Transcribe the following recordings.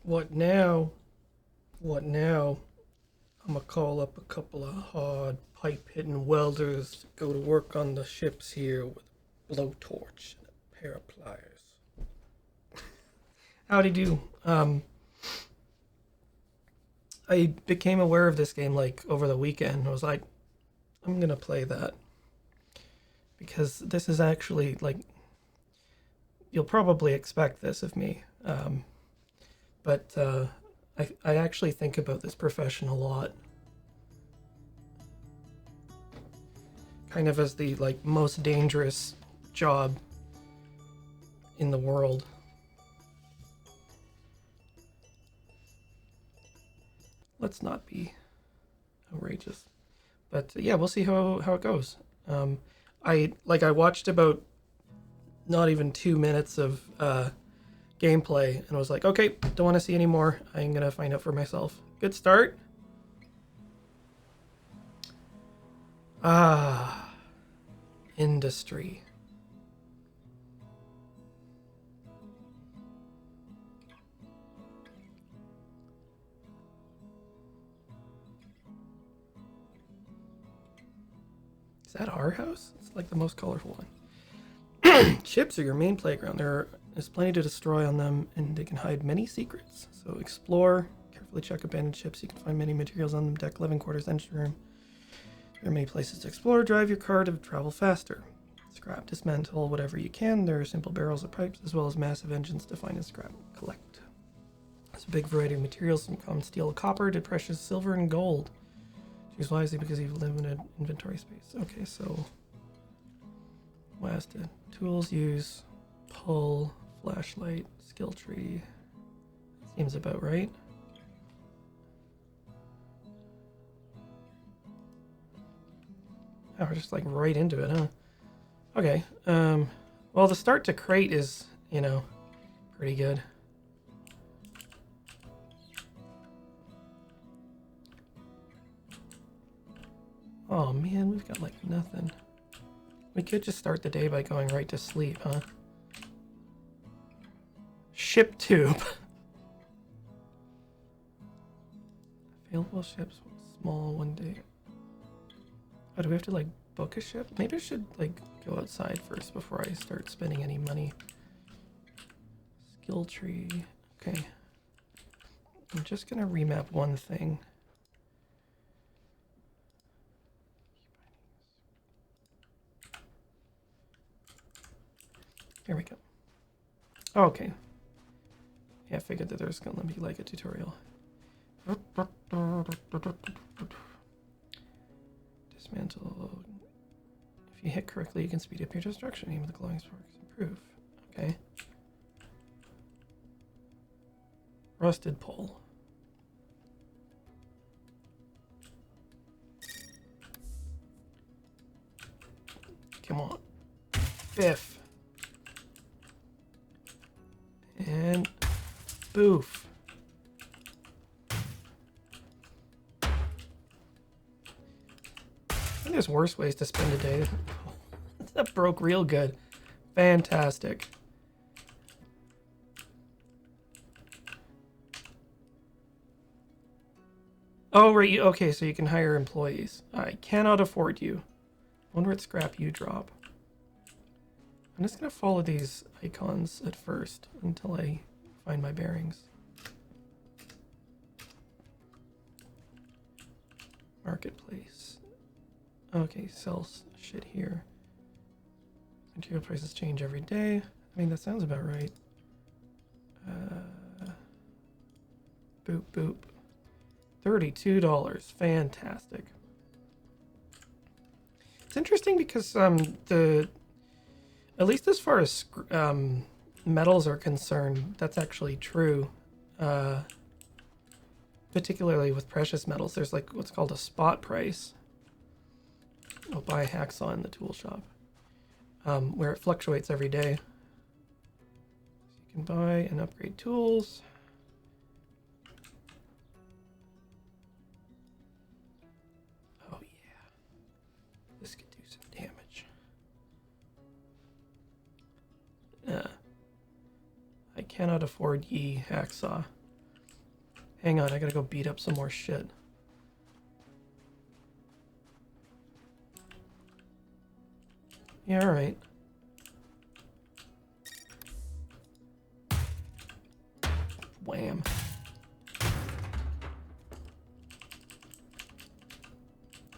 What now? What now? I'm gonna call up a couple of hard pipe-hitting welders to go to work on the ships here with a blowtorch and a pair of pliers. Howdy do. I became aware of this game like over the weekend. I was like, I'm gonna play that because this is actually like you'll probably expect this of me, but I actually think about this profession a lot, kind of as the like most dangerous job in the world. Let's not be outrageous, but yeah, we'll see how it goes. I watched about not even 2 minutes of gameplay and I was like, okay, don't want to see any more. I'm gonna find out for myself. Good start. Industry. Is that our house? It's like the most colorful one. Ships are your main playground. There's plenty to destroy on them, and they can hide many secrets. So explore, carefully check abandoned ships. You can find many materials on them: deck, living quarters, engine room. There are many places to explore. Drive your car to travel faster. Scrap, dismantle whatever you can. There are simple barrels of pipes, as well as massive engines to find and scrap. Collect. There's a big variety of materials, from common steel, copper, to precious silver and gold. Choose wisely because you have limited inventory space. Okay, so last tools use pull, flashlight, skill tree. Seems about right. Oh, we're just like right into it, huh? Okay. Well, the start to crate is, pretty good. Oh man, we've got like nothing. We could just start the day by going right to sleep, huh? Ship tube. Available ships, small, one day. Oh, do we have to like book a ship? Maybe I should like go outside first before I start spending any money. Skill tree. Okay. I'm just gonna remap one thing. Here we go. Oh, okay. Yeah, I figured that there's gonna be like a tutorial. Dismantle. If you hit correctly, you can speed up your destruction. Aim with the glowing sparks. Improve. Okay. Rusted pole. Come on. Biff. And boof. I think there's worse ways to spend a day. That broke real good. Fantastic. Oh, right. Okay, so you can hire employees. I cannot afford you. Wonder what scrap you drop. I'm just going to follow these icons at first until I find my bearings. Marketplace. Okay, sells shit here. Material prices change every day. I mean, that sounds about right. Boop, boop. $32. Fantastic. It's interesting because at least as far as metals are concerned, that's actually true. Particularly with precious metals, there's like what's called a spot price. I'll buy hacksaw in the tool shop, where it fluctuates every day. So you can buy and upgrade tools. cannot afford ye hacksaw. Hang on, I gotta go beat up some more shit. Yeah, alright. Wham.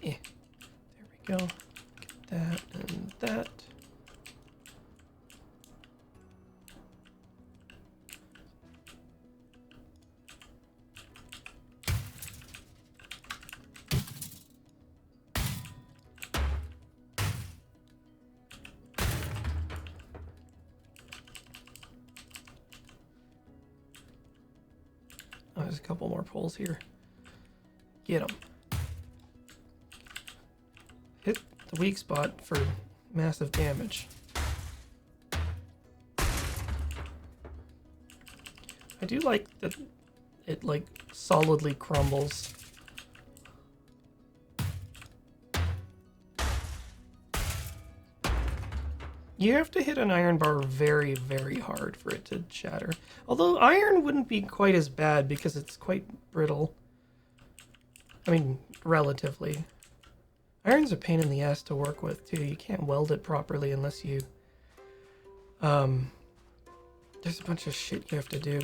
Eh. There we go. Get that and that. Oh, there's a couple more poles here. Get them. Hit the weak spot for massive damage. I do like that it like solidly crumbles. You have to hit an iron bar very, very hard for it to shatter. Although iron wouldn't be quite as bad because it's quite brittle. I mean, relatively. Iron's a pain in the ass to work with, too. You can't weld it properly unless you... there's a bunch of shit you have to do.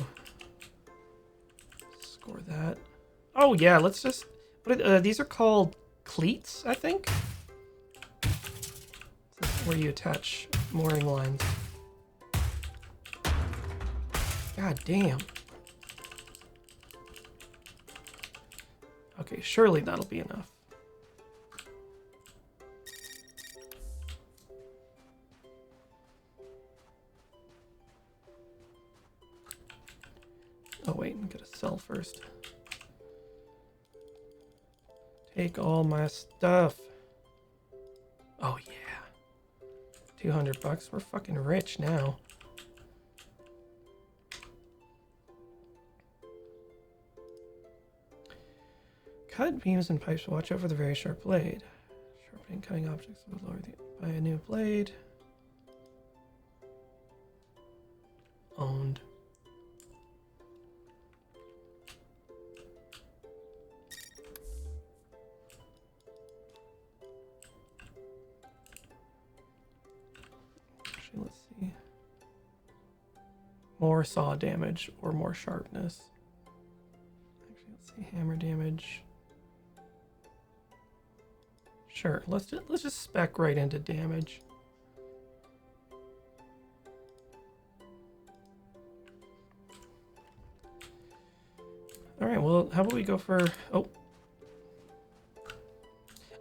Score that. Oh, yeah, let's just... these are called cleats, I think? Where you attach mooring lines. God damn. Okay, surely that'll be enough. Oh wait, I'm gonna sell first. Take all my stuff. Oh yeah. 200 bucks. We're fucking rich now. Cut beams and pipes. Watch out for the very sharp blade. Sharpening cutting objects will lower the... Buy a new blade. Owned. Actually, let's see. More saw damage or more sharpness. Actually, let's see. Hammer damage. Sure, let's just spec right into damage. All right, well, how about we go for... Oh,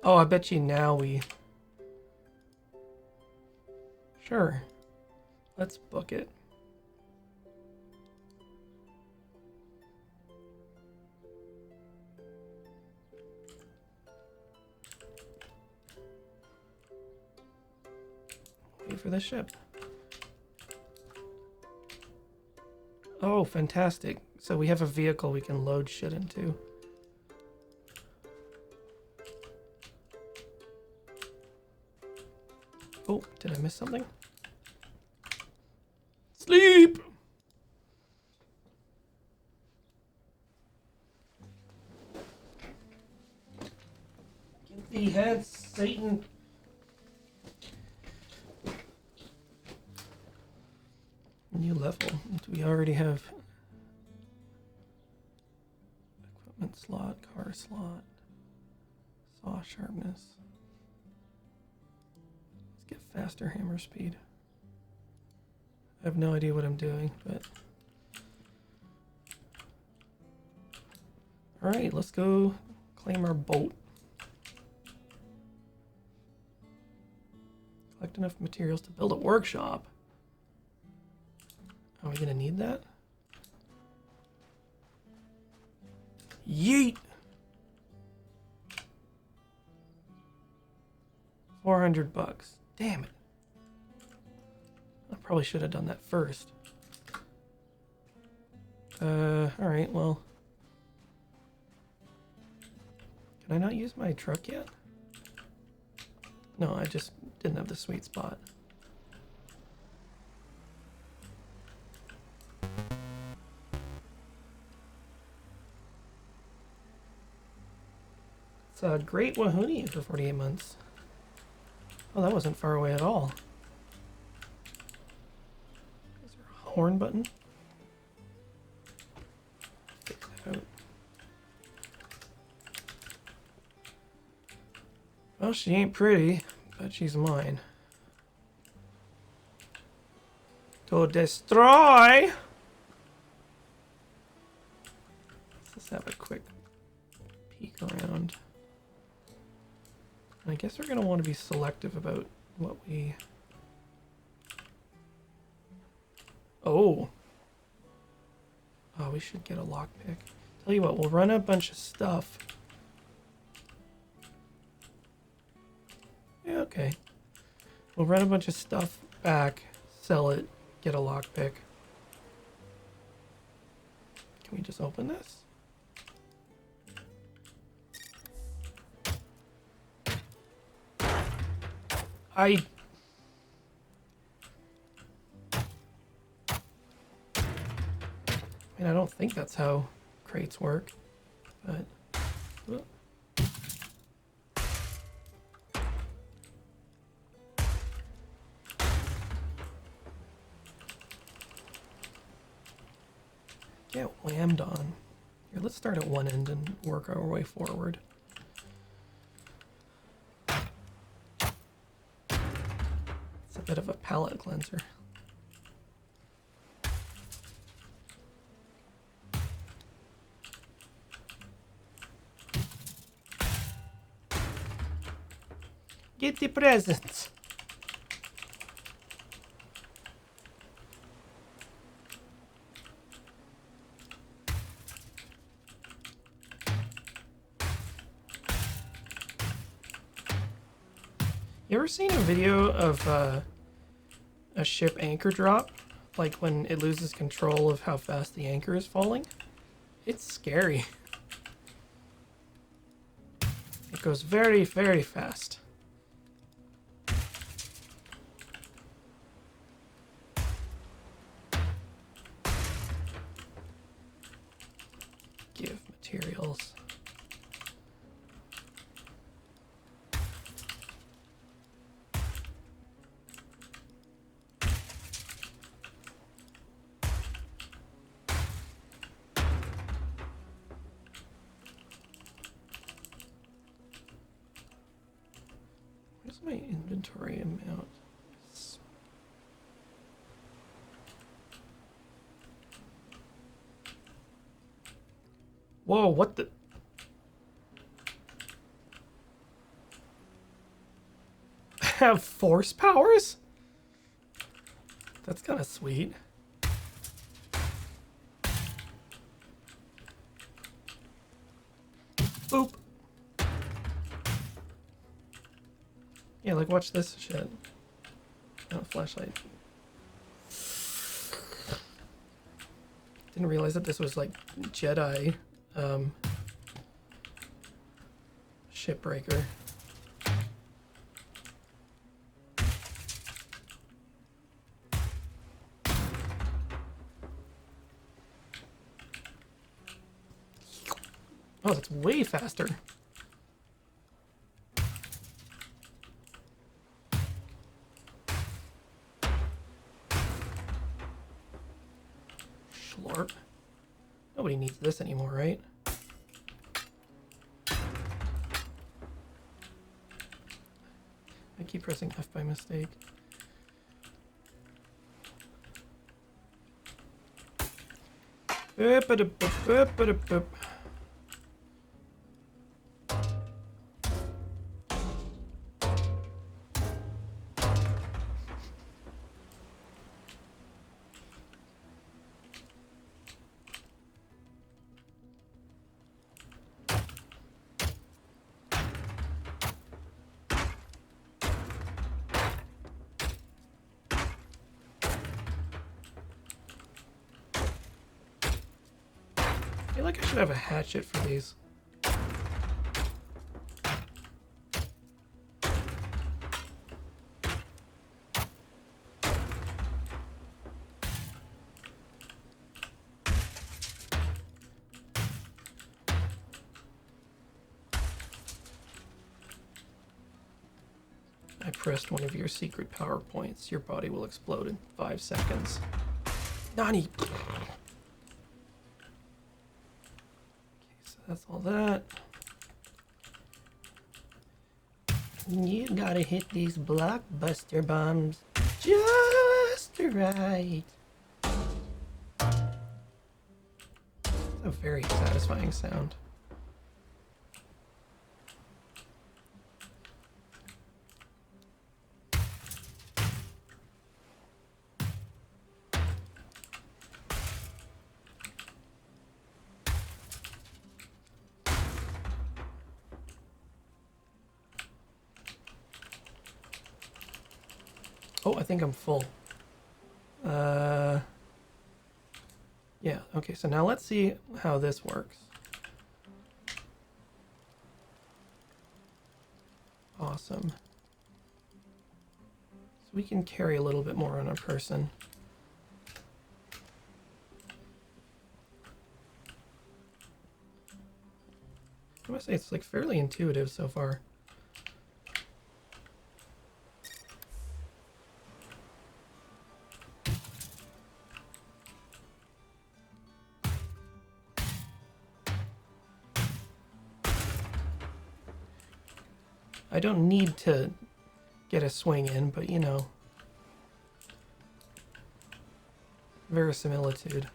I bet you now we... Sure, let's book it. Wait for the ship. Oh, fantastic. So we have a vehicle we can load shit into. Oh, did I miss something? Sleep! Get thee head, Satan. New level. Do we already have equipment slot, car slot, saw sharpness? Let's get faster hammer speed. I have no idea what I'm doing, but all right, let's go claim our boat. Collect enough materials to build a workshop. Are we gonna need that? Yeet! 400 bucks. Damn it. I probably should have done that first. Alright, well. Can I not use my truck yet? No, I just didn't have the sweet spot. It's a Great Wahoonie for 48 months. Oh, that wasn't far away at all. Is there a horn button? Take that out. Well, she ain't pretty, but she's mine. To destroy! Let's just have a quick peek around. I guess we're going to want to be selective about what we... Oh! Oh, we should get a lockpick. Tell you what, we'll run a bunch of stuff. Yeah, okay. We'll run a bunch of stuff back, sell it, get a lockpick. Can we just open this? I mean, I don't think that's how crates work, but... Get whammed on. Here, let's start at one end and work our way forward. It's a bit of a palate cleanser. Get the presents. You ever seen a video of a ship anchor drop? Like when it loses control of how fast the anchor is falling? It's scary. It goes very, very fast. Give materials. Where's my inventory amount? Whoa, what the? Have force powers? That's kind of sweet. Boop. Yeah, like watch this shit. Oh, flashlight. Didn't realize that this was like Jedi shipbreaker. Oh, that's way faster. Schlorp. Nobody needs this anymore, right? I keep pressing F by mistake. I feel like I should have a hatchet for these. pressed one of your secret power points, your body will explode in 5 seconds. Nani! Okay, so that's all that. You gotta hit these blockbuster bombs just right. It's a very satisfying sound. Oh, I think I'm full. Yeah, okay, so now let's see how this works. Awesome. So we can carry a little bit more on a person. I must say it's like fairly intuitive so far. I don't need to get a swing in, but you know, verisimilitude.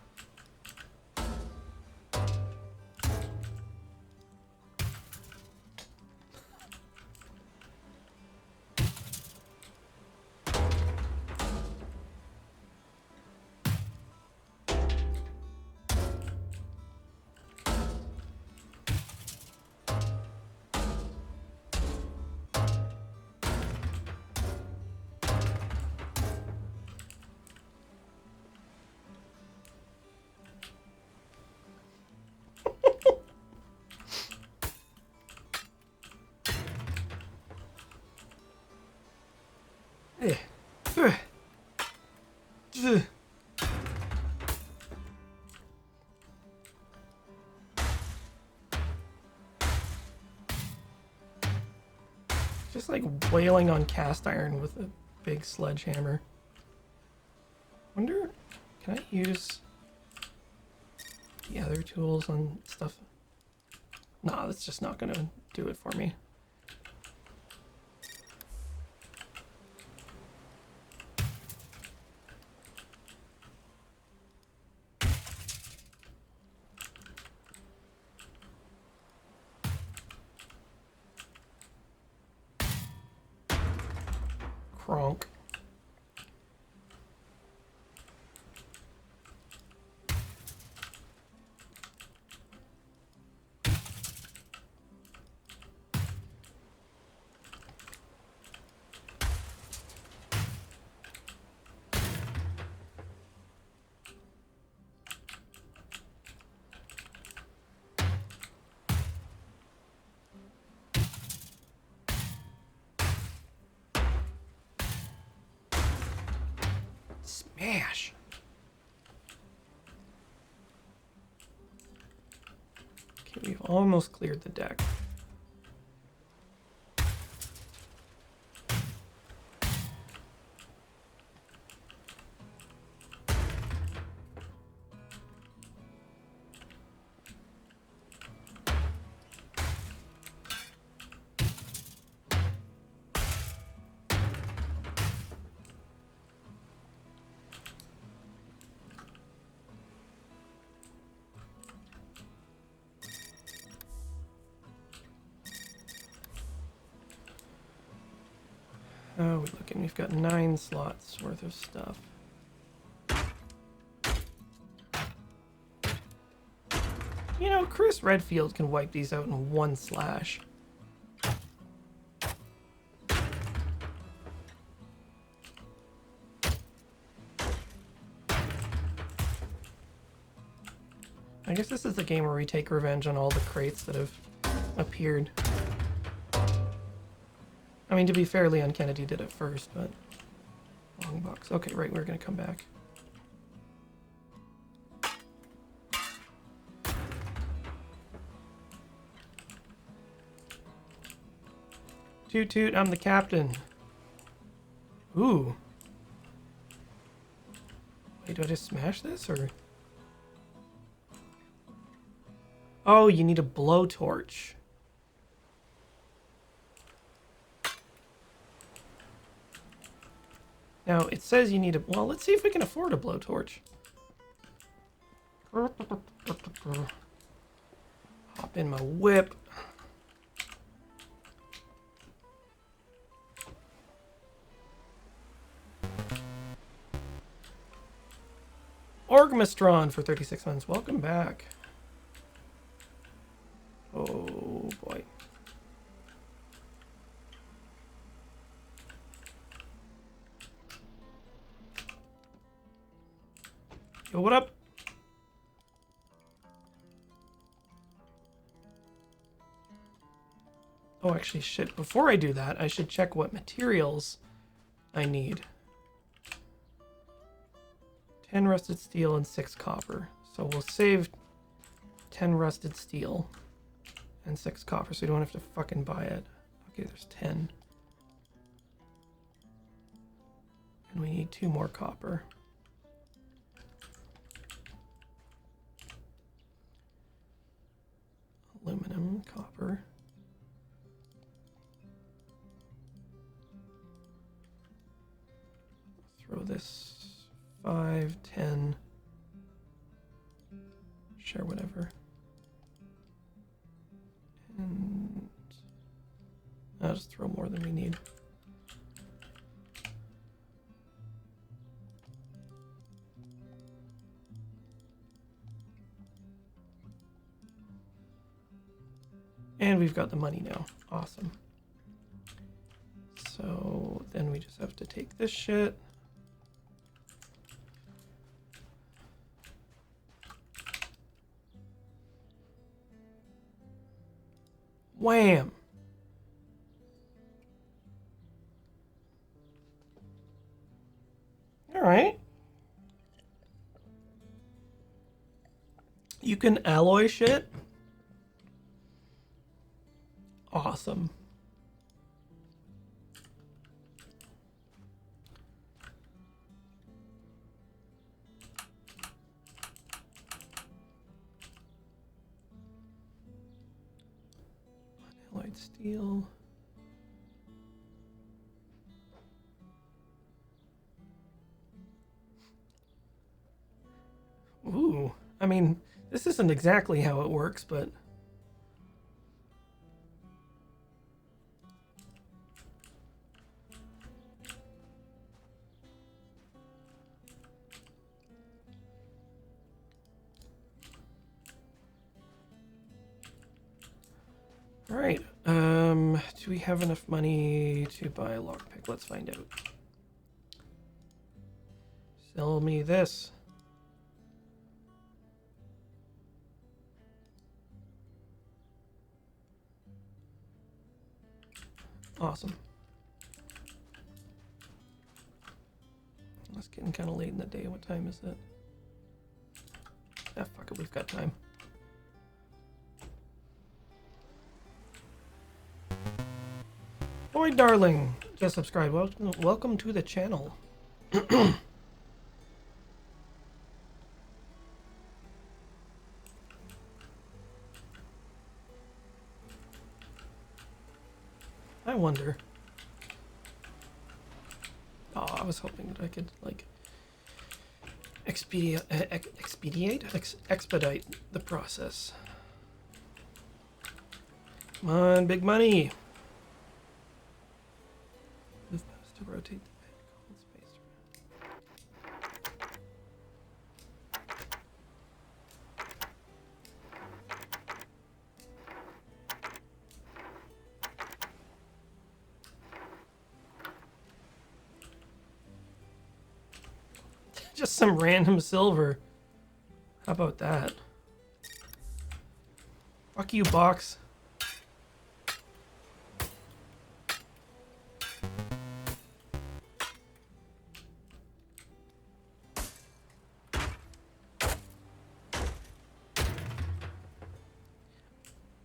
Just like wailing on cast iron with a big sledgehammer. Wonder, can I use the other tools on stuff? Nah, that's just not gonna do it for me. Kronk. Smash! Okay, we've almost cleared the deck. Oh, we're looking. We've got 9 slots worth of stuff. You know, Chris Redfield can wipe these out in 1 slash. I guess this is the game where we take revenge on all the crates that have appeared. I mean, to be fair, Leon Kennedy did it first, but... Long box. Okay, right, we're gonna come back. Toot toot, I'm the captain. Ooh. Wait, do I just smash this or? Oh, you need a blowtorch. Now, it says you need a... Well, let's see if we can afford a blowtorch. Hop in my whip. Orgmistron for 36 months. Welcome back. Oh, boy. Yo, what up? Oh, actually, shit. Before I do that, I should check what materials I need. 10 rusted steel and 6 copper. So we'll save 10 rusted steel and 6 copper, so we don't have to fucking buy it. Okay, there's 10. And we need 2 more copper. Aluminum, copper. Throw this 5, 10. Sure, whatever. And I'll just throw more than we need. And we've got the money now. Awesome. So then we just have to take this shit. Wham! All right. You can alloy shit. Awesome. Alloyed steel. Ooh, I mean, this isn't exactly how it works, but... All right, do we have enough money to buy a lockpick? Let's find out. Sell me this. Awesome. It's getting kind of late in the day. What time is it? Ah, fuck it, we've got time. Boy, darling, just subscribe. Welcome to the channel. I wonder. Oh, I was hoping that I could, like, expedite the process. Come on, big money. Move mouse to rotate the pen. Hold space. Just some random silver. How about that? Fuck you, box.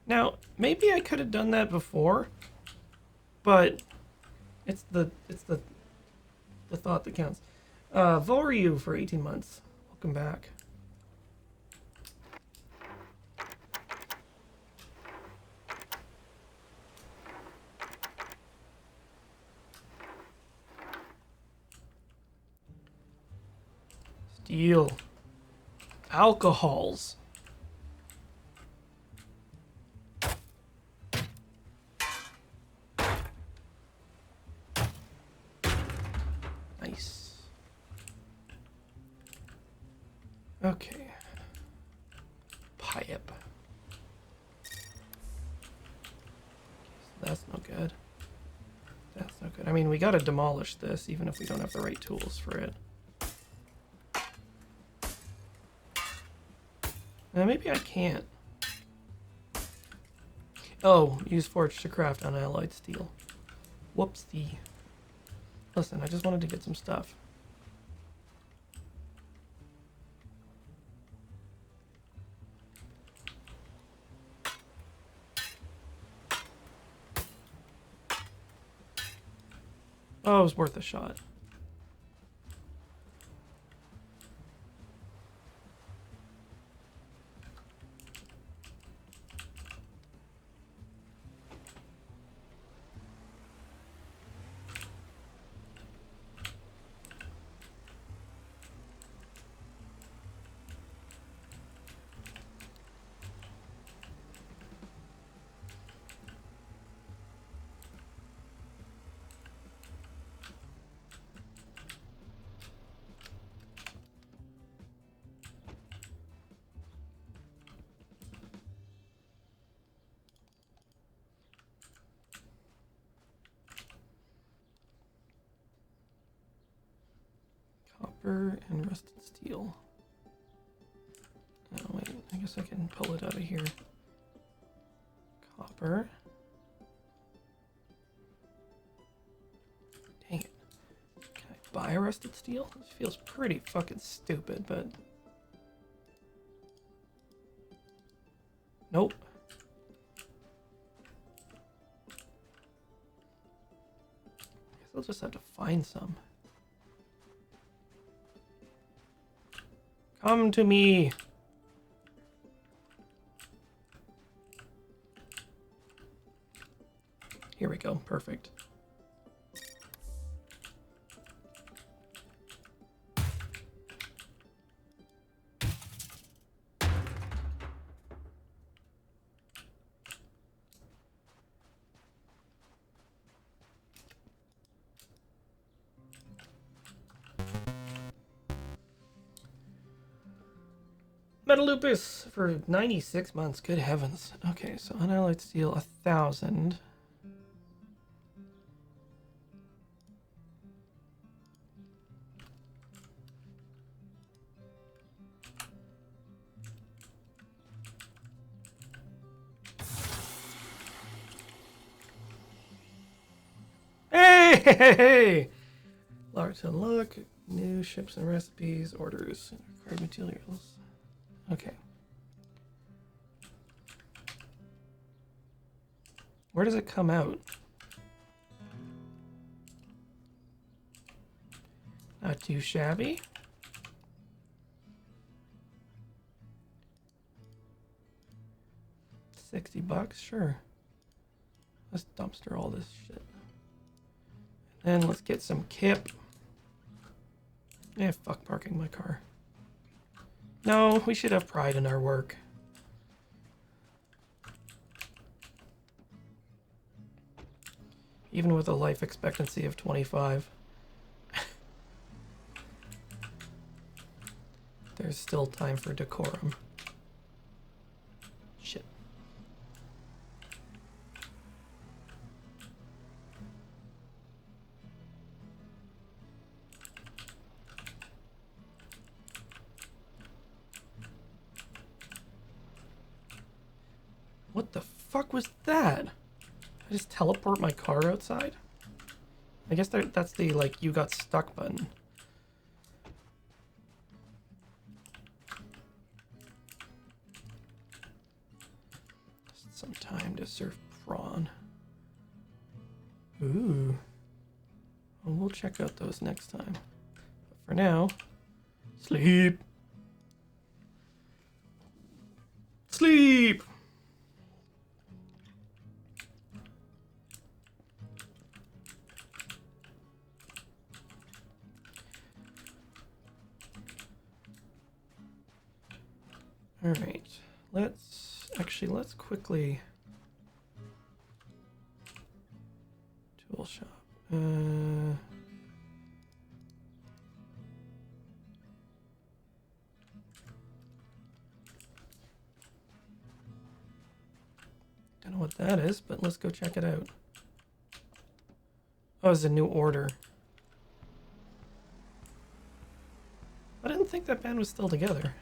Now, maybe I could have done that before, but it's the the thought that counts. Voryu for 18 months. Welcome back. Steel. Alcohols. Nice. Okay. Pipe. That's no good. That's no good. I mean, we gotta demolish this, even if we don't have the right tools for it. Maybe I can't. Oh, use forge to craft unalloyed steel. Whoopsie. Listen, I just wanted to get some stuff. Oh, it was worth a shot. Copper and rusted steel. Oh wait, I guess I can pull it out of here. Copper. Dang it. Can I buy a rusted steel? This feels pretty fucking stupid, but... Nope. I guess I'll just have to find some. Come to me! Here we go, perfect. Metalupus for 96 months. Good heavens. Okay, so unalloyed steel 1,000. Hey! Larton look. New ships and recipes. Orders. Required materials. Okay. Where does it come out? Not too shabby. $60, sure. Let's dumpster all this shit. And let's get some kip. Yeah, fuck parking my car. No, we should have pride in our work. Even with a life expectancy of 25. There's still time for decorum. Shit. What the fuck was that? I just teleport my car outside? I guess that's the, like, you got stuck button. Just some time to surf prawn. Ooh. Well, we'll check out those next time. But for now, sleep. Sleep! All right, let's quickly tool shop. Don't know what that is, but let's go check it out. Oh, it's a new order. I didn't think that band was still together.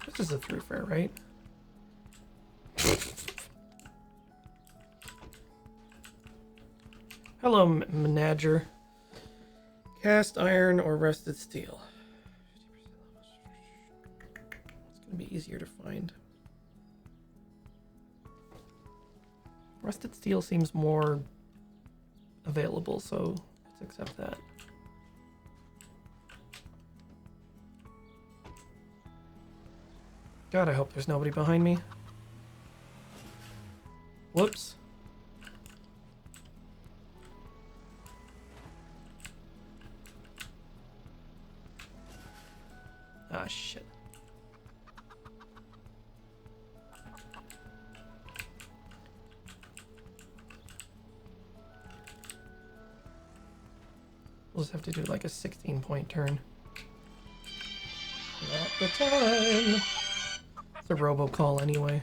This is a throughfare, right? Hello, Manager. Cast iron or rusted steel. It's gonna be easier to find. Rusted steel seems more available, so let's accept that. God, I hope there's nobody behind me. Whoops. Ah, shit. We'll just have to do like a 16-point turn. Not the time. It's a robocall anyway.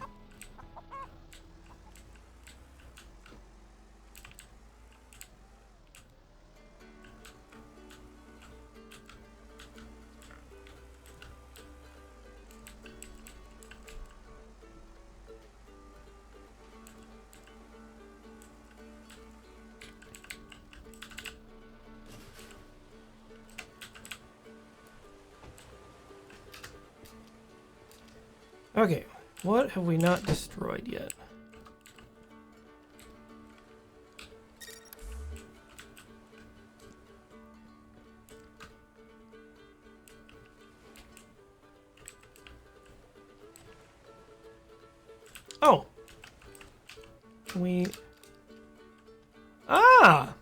Okay, what have we not destroyed yet? Oh! Can we... Ah!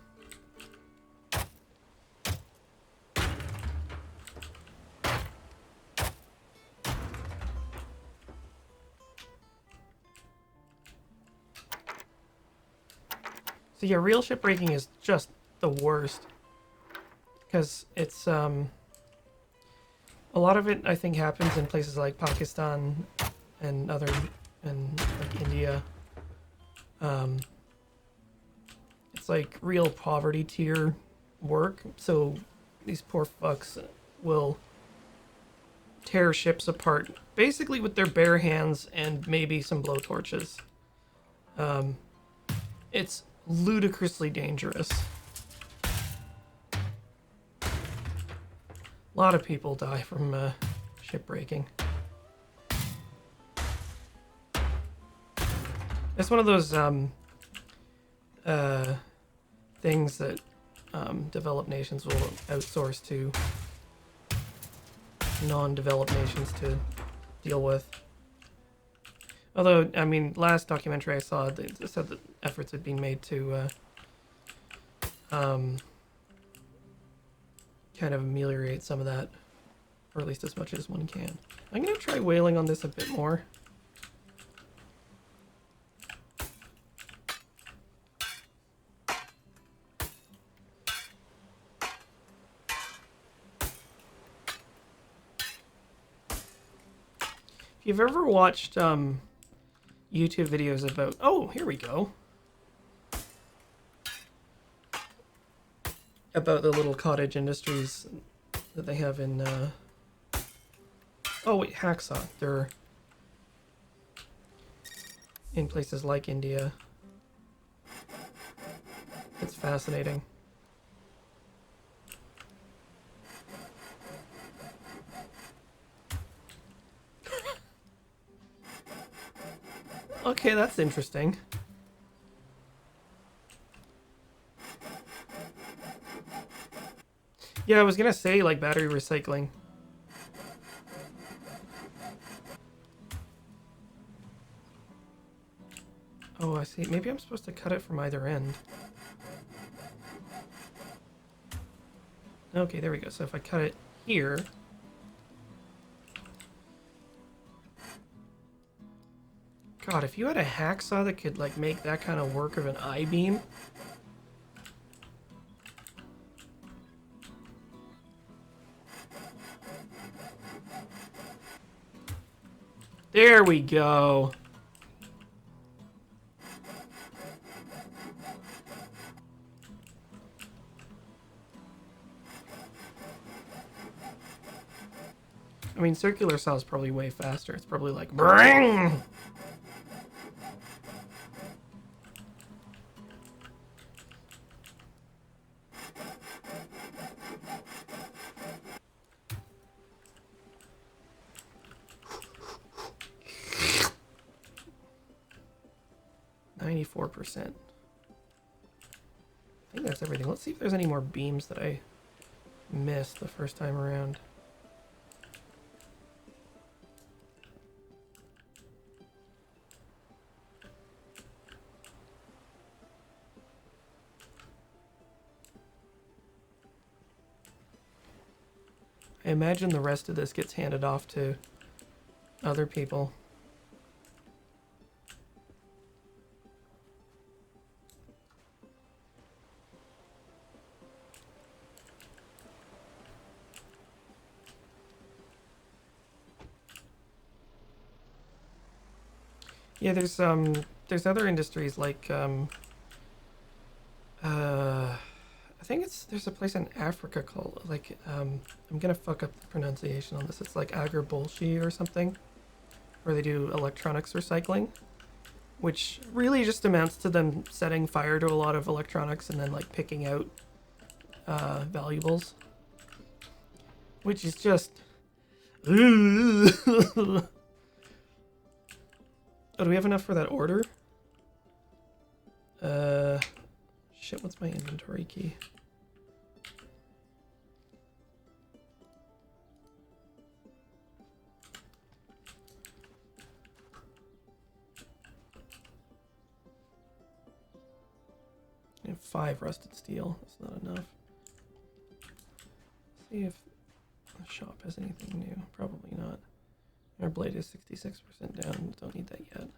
So yeah, real shipbreaking is just the worst. Because it's, a lot of it, I think, happens in places like Pakistan and like India. It's like real poverty tier work, so these poor fucks will tear ships apart, basically with their bare hands and maybe some blowtorches. It's ludicrously dangerous. A lot of people die from shipbreaking. It's one of those things that developed nations will outsource to non-developed nations to deal with. Although, I mean, last documentary I saw, they said that efforts had been made to kind of ameliorate some of that, or at least as much as one can. I'm going to try whaling on this a bit more. If you've ever watched YouTube videos about... Oh, here we go. About the little cottage industries that they have in... Oh, wait, hacksaw. They're in places like India. It's fascinating. Okay, that's interesting. Yeah, I was gonna say, like, battery recycling. Oh, I see. Maybe I'm supposed to cut it from either end. Okay, there we go. So if I cut it here... God, if you had a hacksaw that could, like, make that kind of work of an I-beam... There we go. I mean, circular saw is probably way faster. It's probably like, bring! 94%. I think that's everything. Let's see if there's any more beams that I missed the first time around. I imagine the rest of this gets handed off to other people. Yeah, there's other industries like I think there's a place in Africa called like I'm gonna fuck up the pronunciation on this. It's like Agribolshi or something, where they do electronics recycling, which really just amounts to them setting fire to a lot of electronics and then like picking out valuables, which is just. Oh, do we have enough for that order? Shit, what's my inventory key? I have 5 rusted steel. That's not enough. Let's see if the shop has anything new. Probably not. Our blade is 66% down. Don't need that yet.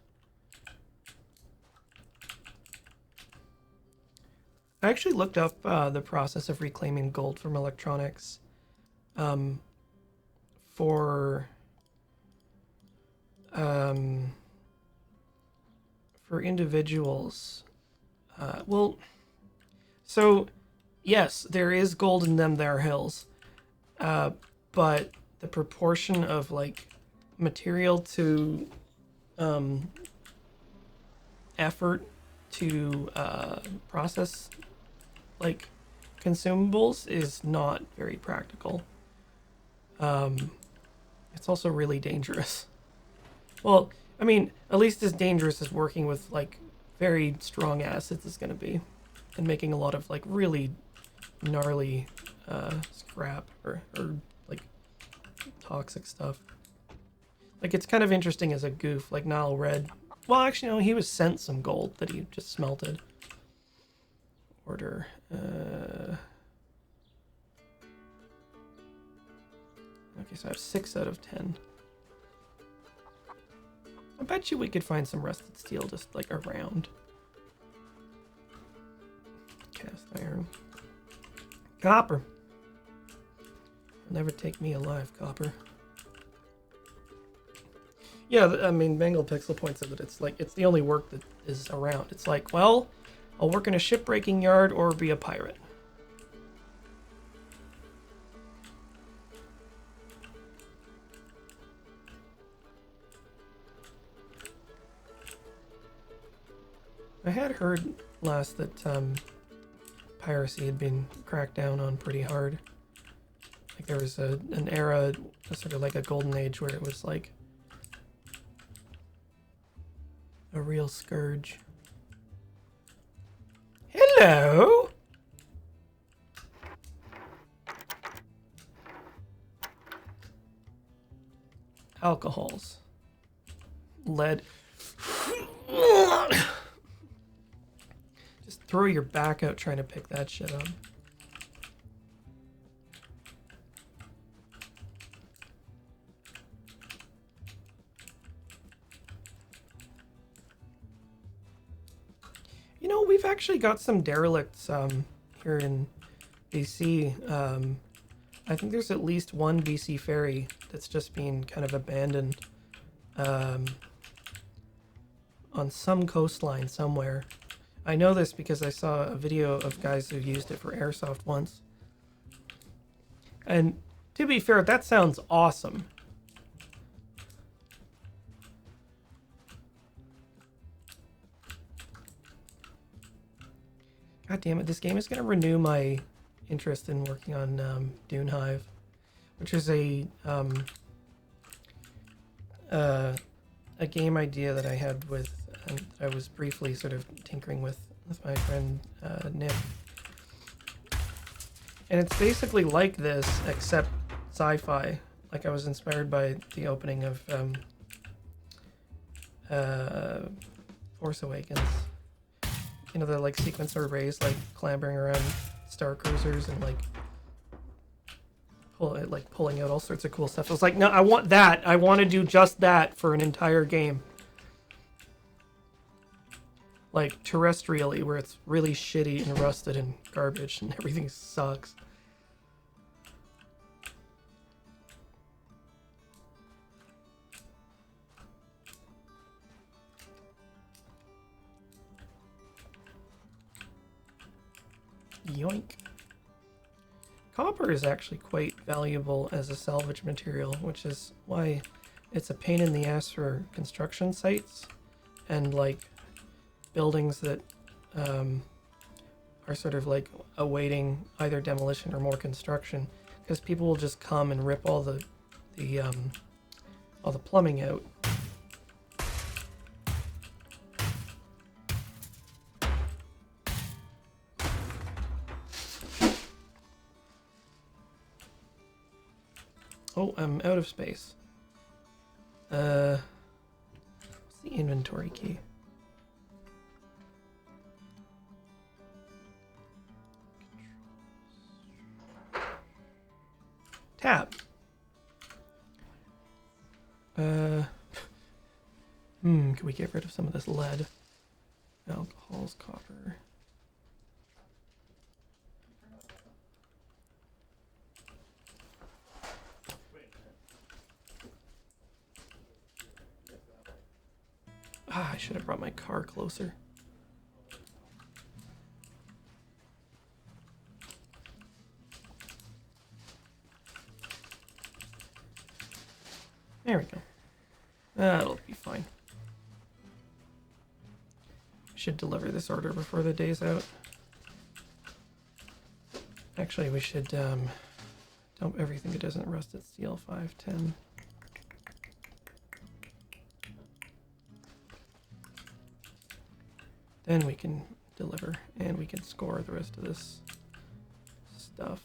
I actually looked up the process of reclaiming gold from electronics for individuals. Well, so yes, there is gold in them there hills, but the proportion of like material to effort to process like consumables is not very practical. It's also really dangerous. Well, I mean, at least as dangerous as working with like very strong acids is going to be, and making a lot of like really gnarly scrap or like toxic stuff. Like, it's kind of interesting as a goof, like Nile Red. Well, actually, no, he was sent some gold that he just smelted. Order. Okay, so I have 6 out of 10. I bet you we could find some rusted steel just, like, around. Cast iron. Copper. You'll never take me alive, copper. Yeah, I mean, Mangled Pixel points out that it's like, it's the only work that is around. It's like, well, I'll work in a shipbreaking yard or be a pirate. I had heard last that piracy had been cracked down on pretty hard. Like there was an era, sort of like a golden age, where it was like a real scourge. Hello? Alcohols. Lead. Just throw your back out trying to pick that shit up. You know, we've actually got some derelicts here in BC. I think there's at least one BC ferry that's just been kind of abandoned on some coastline somewhere. I know this because I saw a video of guys who used it for airsoft once. And to be fair, that sounds awesome. God damn it, this game is going to renew my interest in working on Dune Hive, which is a game idea that I had with, I was briefly sort of tinkering with my friend Nick. And it's basically like this, except sci-fi. Like I was inspired by the opening of Force Awakens. You know, the like sequence of rays like clambering around star cruisers and like pulling out all sorts of cool stuff. I was like, no, I want that. I want to do just that for an entire game. Like terrestrially, where it's really shitty and rusted and garbage and everything sucks. Yoink. Copper is actually quite valuable as a salvage material, which is why it's a pain in the ass for construction sites and like buildings that are sort of like awaiting either demolition or more construction, because people will just come and rip all the plumbing out. Oh, I'm out of space. What's the inventory key? Tab. Can we get rid of some of this lead? Alcohols, copper. I should have brought my car closer. There we go. That'll be fine. Should deliver this order before the day's out. Actually, we should dump everything that doesn't rust at steel 510. Then we can deliver, and we can score the rest of this stuff.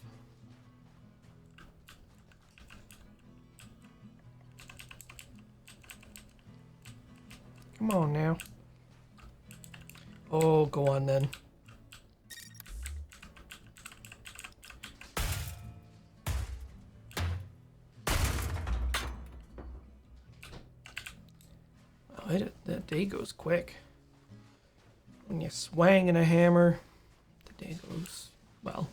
Come on now. Oh, go on then. Oh, that day goes quick. When you swang in a hammer, the day goes, well.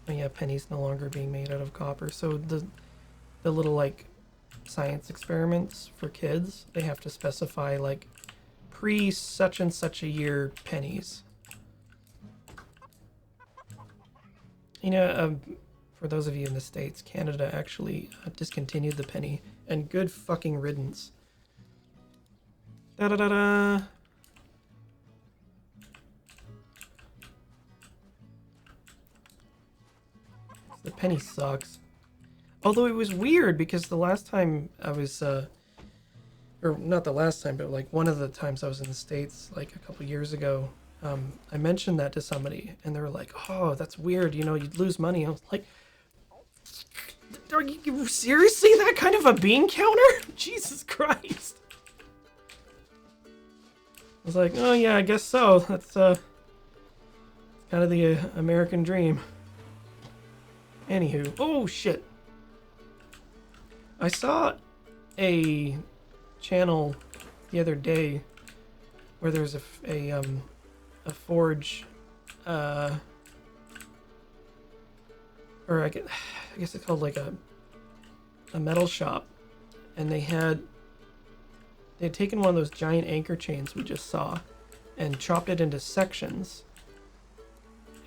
Oh yeah, pennies no longer being made out of copper. So the little like science experiments for kids, they have to specify like pre such and such a year pennies. You know, for those of you in the States, Canada actually discontinued the penny, and good fucking riddance. Da-da-da-da! The penny sucks. Although it was weird because the last time I was, or not the last time, but like one of the times I was in the States, like a couple years ago, I mentioned that to somebody and they were like, oh, that's weird, you know, you'd lose money. I was like, are you seriously that kind of a bean counter? Jesus Christ. I was like, oh yeah, I guess so. That's kind of the American dream. Anywho, oh shit. I saw a channel the other day where there's a forge, or I guess it's called like a metal shop, and they had taken one of those giant anchor chains we just saw and chopped it into sections,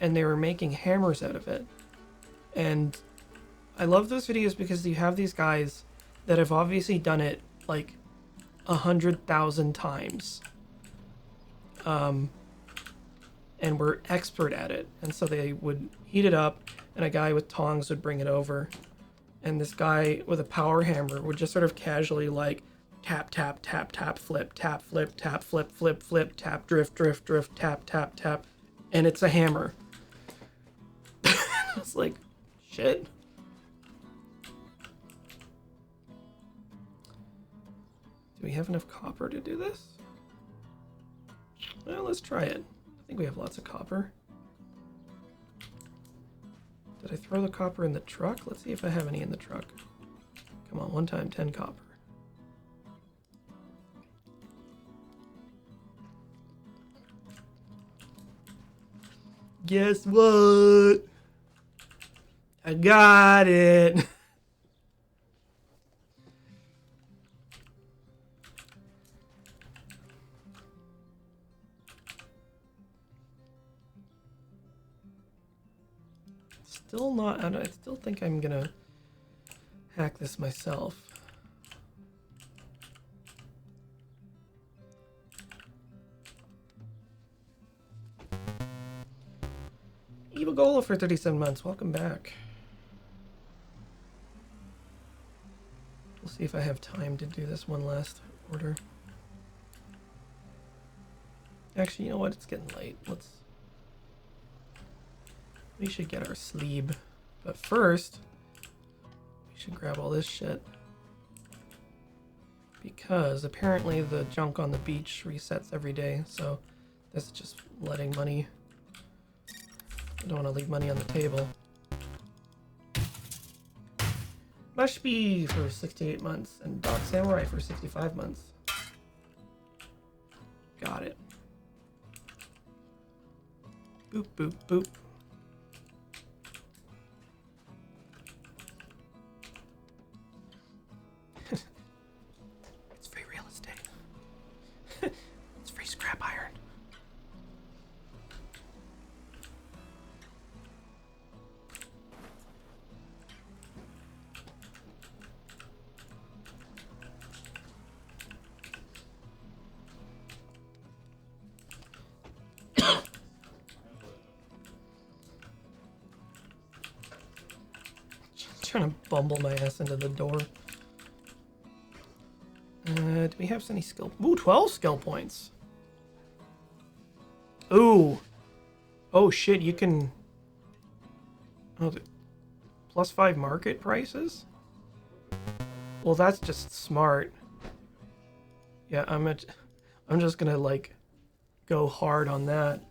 and they were making hammers out of it. And I love those videos because you have these guys that have obviously done it like 100,000 times, and were expert at it. And so they would heat it up, and a guy with tongs would bring it over, and this guy with a power hammer would just sort of casually like tap, tap, tap, tap, flip, tap, flip, tap, flip, flip, flip, tap, drift, drift, drift, tap, tap, tap, and it's a hammer. It's like, shit. Do we have enough copper to do this? Well, let's try it. I think we have lots of copper. Did I throw the copper in the truck? Let's see if I have any in the truck. Come on, one time, 10 copper. Guess what? I got it. Still not, I still think I'm gonna hack this myself. Eva Gola for 37 months, welcome back. We'll see if I have time to do this one last order. Actually, you know what? It's getting late. We should get our sleeve. But first, we should grab all this shit. Because apparently the junk on the beach resets every day, so this is just letting money. I don't want to leave money on the table. Mushbee for 68 months and Doc Samurai for 65 months. Got it. Boop, boop, boop. It's free real estate. It's free scrap iron. Trying to bumble my ass into the door. Do we have any skill? Ooh, 12 skill points. Ooh. Oh shit, you can... Oh, +5 market prices? Well, that's just smart. Yeah, I'm just gonna, like, go hard on that.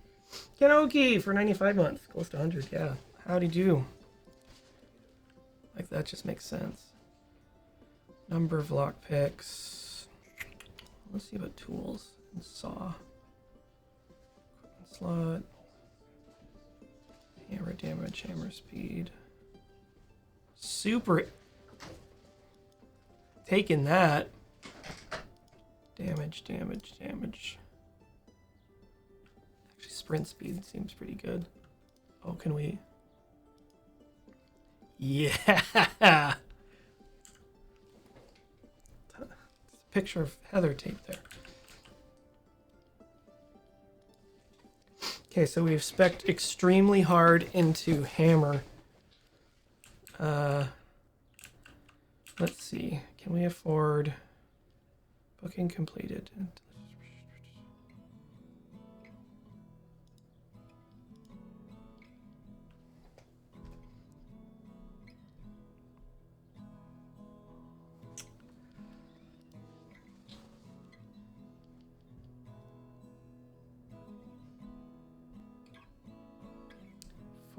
Kenoki for 95 months. Close to 100, yeah. Howdy do. Like, that just makes sense. Number of lockpicks. Let's see about tools. And saw. Equipment slot. Hammer damage, hammer speed. Super. Taking that. Damage, damage, damage. Actually, sprint speed seems pretty good. Oh, can we... Yeah. Picture of Heather tape there. Okay, so we've spec'd extremely hard into hammer. Let's see. Can we afford booking completed?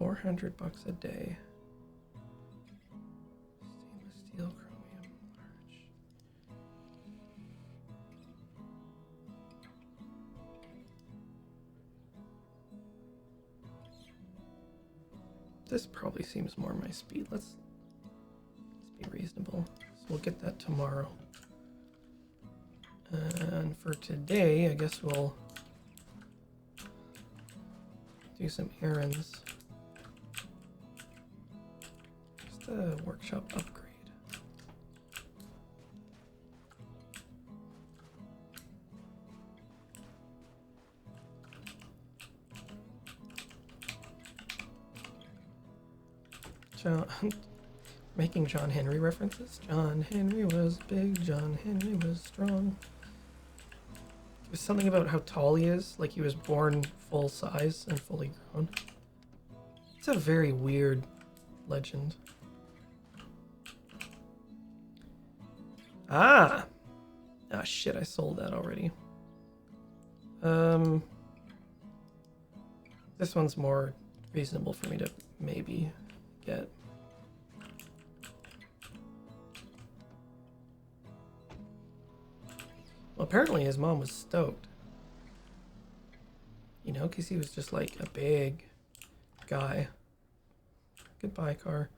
$400 a day. Stainless steel, chromium, large. This probably seems more my speed. Let's be reasonable. So we'll get that tomorrow. And for today, I guess we'll do some errands. Just a workshop upgrade. John, making John Henry references. John Henry was big, John Henry was strong. There's something about how tall he is, like he was born full size and fully grown. It's a very weird legend. Ah! Ah, shit, I sold that already. This one's more reasonable for me to maybe get. Well, apparently his mom was stoked. You know, because he was just like a big guy. Goodbye, car.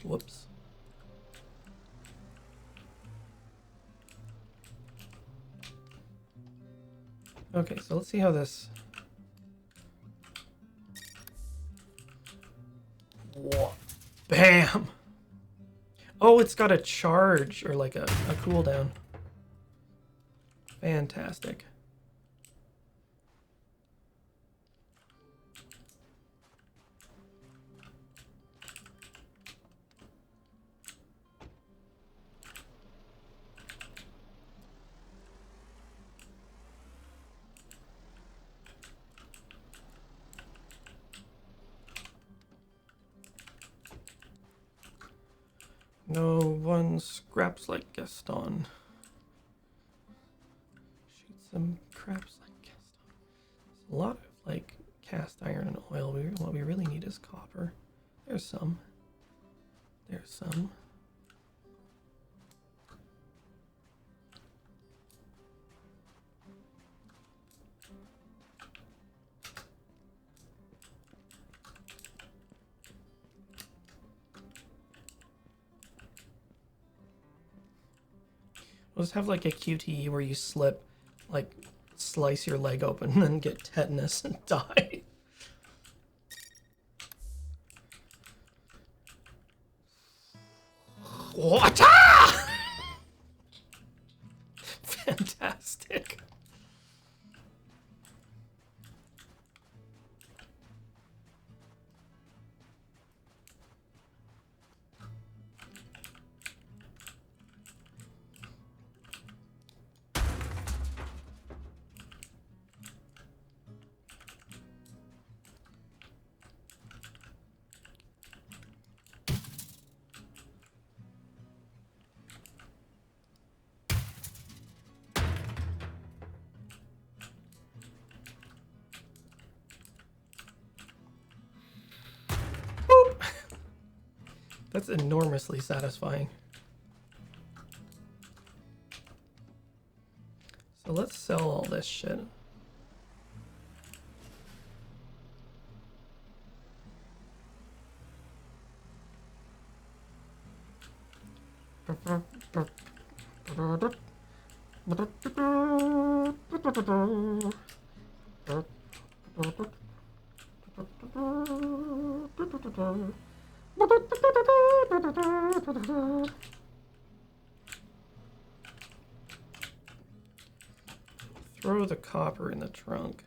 Whoops. Okay, so let's see how this... Whoa. Bam! Oh, it's got a charge, or like a cooldown. Fantastic. No one scraps like Gaston. Shoot some craps like Gaston. There's a lot of like cast iron and oil. What we really need is copper. There's some. There's some. We'll just have like a QTE where you slip, like slice your leg open and then get tetanus and die. What? Fantastic. That's enormously satisfying. So let's sell all this shit. Throw the copper in the trunk.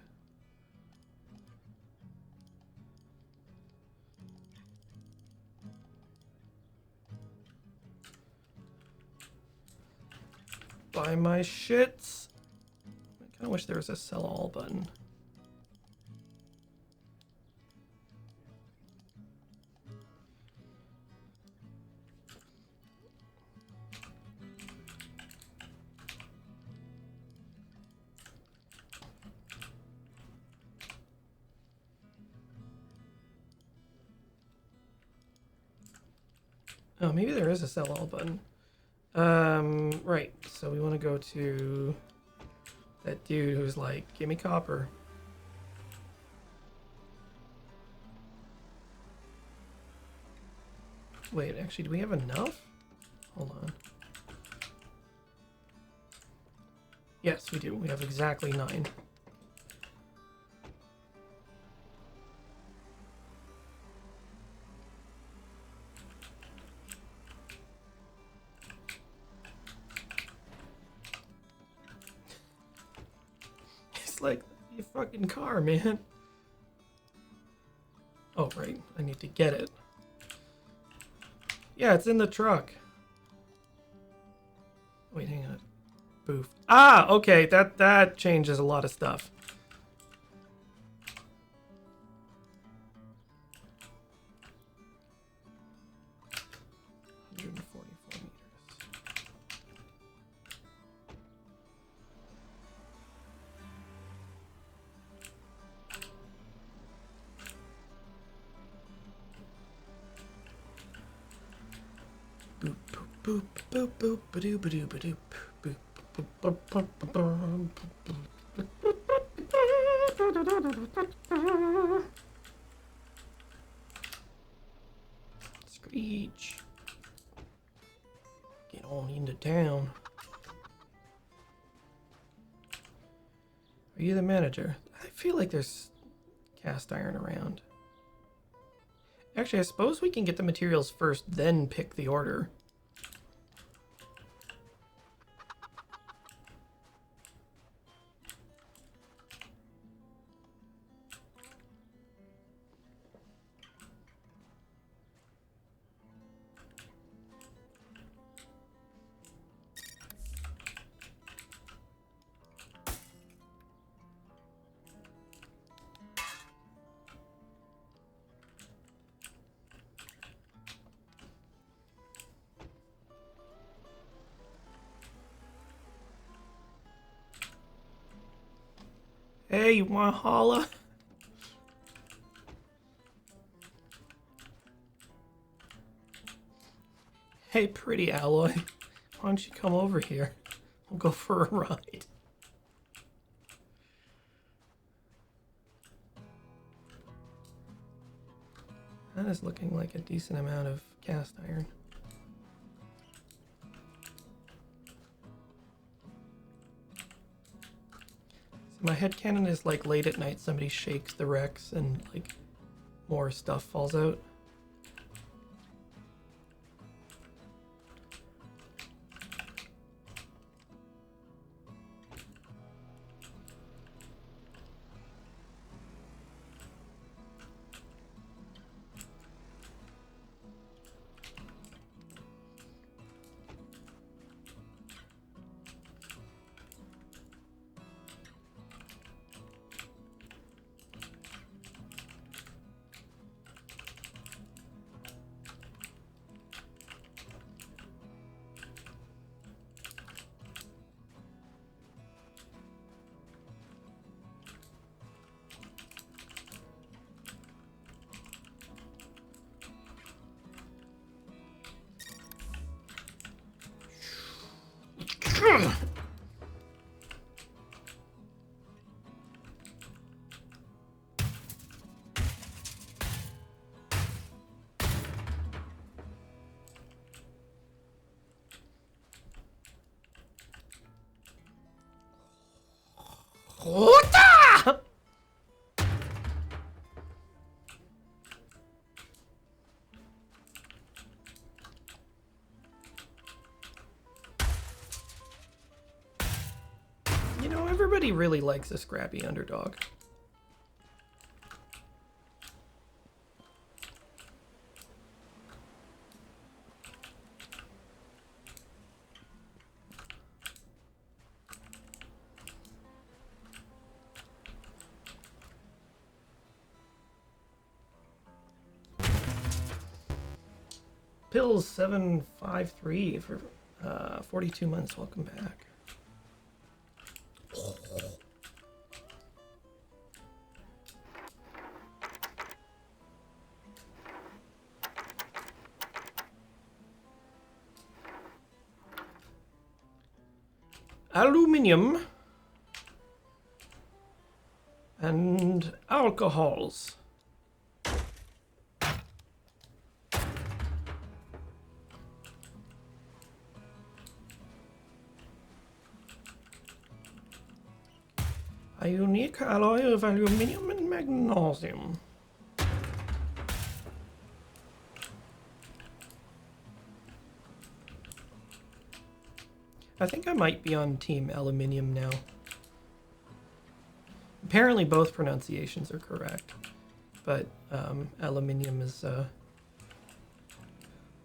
Buy my shits. I kind of wish there was a sell all button. Oh, maybe there is a sell all button. Right. So we want to go to that dude who's like, give me copper. Wait, actually, do we have enough? Hold on. Yes, we do. We have exactly 9. It's like your fucking car, man. Oh, right. I need to get it. Yeah, it's in the truck. Wait, hang on. Boof. Ah, okay. That changes a lot of stuff. Boop boop boop boop ba-doo ba-doo ba-doo boop boop boop boop boop boop. Screech. Get on into town. Are you the manager? I feel like there's cast iron around. Actually, I suppose we can get the materials first, then pick the order. Hey, you wanna holla? Hey, pretty Alloy. Why don't you come over here? We'll go for a ride. That is looking like a decent amount of cast iron. My headcanon is like late at night somebody shakes the Rex and like more stuff falls out. Hota! You know, everybody really likes a scrappy underdog. Pills 753 for 42 months. Welcome back. Aluminium and alcohols. A unique alloy of aluminium and magnesium. I think I might be on team aluminium now. Apparently both pronunciations are correct, but aluminium is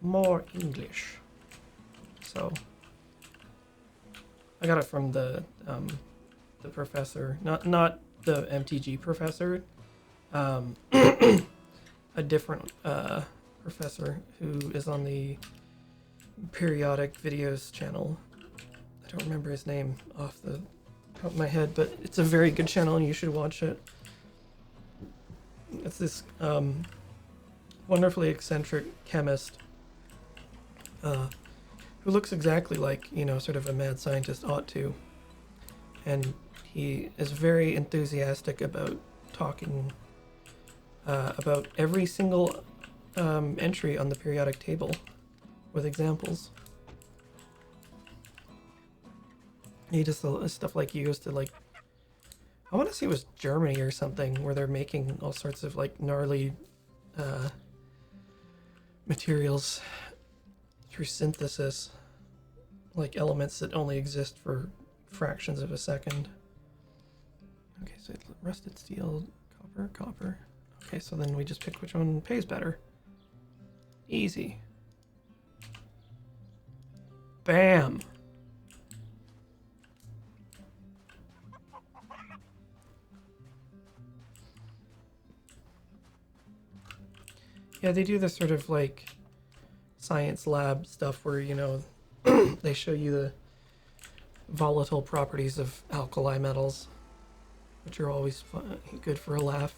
more English. So I got it from the professor, not the MTG professor, a different professor who is on the periodic videos channel. I don't remember his name off the top of my head, but it's a very good channel and you should watch it. It's this wonderfully eccentric chemist who looks exactly like, you know, sort of a mad scientist ought to. And he is very enthusiastic about talking about every single entry on the periodic table with examples. He does stuff like he goes to, like, I want to say it was Germany or something, where they're making all sorts of like gnarly materials through synthesis, like elements that only exist for fractions of a second. Okay, so rusted steel, copper. Okay, so then we just pick which one pays better. Easy. Bam. Yeah, they do this sort of like science lab stuff where, you know, they show you the volatile properties of alkali metals, which are always fun, good for a laugh.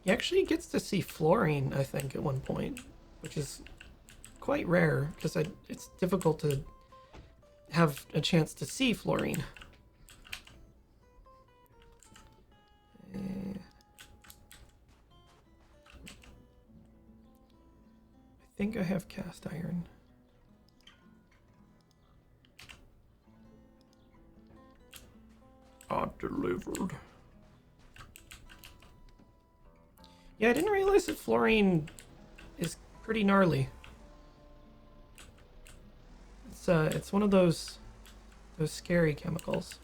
He actually gets to see fluorine, I think, at one point, which is quite rare because it's difficult to have a chance to see fluorine. I think I have cast iron. Delivered. Yeah, I didn't realize that fluorine is pretty gnarly. It's one of those scary chemicals.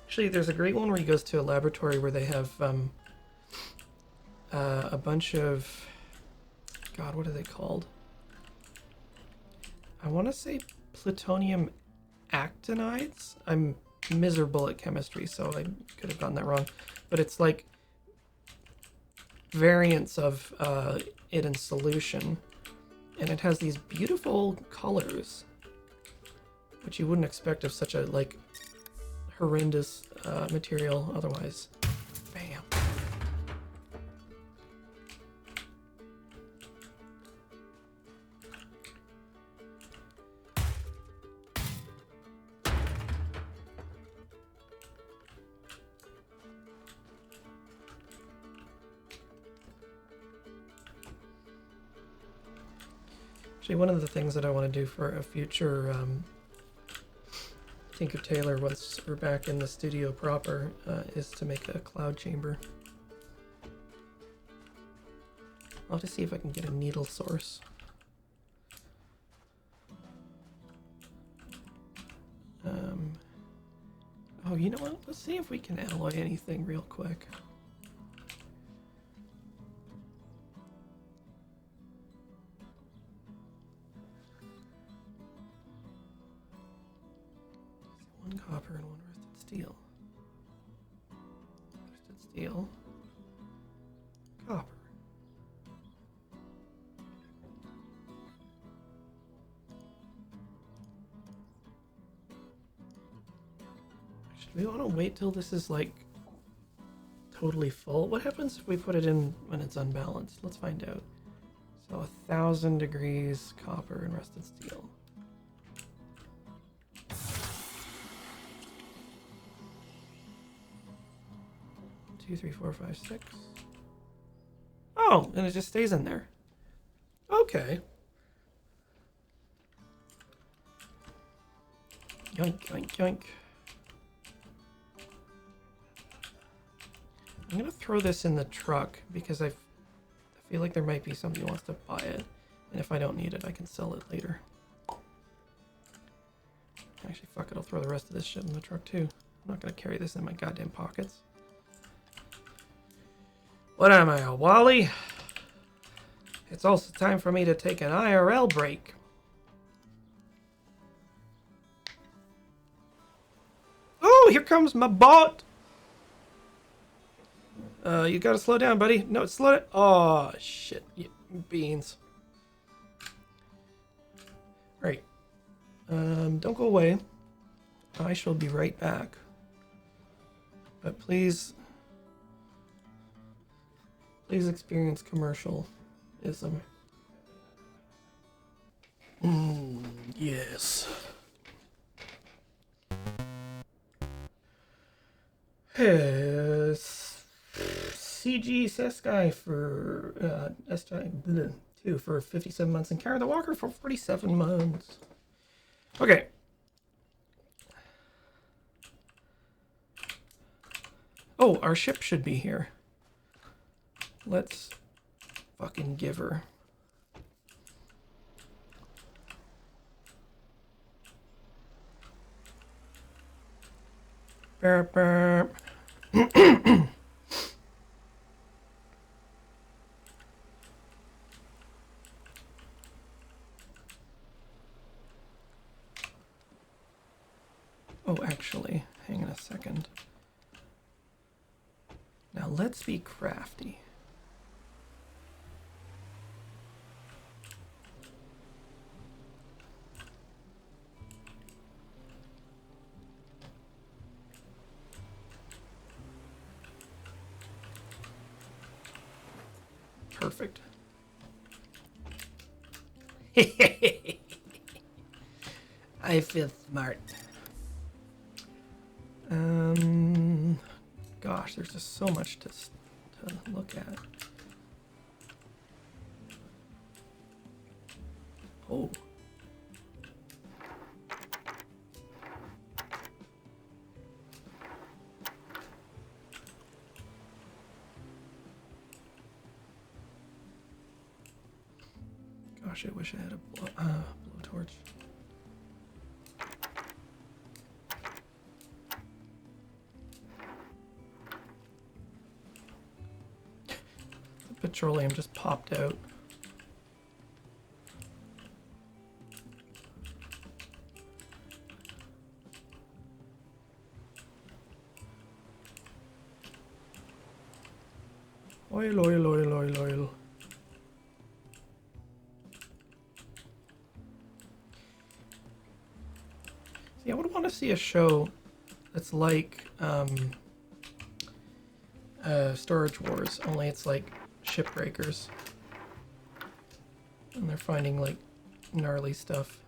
Actually, there's a great one where he goes to a laboratory where they have a bunch of, God, what are they called? I want to say plutonium actinides. I'm miserable at chemistry, so I could have gotten that wrong. But it's like variants of it in solution, and it has these beautiful colors, which you wouldn't expect of such a like horrendous material otherwise. Bam. One of the things that I want to do for a future Tinker Tailor once we're back in the studio proper is to make a cloud chamber. I'll have to see if I can get a needle source. Oh, you know what? Let's see if we can alloy anything real quick. One copper and one rusted steel. Rusted steel. Copper. We want to wait till this is like totally full. What happens if we put it in when it's unbalanced? Let's find out. So 1,000 degrees copper and rusted steel. Two, three, four, five, six. Oh, and it just stays in there. Okay. Yoink, yoink, yoink. I'm gonna throw this in the truck because I feel like there might be somebody who wants to buy it, and if I don't need it, I can sell it later. Actually, fuck it, I'll throw the rest of this shit in the truck too. I'm not gonna carry this in my goddamn pockets. What am I, a Wally? It's also time for me to take an IRL break. Oh, here comes my bot! You gotta slow down, buddy. No, slow down. Oh, shit. Beans. Right. Don't go away. I shall be right back. But please experience commercialism. Yes. CG Seskai for S2 for 57 months and Kara the Walker for 47 months. Okay. Oh, our ship should be here. Let's fucking give her. Burp, burp. Oh, actually, hang on a second. Now let's be crafty. Perfect. I feel smart. Gosh, there's just so much to look at. Oh. Gosh, I wish I had a blowtorch. The petroleum just popped out. Oil, oil, oil, oil, oil. See, I would want to see a show that's like Storage Wars, only it's like shipbreakers. And they're finding like gnarly stuff.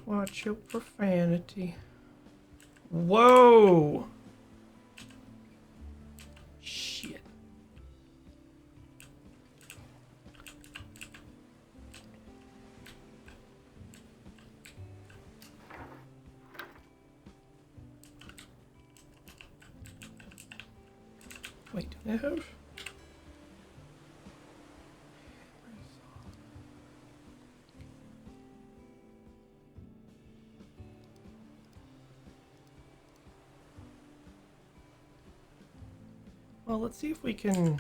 Watch your profanity. Whoa! Wait, do I have? Well, let's see if we can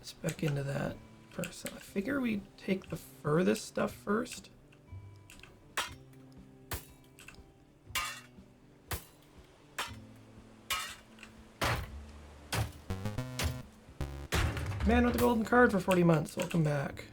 spec into that first. I figure we take the furthest stuff first. Man with the golden card for 40 months. Welcome back.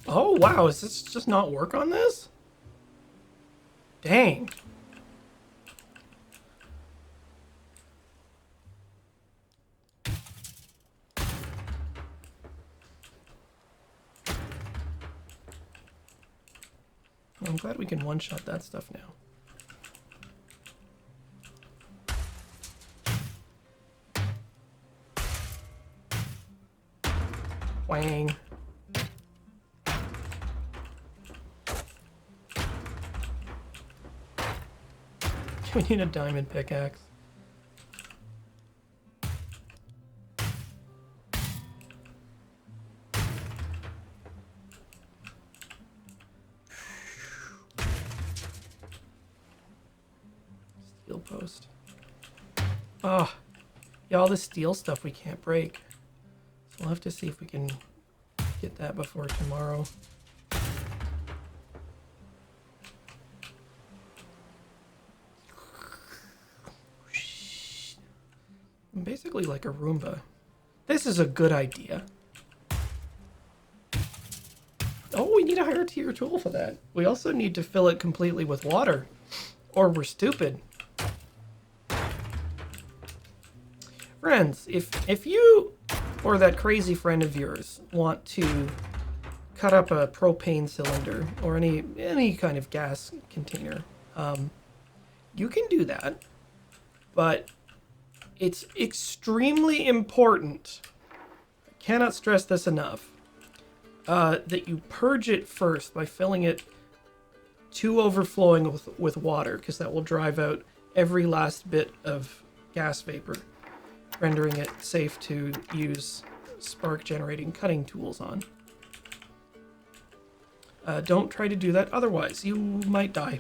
Oh, wow. Is this just not work on this? Dang. I'm glad we can one-shot that stuff now. Wang. We need a diamond pickaxe. Steel post. Oh, yeah, all this steel stuff we can't break. So we'll have to see if we can get that before tomorrow. I'm basically like a Roomba. This is a good idea. Oh, we need a higher tier tool for that. We also need to fill it completely with water, or we're stupid. Friends, if you or that crazy friend of yours want to cut up a propane cylinder or any kind of gas container, you can do that, but it's extremely important, I cannot stress this enough, that you purge it first by filling it to overflowing with water, because that will drive out every last bit of gas vapor, rendering it safe to use spark generating cutting tools on. Don't try to do that, otherwise you might die.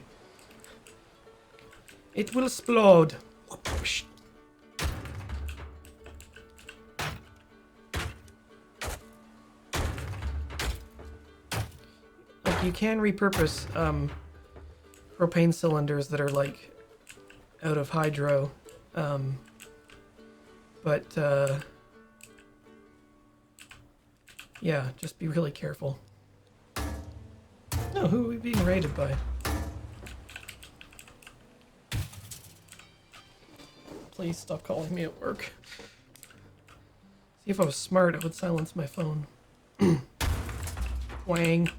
It will explode. Like, you can repurpose propane cylinders that are like out of hydro, but yeah, just be really careful. No, who are we being raided by? Please stop calling me at work. See, if I was smart, I would silence my phone. Wang.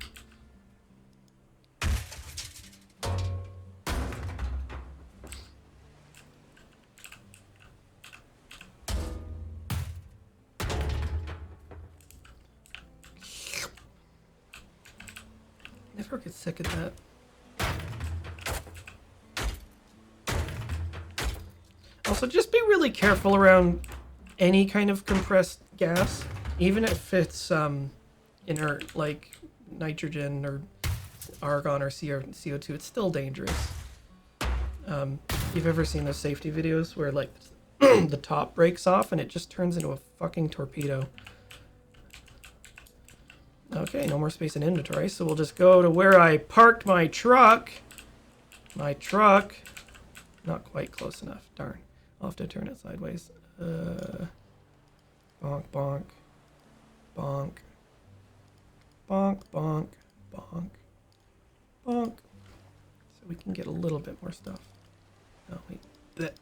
Never get sick of that. Also, just be really careful around any kind of compressed gas, even if it's inert, like nitrogen or argon or CO2. It's still dangerous. You've ever seen those safety videos where like the top breaks off and it just turns into a fucking torpedo? Okay, no more space in inventory, so we'll just go to where I parked my truck. My truck. Not quite close enough, darn. I'll have to turn it sideways. Bonk, bonk. Bonk. Bonk, bonk. Bonk. Bonk. So we can get a little bit more stuff. Oh, wait. Blech.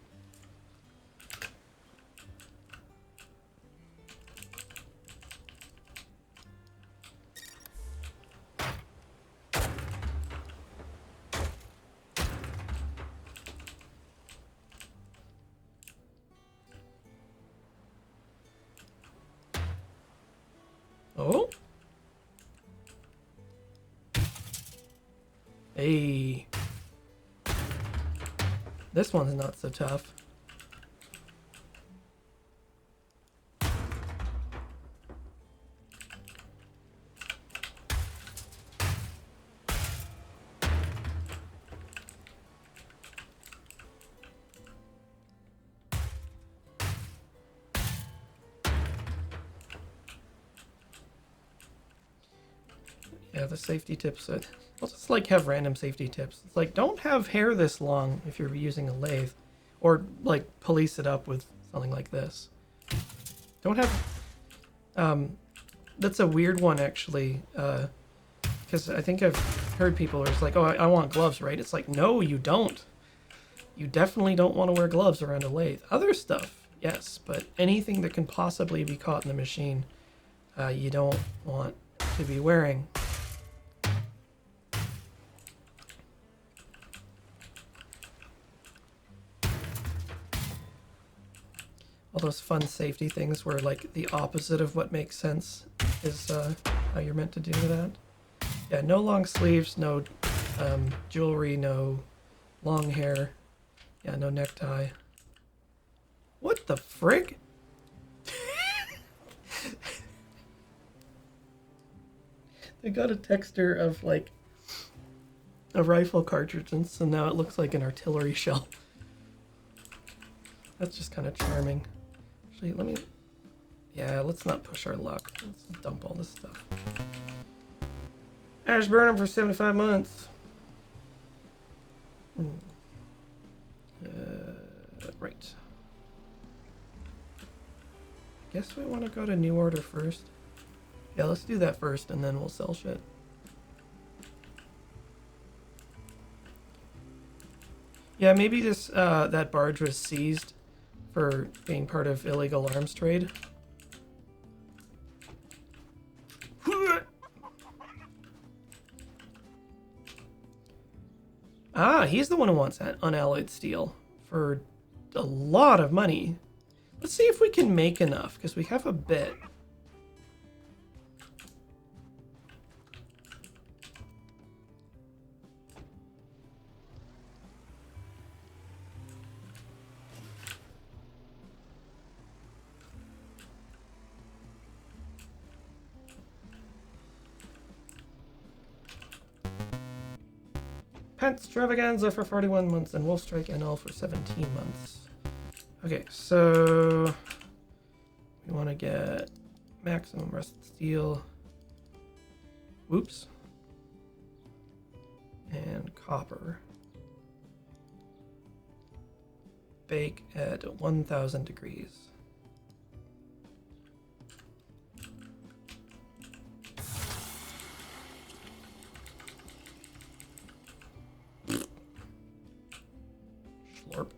Hey. This one's not so tough. Yeah, the safety tips. I'll just like have random safety tips. It's like, don't have hair this long if you're using a lathe, or like police it up with something like this. Don't have. That's a weird one actually, because I think I've heard people are just like, oh, I want gloves, right? It's like, no, you don't. You definitely don't want to wear gloves around a lathe. Other stuff, yes, but anything that can possibly be caught in the machine, you don't want to be wearing. All those fun safety things where like the opposite of what makes sense is how you're meant to do that. Yeah, no long sleeves, no jewelry, no long hair. Yeah, no necktie. What the frig? They got a texture of like a rifle cartridge, and so now it looks like an artillery shell. That's just kind of charming. Actually, let me... Yeah, let's not push our luck. Let's dump all this stuff. Ash Burnham for 75 months. Right. Guess we want to go to New Order first. Yeah, let's do that first, and then we'll sell shit. Yeah, maybe this that barge was seized for being part of illegal arms trade. Ah, he's the one who wants that unalloyed steel for a lot of money. Let's see if we can make enough, because we have a bit. Extravaganza for 41 months and Wolfstrike NL for 17 months. Okay, so we want to get maximum rusted steel. Whoops. And copper. Bake at 1,000 degrees. Schlorp.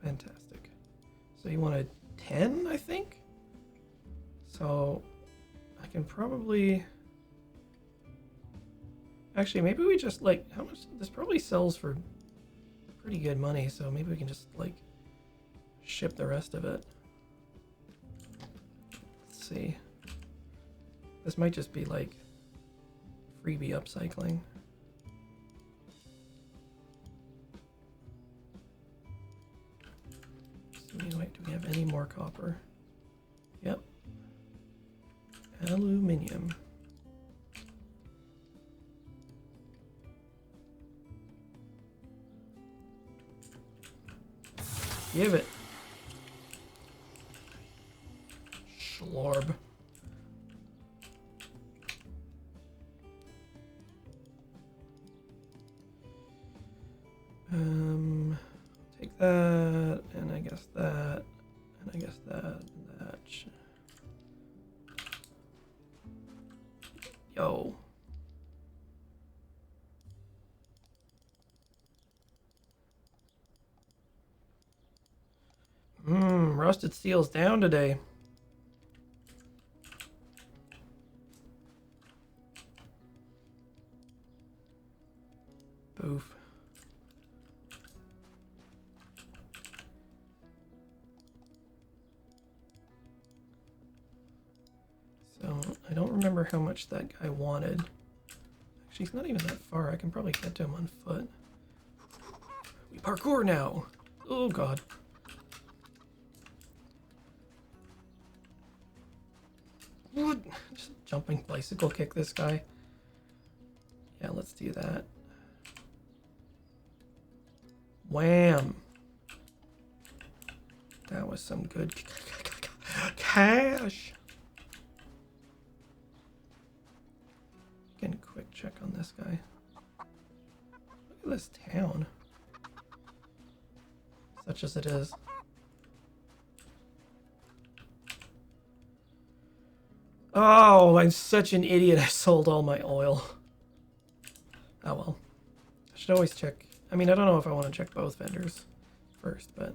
Fantastic. So you wanted 10, I think? So I can probably... Actually, maybe we just, like, how much? This probably sells for pretty good money, so maybe we can just, like, ship the rest of it. Let's see. This might just be, like, freebie upcycling. Wait, do we have any more copper? Yep. Aluminium. Give it. Schlorb. Take that, and I guess that, and I guess that, and that. Yo. Rusted steel's down today. Boof. So I don't remember how much that guy wanted. Actually, he's not even that far. I can probably get to him on foot. We parkour now. Oh, God. What? Just jumping bicycle kick this guy. Yeah, let's do that. Wham! That was some good cash. Getting a quick check on this guy. Look at this town. Such as it is. Oh, I'm such an idiot. I sold all my oil. Oh well. I should always check. I mean, I don't know if I want to check both vendors first, but...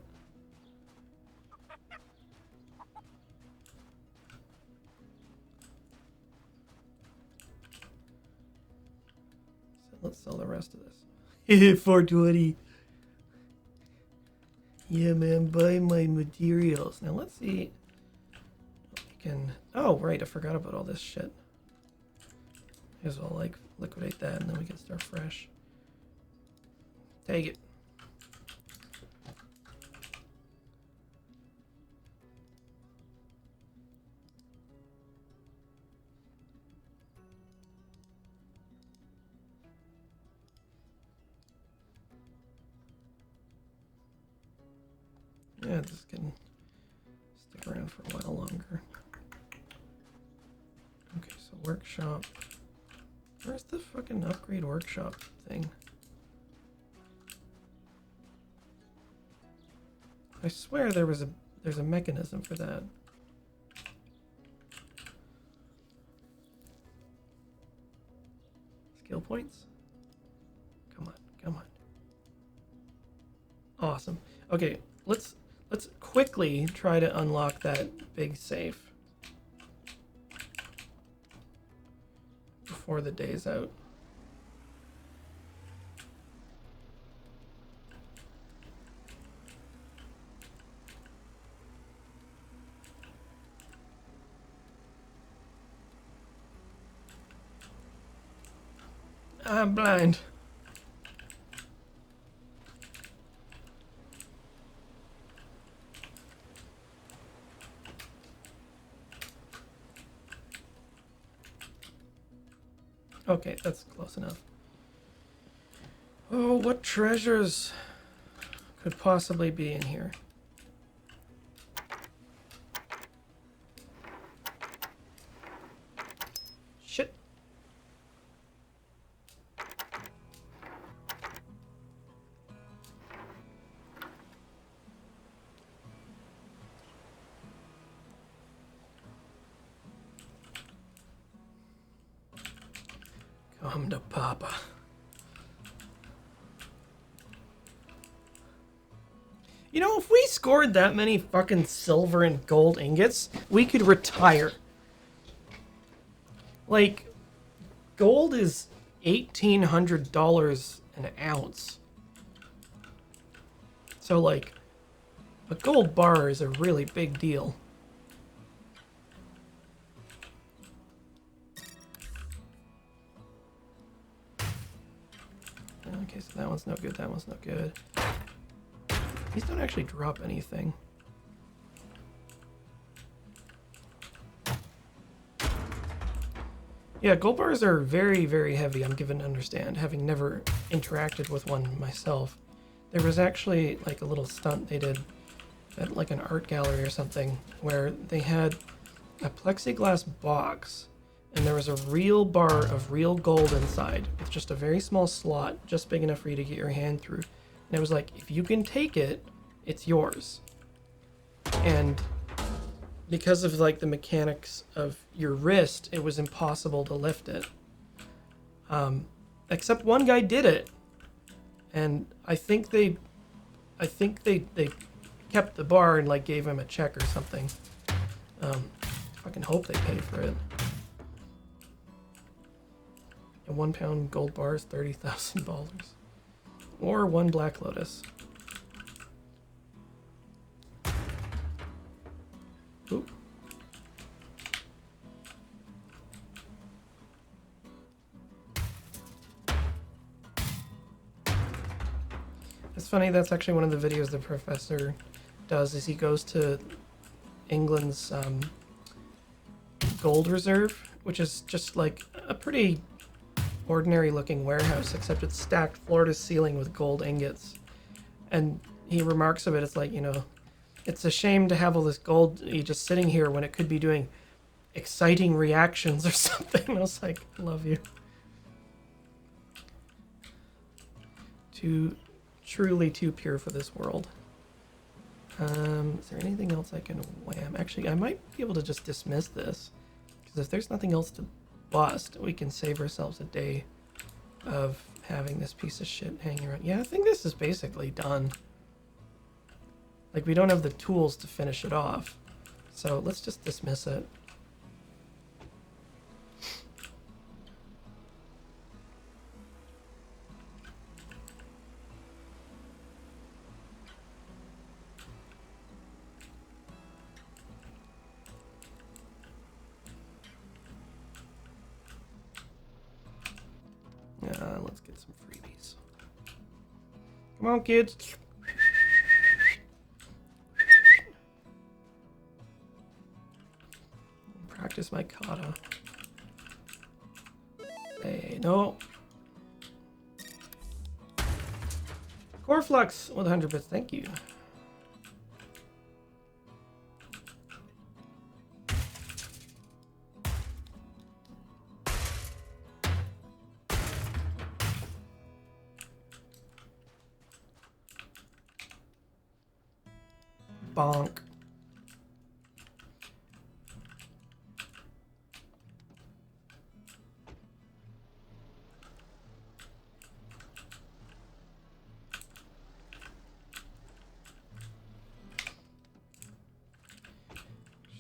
So let's sell the rest of this. 420. Yeah, man, buy my materials. Now let's see. We can... Oh, right, I forgot about all this shit. May as well, like, liquidate that and then we can start fresh. Take it. Yeah, this can stick around for a while longer. Okay, so workshop. Where's the fucking upgrade workshop thing? I swear there's a mechanism for that. Skill points? Come on, come on. Awesome. Okay, let's quickly try to unlock that big safe before the day's out. I'm blind. Okay, that's close enough. Oh, what treasures could possibly be in here? Shit. Come to Papa. You know, if we scored that many fucking silver and gold ingots, we could retire. Like, gold is $1,800 an ounce. So, like, a gold bar is a really big deal. Okay, so that one's no good, that one's no good. These don't actually drop anything. Yeah, gold bars are very, very heavy, I'm given to understand, having never interacted with one myself. There was actually like a little stunt they did at like an art gallery or something where they had a plexiglass box and there was a real bar of real gold inside with just a very small slot, just big enough for you to get your hand through. And it was like, if you can take it, it's yours. And because of like the mechanics of your wrist, it was impossible to lift it. Except one guy did it. And I think they kept the bar and like gave him a check or something. Fucking hope they paid for it. A 1 pound gold bar is $30,000. Or one Black Lotus. Oop. It's funny, that's actually one of the videos the professor does, is he goes to England's gold reserve, which is just like a pretty ordinary looking warehouse, except it's stacked floor to ceiling with gold ingots. And he remarks of it, it's like, you know, it's a shame to have all this gold just sitting here when it could be doing exciting reactions or something. I was like, love you. Truly too pure for this world. Is there anything else I can wham? Actually, I might be able to just dismiss this, because if there's nothing else to bust, we can save ourselves a day of having this piece of shit hanging around. Yeah, I think this is basically done. Like, we don't have the tools to finish it off, so let's just dismiss it. Let's get some freebies. Come on, kids. Practice my kata. Hey, no. Coreflux with 100 bits, thank you. Bonk.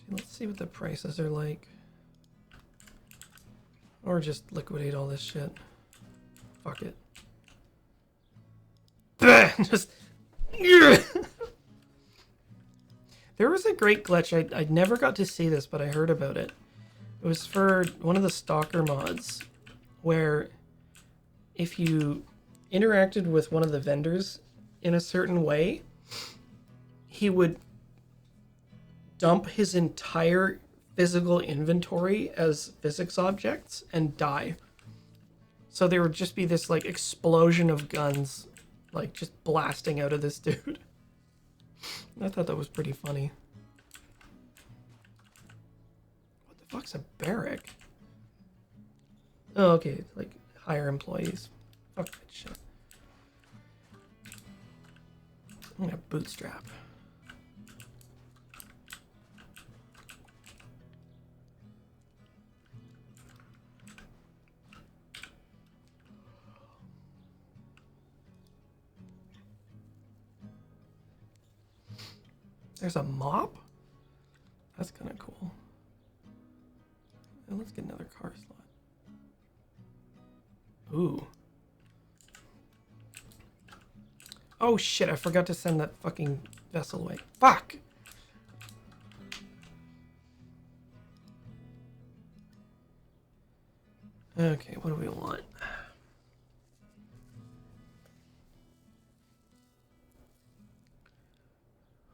Let's see what the prices are like. Or just liquidate all this shit. Fuck it. Just... There was a great glitch. I never got to see this, but I heard about it. It was for one of the Stalker mods, where if you interacted with one of the vendors in a certain way, he would dump his entire physical inventory as physics objects and die. So there would just be this like explosion of guns, like just blasting out of this dude. I thought that was pretty funny. What the fuck's a barrack? Oh, okay, like hire employees. Fuck that shit. I'm gonna bootstrap. There's a mop? That's kind of cool. And let's get another car slot. Ooh. Oh shit, I forgot to send that fucking vessel away. Fuck! Okay, what do we want?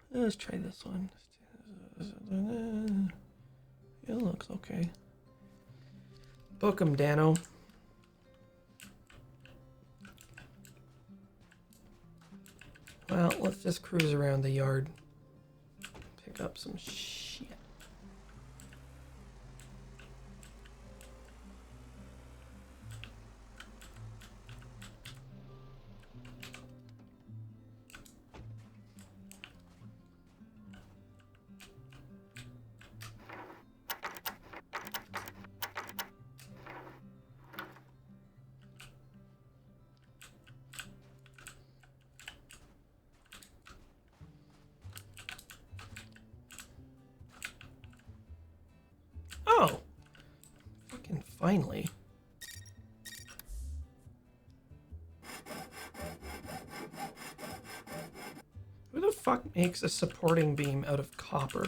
Let's try this one. It looks okay. Book 'em, Dano. Well, let's just cruise around the yard. Pick up some shit. Oh! Fucking finally. Who the fuck makes a supporting beam out of copper?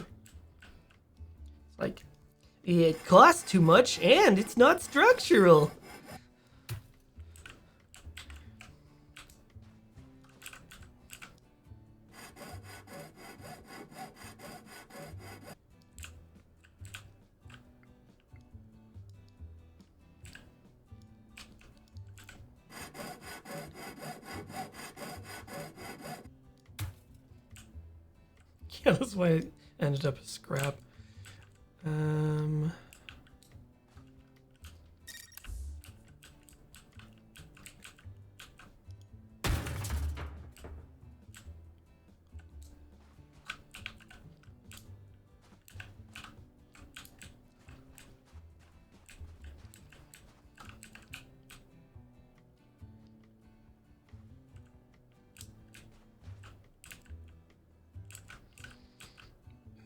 It's like, it costs too much and it's not structural. Yeah, that's why it ended up as scrap.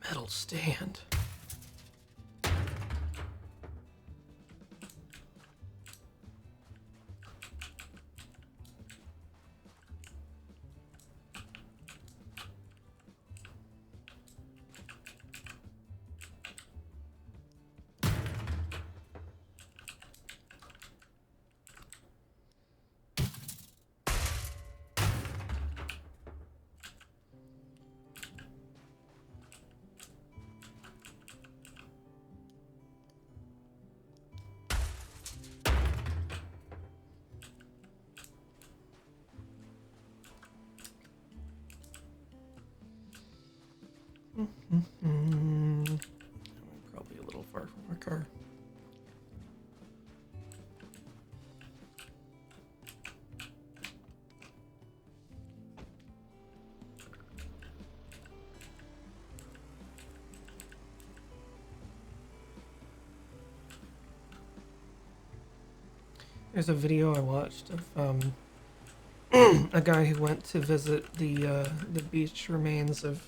Metal stand. Probably a little far from our car. There's a video I watched of a guy who went to visit the beach remains of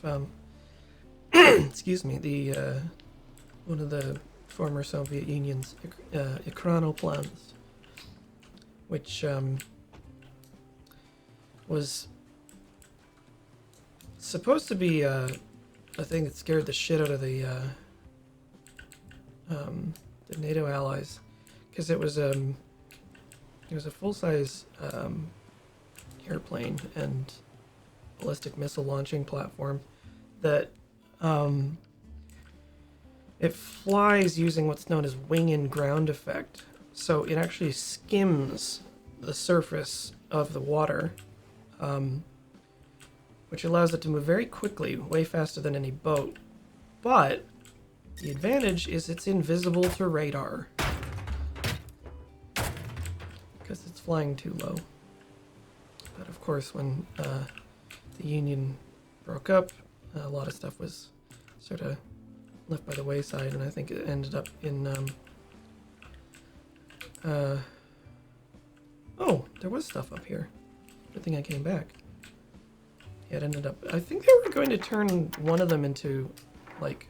excuse me, the one of the former Soviet Union's Ekranoplan's, which was supposed to be a thing that scared the shit out of the NATO allies, because it was a full-size airplane and ballistic missile launching platform that it flies using what's known as wing and ground effect. So it actually skims the surface of the water, which allows it to move very quickly, way faster than any boat. But the advantage is it's invisible to radar, because it's flying too low. But of course, when the Union broke up, a lot of stuff was sort of left by the wayside, and I think it ended up in oh, there was stuff up here. Good thing I came back. Yeah, it ended up, I think they were going to turn one of them into like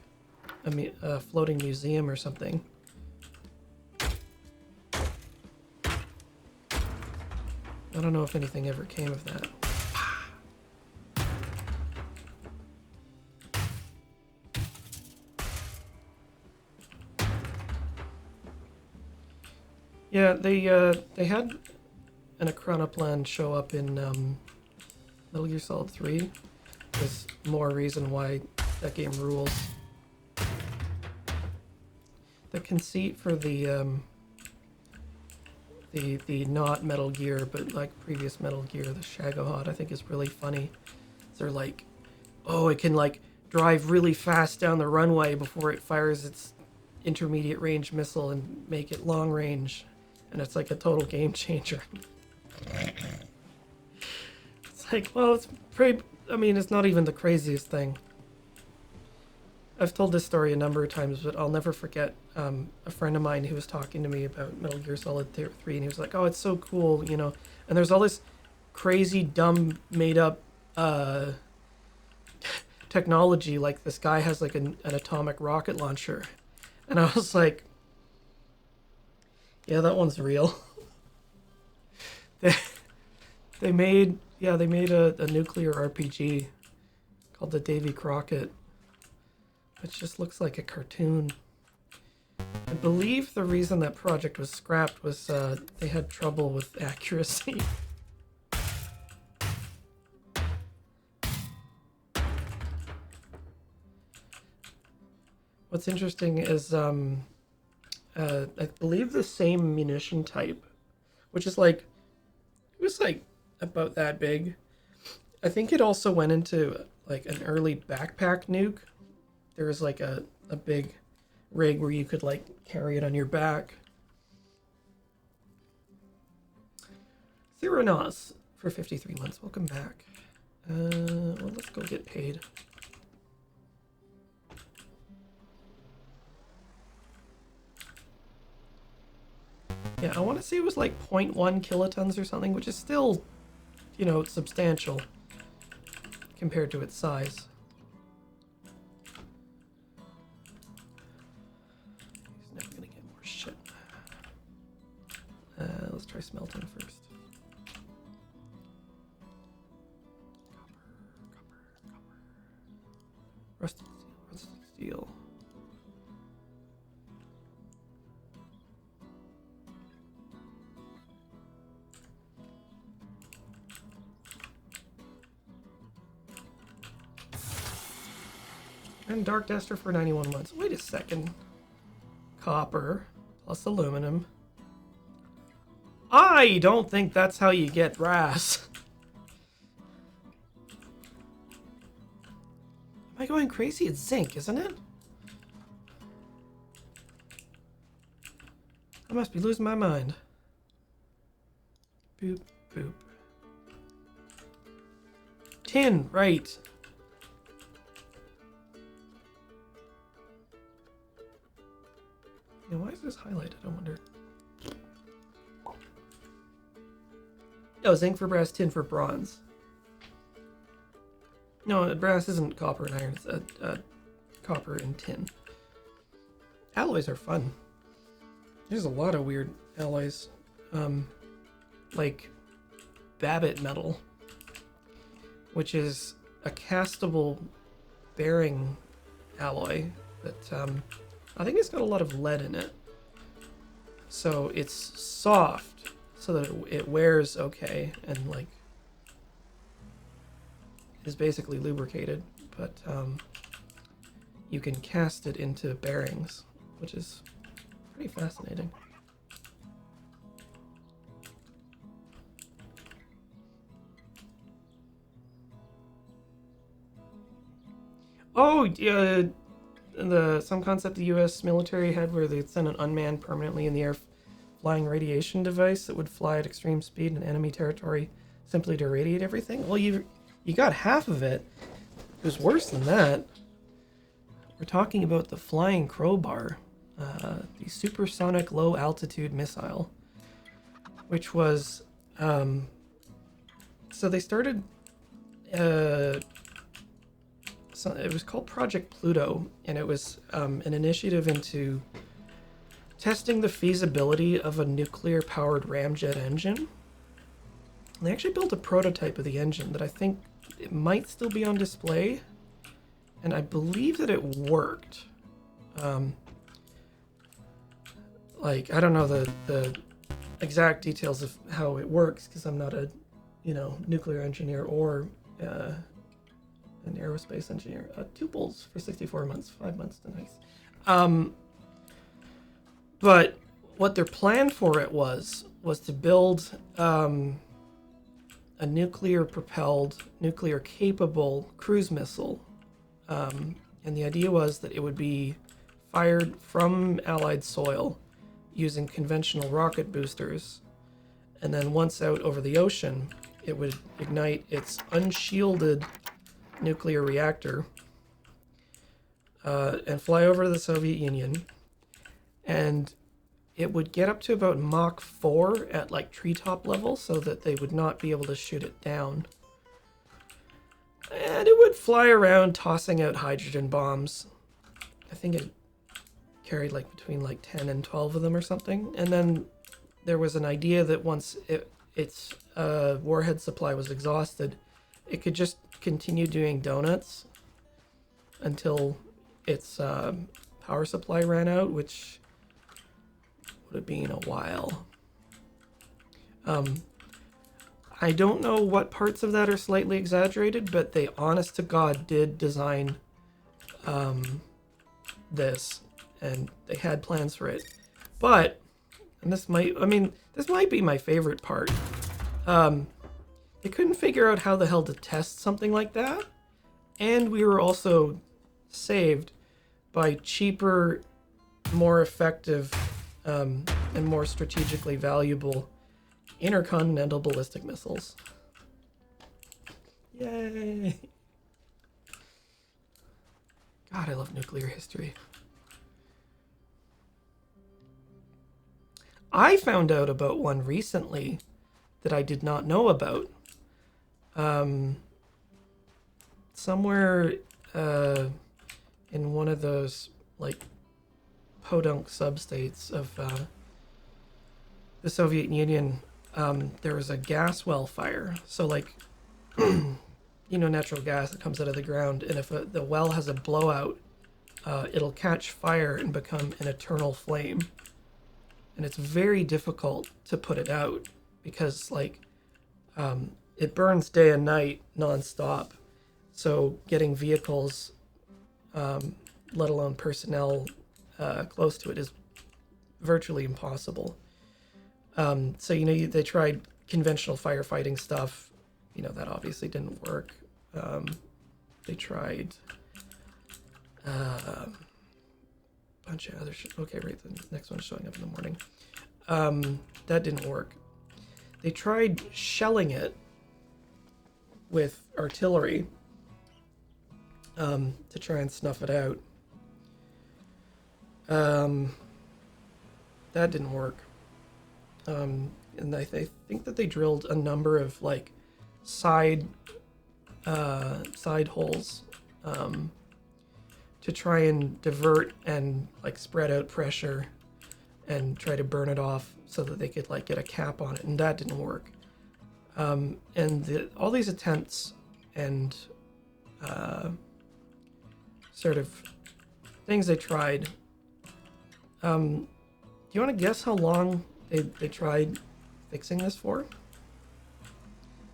a floating museum or something. I don't know if anything ever came of that. Yeah, they had an Ekranoplan show up in Metal Gear Solid 3. There's more reason why that game rules. The conceit for the not Metal Gear, but like previous Metal Gear, the Shagohod, I think is really funny. They're like, oh, it can like drive really fast down the runway before it fires its intermediate range missile and make it long range. And it's like a total game changer. It's like, well, it's pretty, I mean, it's not even the craziest thing. I've told this story a number of times, but I'll never forget a friend of mine who was talking to me about Metal Gear Solid 3, and he was like, oh, it's so cool, you know, and there's all this crazy, dumb, made-up technology, like this guy has like an atomic rocket launcher. And I was like, yeah, that one's real. they made a nuclear RPG called the Davy Crockett, which just looks like a cartoon. I believe the reason that project was scrapped was they had trouble with accuracy. What's interesting is I believe the same munition type, which is like, it was like about that big, I think it also went into like an early backpack nuke. There was like a big rig where you could like carry it on your back. Zero Nos for 53 months. Welcome back. Well, let's go get paid. Yeah, I want to say it was like 0.1 kilotons or something, which is still, you know, substantial compared to its size. He's never gonna get more shit. Let's try smelting first. Copper. Rusted steel. And Dark Duster for 91 months. Wait a second. Copper plus aluminum. I don't think that's how you get brass. Am I going crazy? It's zinc, isn't it? I must be losing my mind. Boop, boop. Tin, right. Yeah, why is this highlighted? I wonder. Oh, zinc for brass, tin for bronze. No, brass isn't copper and iron. It's copper and tin. Alloys are fun. There's a lot of weird alloys. Like Babbitt metal, which is a castable bearing alloy that I think it's got a lot of lead in it. So it's soft so that it wears okay and like is basically lubricated, but you can cast it into bearings, which is pretty fascinating. Oh, yeah. Some concept the U.S. military had where they'd send an unmanned permanently in the air flying radiation device that would fly at extreme speed in enemy territory simply to irradiate everything. Well, you got half of it. It was worse than that. We're talking about the Flying Crowbar, the supersonic low altitude missile, which was so they started. So it was called Project Pluto, and it was an initiative into testing the feasibility of a nuclear-powered ramjet engine. And they actually built a prototype of the engine that I think it might still be on display, and I believe that it worked. Like, I don't know the exact details of how it works because I'm not a, nuclear engineer or an aerospace engineer. Tuples for 64 months, 5 months to nice. But what their plan for it was to build a nuclear-propelled, nuclear-capable cruise missile. And the idea was that it would be fired from Allied soil using conventional rocket boosters. And then once out over the ocean, it would ignite its unshielded nuclear reactor and fly over to the Soviet Union, and it would get up to about Mach 4 at like treetop level so that they would not be able to shoot it down, and it would fly around tossing out hydrogen bombs. I think it carried like between like 10 and 12 of them or something, and then there was an idea that once its warhead supply was exhausted, it could just continue doing donuts until its power supply ran out, which would have been a while. I don't know what parts of that are slightly exaggerated, but they honest to God did design this, and they had plans for it. But, and this might be my favorite part, they couldn't figure out how the hell to test something like that. And we were also saved by cheaper, more effective, and more strategically valuable intercontinental ballistic missiles. Yay! God, I love nuclear history. I found out about one recently that I did not know about. Somewhere in one of those like podunk substates of the Soviet Union, there was a gas well fire. So like, natural gas that comes out of the ground, and if the well has a blowout, it'll catch fire and become an eternal flame. And it's very difficult to put it out because like it burns day and night nonstop. So getting vehicles, let alone personnel, close to it is virtually impossible. So they tried conventional firefighting stuff. That obviously didn't work. They tried a bunch of other shit. Okay, right, the next one's showing up in the morning. That didn't work. They tried shelling it with artillery to try and snuff it out. That didn't work. And I think that they drilled a number of like side holes to try and divert and like spread out pressure and try to burn it off so that they could like get a cap on it, and that didn't work. And all these attempts and sort of things they tried. Do you want to guess how long they tried fixing this for?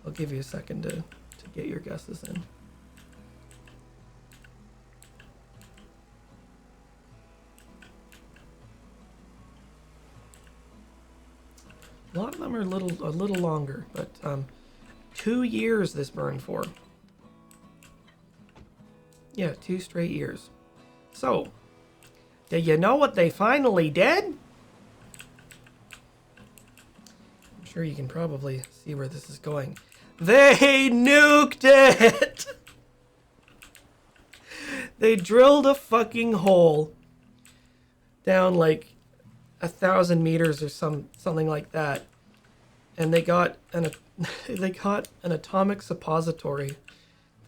I'll give you a second to get your guesses in. A lot of them are a little longer, but 2 years this burned for. Yeah, 2 straight years. So, do you know what they finally did? I'm sure you can probably see where this is going. They nuked it! They drilled a fucking hole down like 1,000 meters or something like that, and they got an atomic suppository.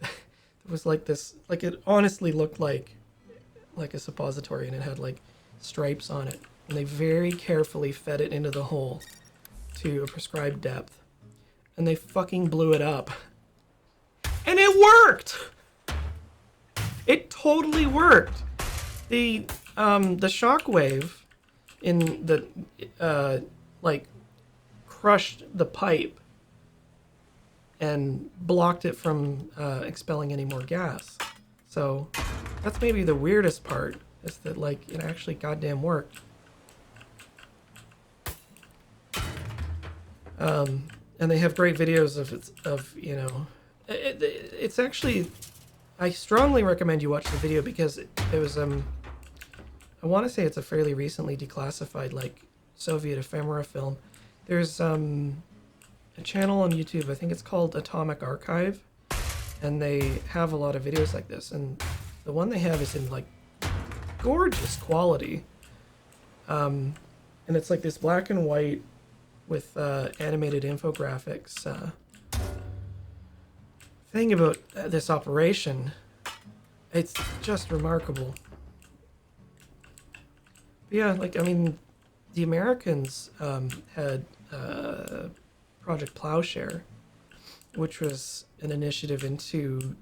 It was like this, like it honestly looked like a suppository, and it had like stripes on it, and they very carefully fed it into the hole to a prescribed depth, and they fucking blew it up, and it worked. It totally worked. The shockwave in the like crushed the pipe and blocked it from expelling any more gas. So that's maybe the weirdest part, is that like it actually goddamn worked. And they have great videos it's actually, I strongly recommend you watch the video because it was I want to say it's a fairly recently declassified like Soviet ephemera film. There's a channel on YouTube, I think it's called Atomic Archive, and they have a lot of videos like this, and the one they have is in like gorgeous quality, and it's like this black and white with animated infographics thing about this operation. It's just remarkable. But yeah, like, I mean, the Americans had Project Plowshare, which was an initiative into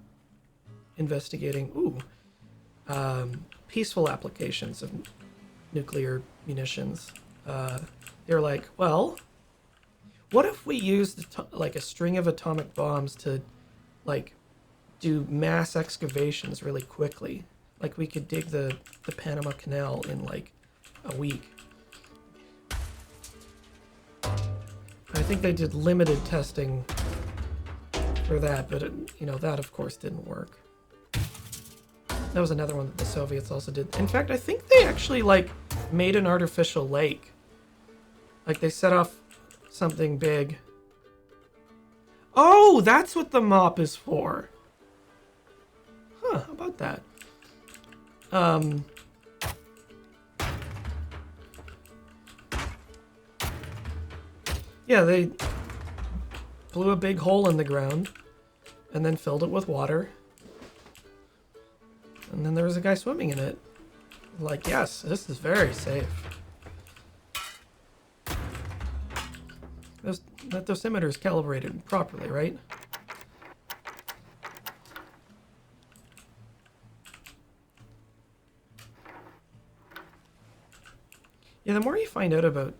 investigating peaceful applications of nuclear munitions. They're like, well, what if we used like a string of atomic bombs to like do mass excavations really quickly? Like we could dig the Panama Canal in like a week. I think they did limited testing for that, but you know, that of course didn't work. That was another one that the Soviets also did. In fact, I think they actually like made an artificial lake. Like they set off something big. Oh, that's what the mop is for. Huh, how about that? Yeah, they blew a big hole in the ground and then filled it with water. And then there was a guy swimming in it. Like, yes, this is very safe. That dosimeter is calibrated properly, right? Yeah, the more you find out about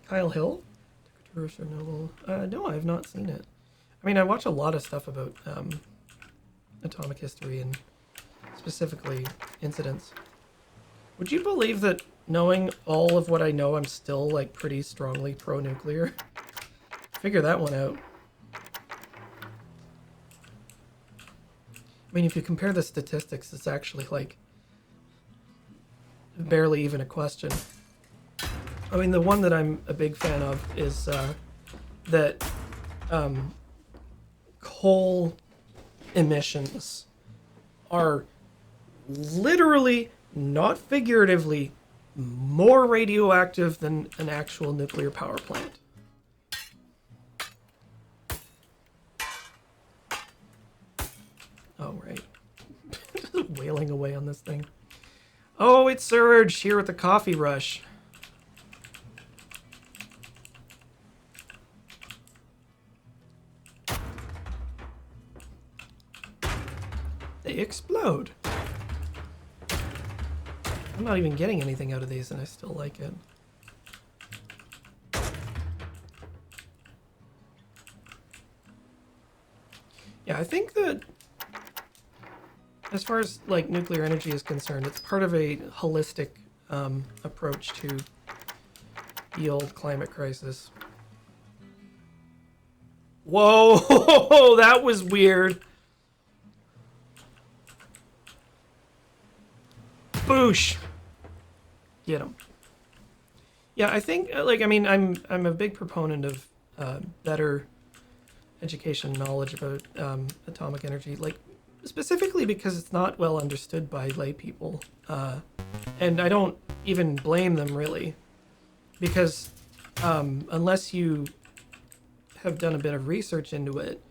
Kyle Hill, Tour Chernobyl. No, I have not seen it. I mean, I watch a lot of stuff about atomic history and specifically incidents. Would you believe that knowing all of what I know, I'm still like pretty strongly pro-nuclear? Figure that one out. I mean, if you compare the statistics, it's actually like barely even a question. I mean, the one that I'm a big fan of is that coal emissions are literally, not figuratively, more radioactive than an actual nuclear power plant. Oh, right. Just wailing away on this thing. Oh, it's Surge here at the Coffee Rush. They explode. I'm not even getting anything out of these and I still like it. Yeah, I think that as far as like nuclear energy is concerned, it's part of a holistic approach to the old climate crisis. Whoa, that was weird. Boosh. Get him. Yeah, I think like I mean I'm a big proponent of better education and knowledge about atomic energy, like specifically because it's not well understood by lay people, and I don't even blame them really, because unless you have done a bit of research into it,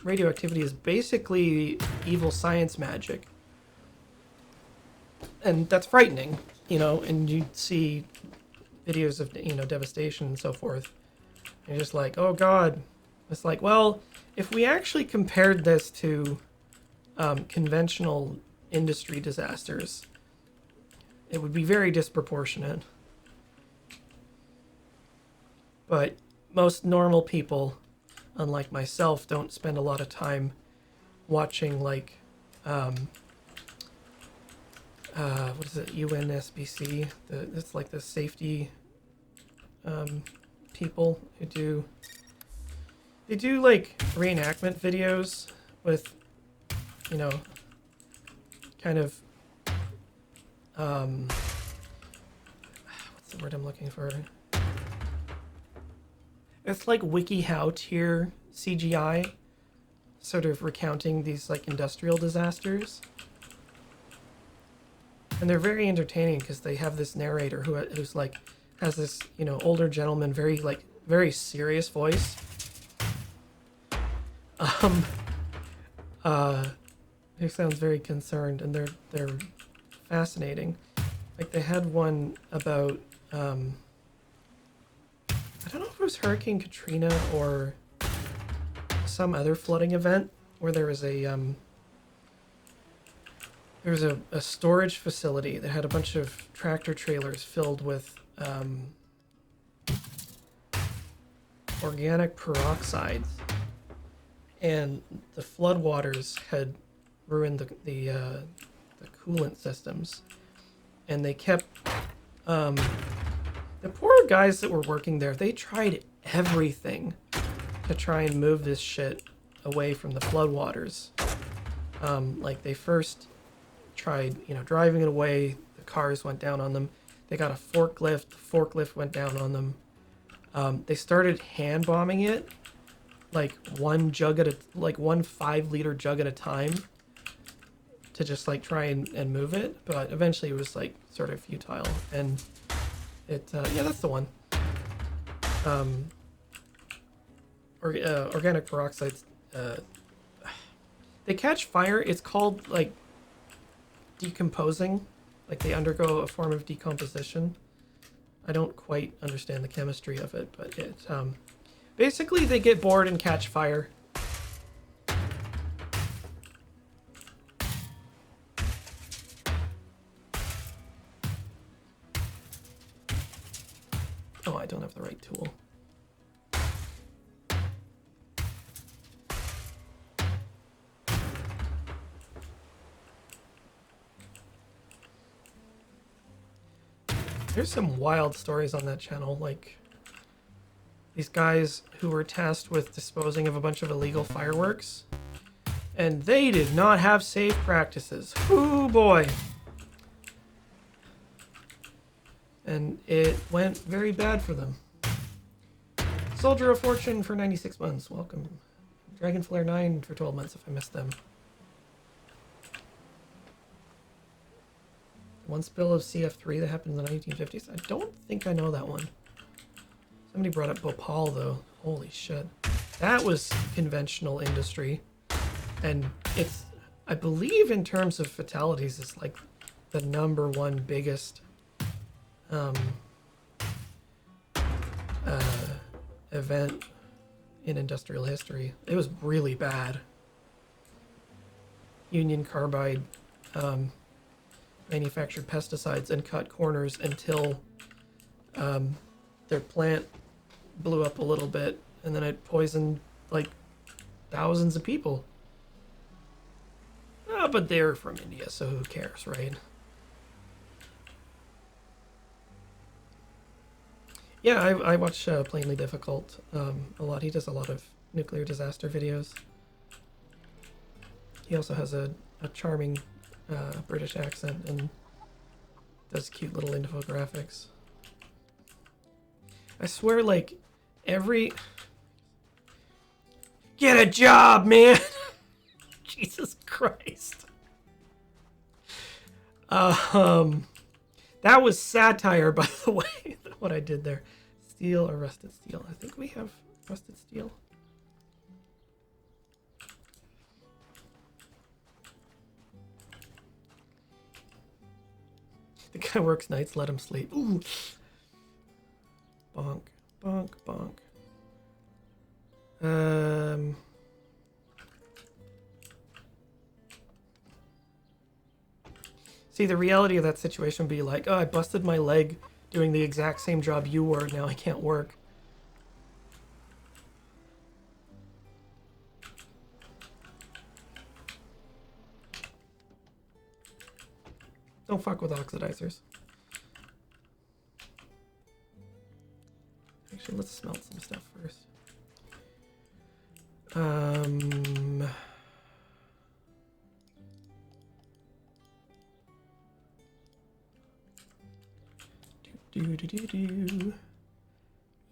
radioactivity is basically evil science magic. And that's frightening, you know, and you see videos of, you know, devastation and so forth. And you're just like, oh God. It's like, well, if we actually compared this to conventional industry disasters, it would be very disproportionate. But most normal people, unlike myself, don't spend a lot of time watching, like, what is it, UNSBC? It's like the safety people who do... They do, like, reenactment videos with, you know, kind of... what's the word I'm looking for? It's like WikiHow tier CGI, sort of recounting these, like, industrial disasters. And they're very entertaining because they have this narrator who's like has this, you know, older gentleman, very serious voice. He sounds very concerned, and they're fascinating. Like they had one about I don't know if it was Hurricane Katrina or some other flooding event where there was a storage facility that had a bunch of tractor trailers filled with organic peroxides, and the floodwaters had ruined the coolant systems, and they kept the poor guys that were working there. They tried everything to try and move this shit away from the floodwaters. Like they first tried, you know, driving it away. The cars went down on them. They got a forklift. The forklift went down on them. They started hand bombing it, like one 5-liter jug at a time, to just like try and move it. But eventually it was like sort of futile, and it yeah, that's the one. Organic peroxides, they catch fire. It's called like decomposing, like they undergo a form of decomposition. I don't quite understand the chemistry of it, but it basically they get bored and catch fire. Oh, I don't have the right tool. There's some wild stories on that channel, like these guys who were tasked with disposing of a bunch of illegal fireworks, and they did not have safe practices. Ooh boy. And it went very bad for them. Soldier of Fortune for 96 months, welcome. Dragonflare 9 for 12 months if I missed them. One spill of CF3 that happened in the 1950s. I don't think I know that one. Somebody brought up Bhopal though. Holy shit. That was conventional industry. And it's, I believe in terms of fatalities, it's like the #1 biggest event in industrial history. It was really bad. Union Carbide manufactured pesticides and cut corners until their plant blew up a little bit, and then it poisoned like thousands of people. But they're from India, so who cares, right? Yeah, I watch Plainly Difficult a lot. He does a lot of nuclear disaster videos. He also has a charming British accent and does cute little infographics. I swear, like, Get a job, man! Jesus Christ. That was satire, by the way, what I did there. Steel or rusted steel. I think we have rusted steel. The guy works nights, let him sleep. Ooh. Bonk, bonk, bonk. See, the reality of that situation would be like, oh, I busted my leg doing the exact same job you were, now I can't work. Don't fuck with oxidizers. Actually, let's smelt some stuff first. Do.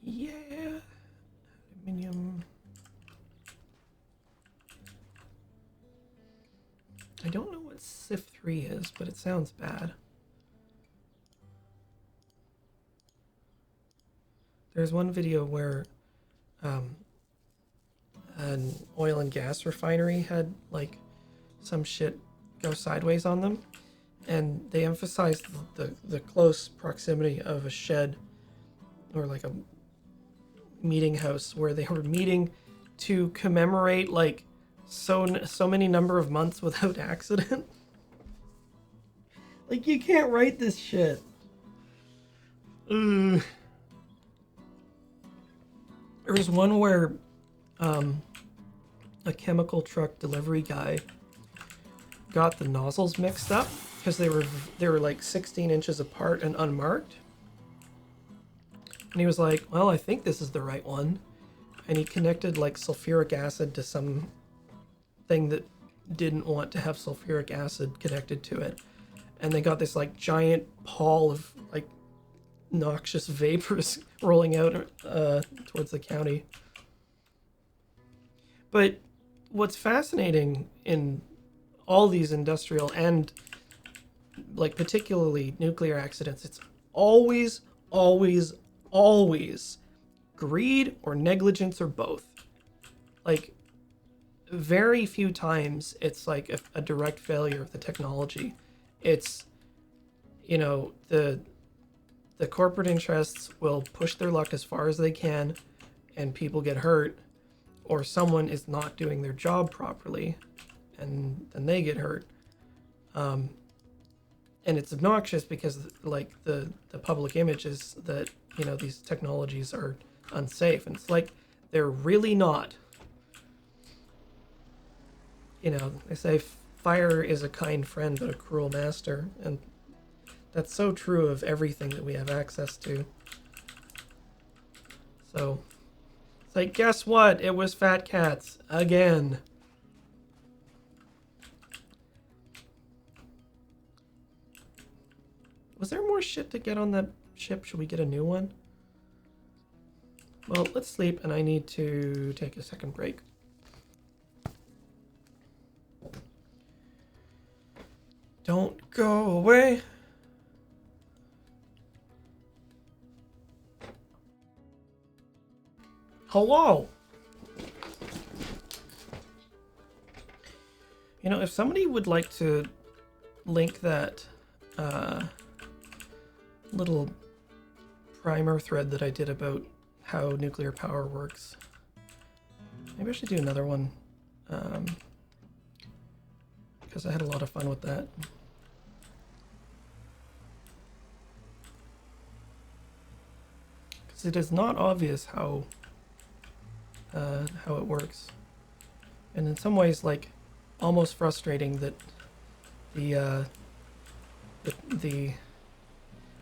Yeah. Aluminium. I don't know what SIF3 is, but it sounds bad. There's one video where an oil and gas refinery had like some shit go sideways on them, and they emphasized the close proximity of a shed or like a meeting house where they were meeting to commemorate like so many number of months without accident. Like, you can't write this shit. There was one where a chemical truck delivery guy got the nozzles mixed up because they were like 16 inches apart and unmarked. And he was like, well, I think this is the right one. and he connected like sulfuric acid to some thing that didn't want to have sulfuric acid connected to it, and they got this like giant pall of like noxious vapors rolling out towards the county. But what's fascinating in all these industrial and like particularly nuclear accidents, it's always greed or negligence or both. Like very few times it's like a direct failure of the technology. It's, you know, the corporate interests will push their luck as far as they can and people get hurt, or someone is not doing their job properly and then they get hurt. And it's obnoxious because like the public image is that, you know, these technologies are unsafe, and it's like they're really not. You know, they say fire is a kind friend but a cruel master, and that's so true of everything that we have access to. So it's like, guess what? It was Fat Cats again. Was there more shit to get on that ship? Should we get a new one? Well, let's sleep, and I need to take a second break. Don't go away. Hello. You know, if somebody would like to link that little primer thread that I did about how nuclear power works, maybe I should do another one, because I had a lot of fun with that. Because it is not obvious how it works, and in some ways, like, almost frustrating that the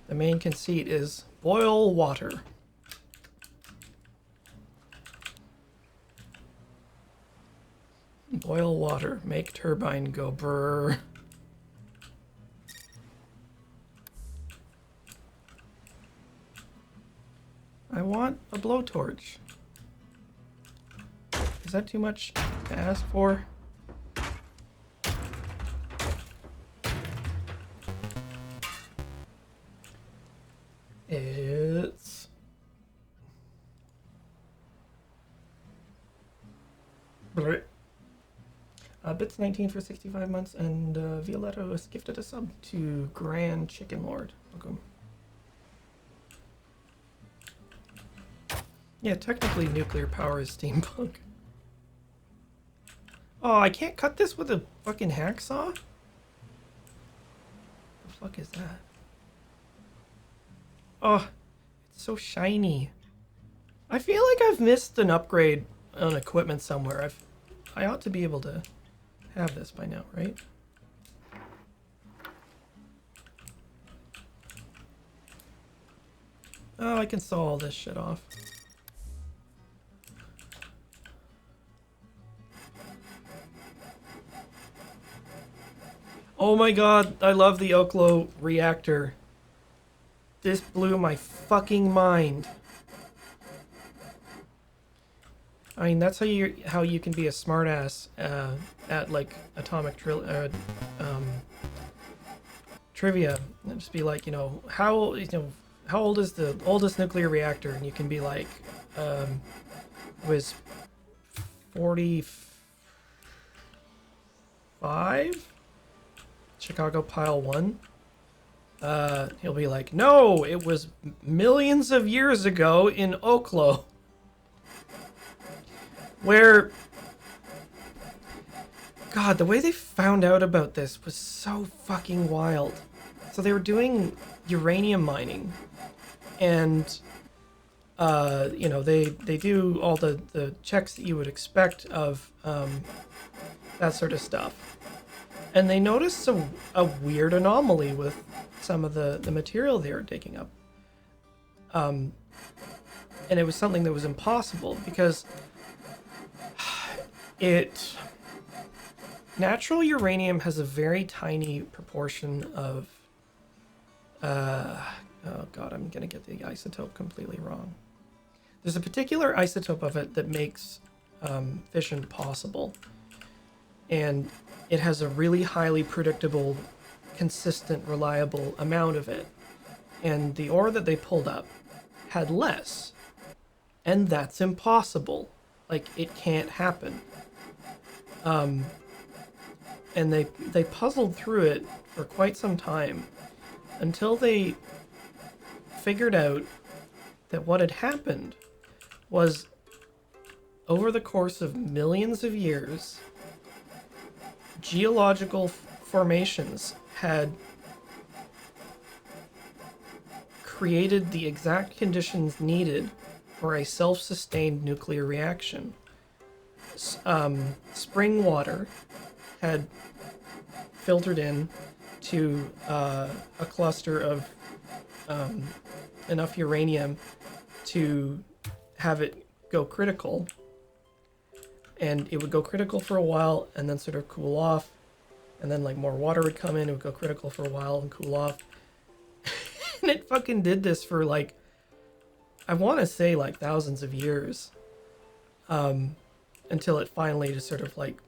main conceit is boil water. Boil water, make turbine go brrr. I want a blowtorch. Is that too much to ask for? It's Bits 19 for 65 months, and Violetta was gifted a sub to Grand Chicken Lord. Welcome. Yeah, technically nuclear power is steampunk. Oh, I can't cut this with a fucking hacksaw? The fuck is that? Oh, it's so shiny. I feel like I've missed an upgrade on equipment somewhere. I ought to be able to have this by now, right? Oh, I can saw all this shit off. Oh my god, I love the Oklo reactor. This blew my fucking mind. I mean, that's how you can be a smartass at like atomic trivia, and just be like, you know, how old is the oldest nuclear reactor, and you can be like, it was 45. Chicago Pile 1. He'll be like, no, it was millions of years ago in Oklo. Where, God, the way they found out about this was so fucking wild. So they were doing uranium mining, and you know, they do all the checks that you would expect of that sort of stuff, and they noticed a weird anomaly with some of the material they were digging up. and it was something that was impossible because natural uranium has a very tiny proportion of, oh god, I'm gonna get the isotope completely wrong. There's a particular isotope of it that makes fission possible, and it has a really highly predictable, consistent, reliable amount of it. And the ore that they pulled up had less, and that's impossible. Like, it can't happen. And they puzzled through it for quite some time until they figured out that what had happened was, over the course of millions of years, geological formations had created the exact conditions needed for a self-sustained nuclear reaction. Spring water had filtered in to a cluster of enough uranium to have it go critical, and it would go critical for a while and then sort of cool off, and then like more water would come in, it would go critical for a while and cool off. And it fucking did this for like, I want to say like thousands of years, until it finally just sort of like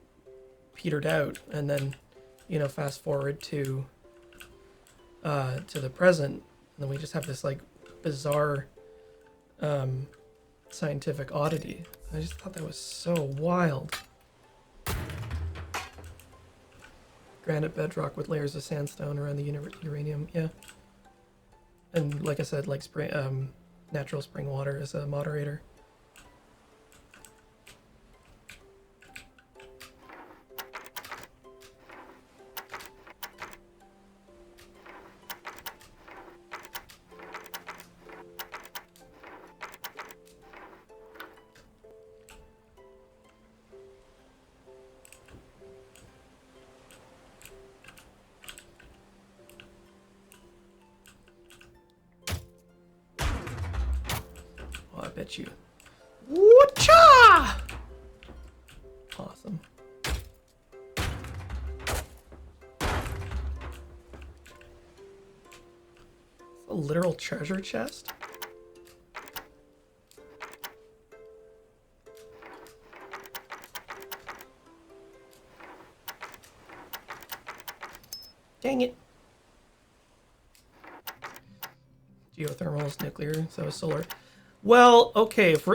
petered out. And then, you know, fast forward to the present, and then we just have this like bizarre scientific oddity. I just thought that was so wild. Granite bedrock with layers of sandstone around the uranium, yeah. And like I said, like natural spring water as a moderator. Oh, I bet you. Woo-cha! Awesome. A literal treasure chest? Dang it. Geothermal is nuclear, so is solar. Well, okay, if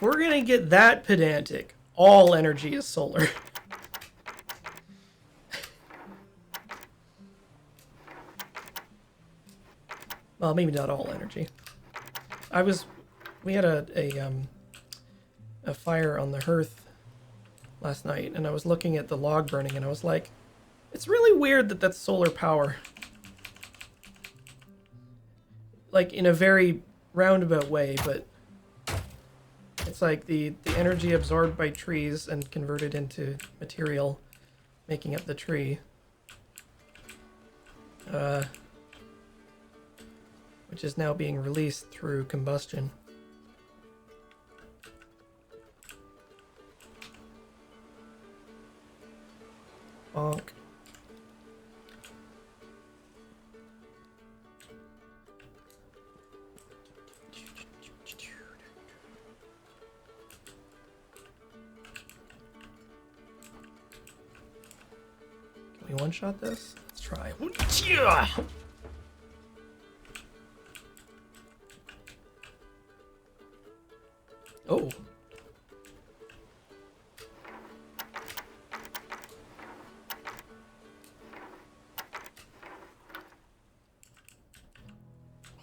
we're gonna get that pedantic, all energy is solar. Well, maybe not all energy. We had a fire on the hearth last night, and I was looking at the log burning, and I was like, it's really weird that that's solar power. Like, in a very roundabout way, but it's like the energy absorbed by trees and converted into material, making up the tree. Which is now being released through combustion. Bonk. Can we one-shot this? Let's try. Oh.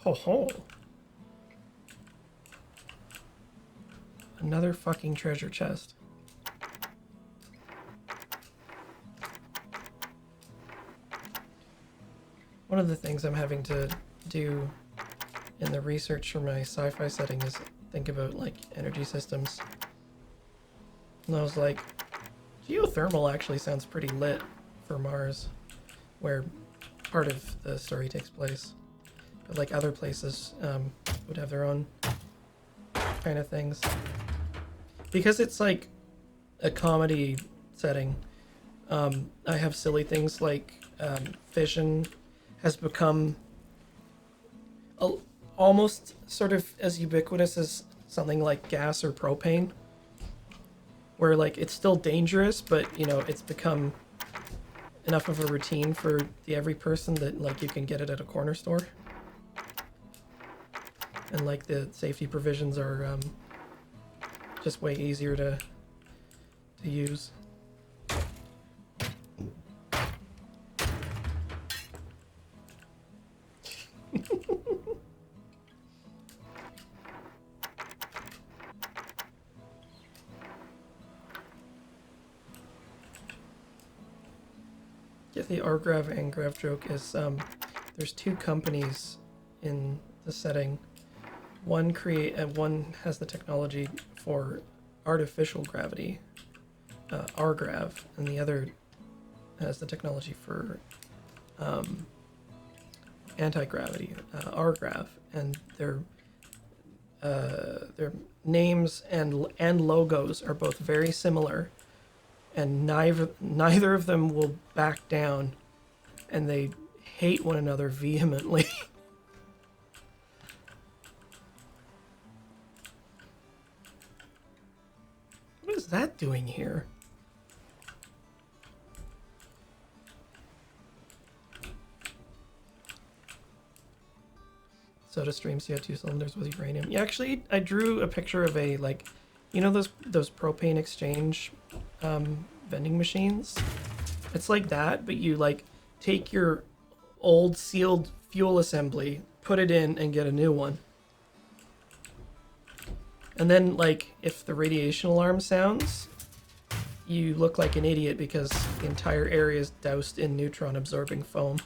Ho ho. Another fucking treasure chest. One of the things I'm having to do in the research for my sci-fi setting is think about like energy systems. And I was like, geothermal actually sounds pretty lit for Mars, where part of the story takes place. But like other places would have their own kind of things. Because it's like a comedy setting, I have silly things like fission has become almost sort of as ubiquitous as something like gas or propane, where like it's still dangerous, but you know it's become enough of a routine for the every person that like you can get it at a corner store, and like the safety provisions are just way easier to use. Yeah, the Argrav Angrav joke is there's two companies in the setting. One has the technology for artificial gravity, Argrav, and the other has the technology for anti-gravity, Argrav, and their names and logos are both very similar, and neither of them will back down, and they hate one another vehemently. What is that doing here? SodaStream, so you have 2 cylinders with uranium. Yeah, actually, I drew a picture of a, like, you know those propane exchange vending machines? It's like that, but you, like, take your old sealed fuel assembly, put it in, and get a new one. And then, like, if the radiation alarm sounds, you look like an idiot because the entire area is doused in neutron-absorbing foam.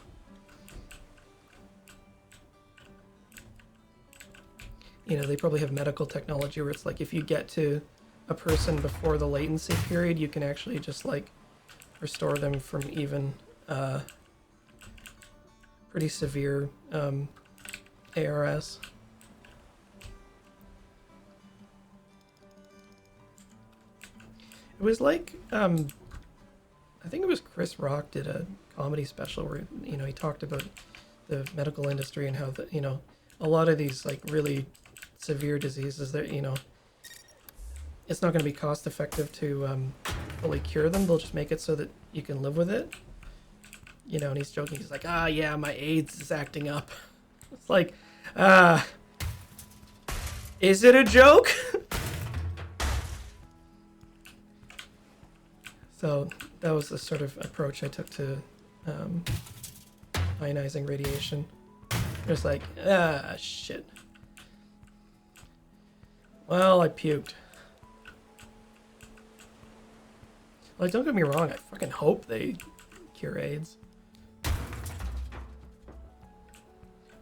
You know, they probably have medical technology where it's like if you get to a person before the latency period, you can actually just like restore them from even pretty severe ARS. It was like I think it was Chris Rock did a comedy special where, you know, he talked about the medical industry and how the, you know, a lot of these like really severe diseases that, you know, it's not going to be cost effective to fully cure them. They'll just make it so that you can live with it, you know. And he's joking, he's like, yeah, my AIDS is acting up. It's like, is it a joke? So that was the sort of approach I took to ionizing radiation. Just like, shit. Well, I puked. Like, don't get me wrong, I fucking hope they cure AIDS.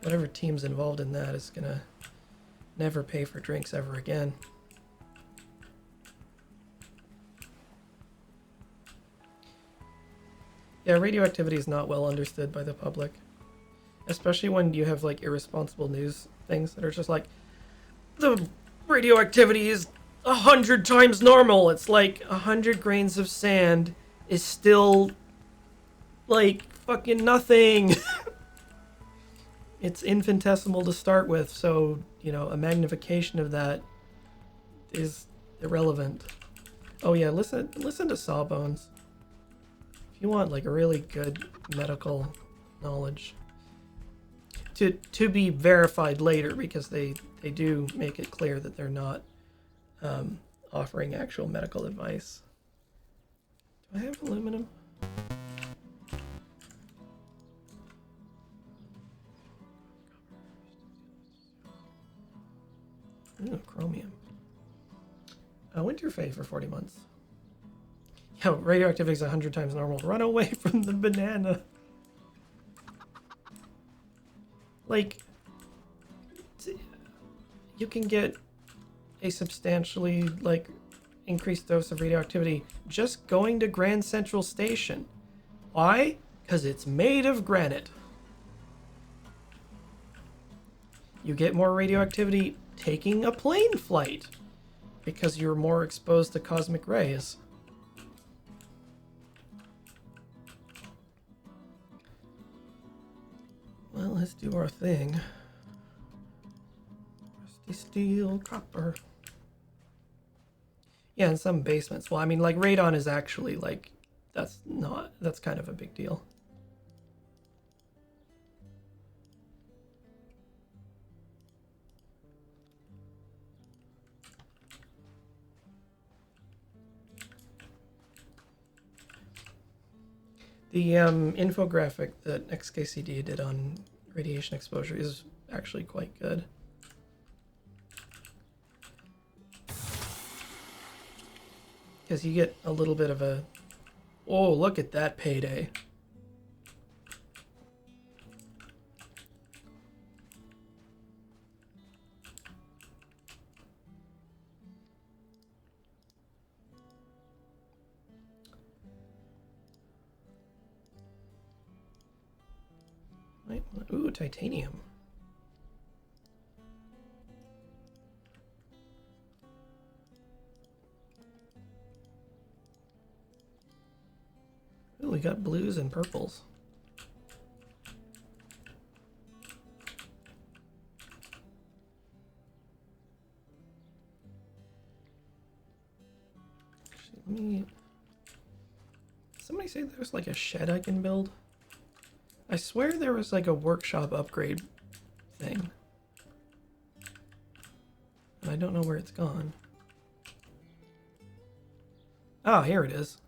Whatever team's involved in that is gonna never pay for drinks ever again. Yeah, radioactivity is not well understood by the public. Especially when you have, like, irresponsible news things that are just like, the radioactivity is 100 times normal. It's like 100 grains of sand is still, like, fucking nothing. It's infinitesimal to start with, so, you know, a magnification of that is irrelevant. Oh yeah, listen to Sawbones. If you want, like, a really good medical knowledge. To be verified later, because they do make it clear that they're not offering actual medical advice. Do I have aluminum? Ooh, chromium. Winter Fay for 40 months. Yo, radioactivity is 100 times normal. Run away from the banana. Like, you can get a substantially, like, increased dose of radioactivity just going to Grand Central Station. Why? Because it's made of granite. You get more radioactivity taking a plane flight because you're more exposed to cosmic rays. Well, let's do our thing. Rusty steel, copper. Yeah, in some basements. Well, I mean, like, radon is actually, like, that's kind of a big deal. The infographic that XKCD did on radiation exposure is actually quite good. Because you get a little bit of a... Oh, look at that payday. Ooh, titanium. Ooh, we got blues and purples. Actually, let me... Somebody say there's like a shed I can build? I swear there was like a workshop upgrade thing. And I don't know where it's gone. Ah, here it is.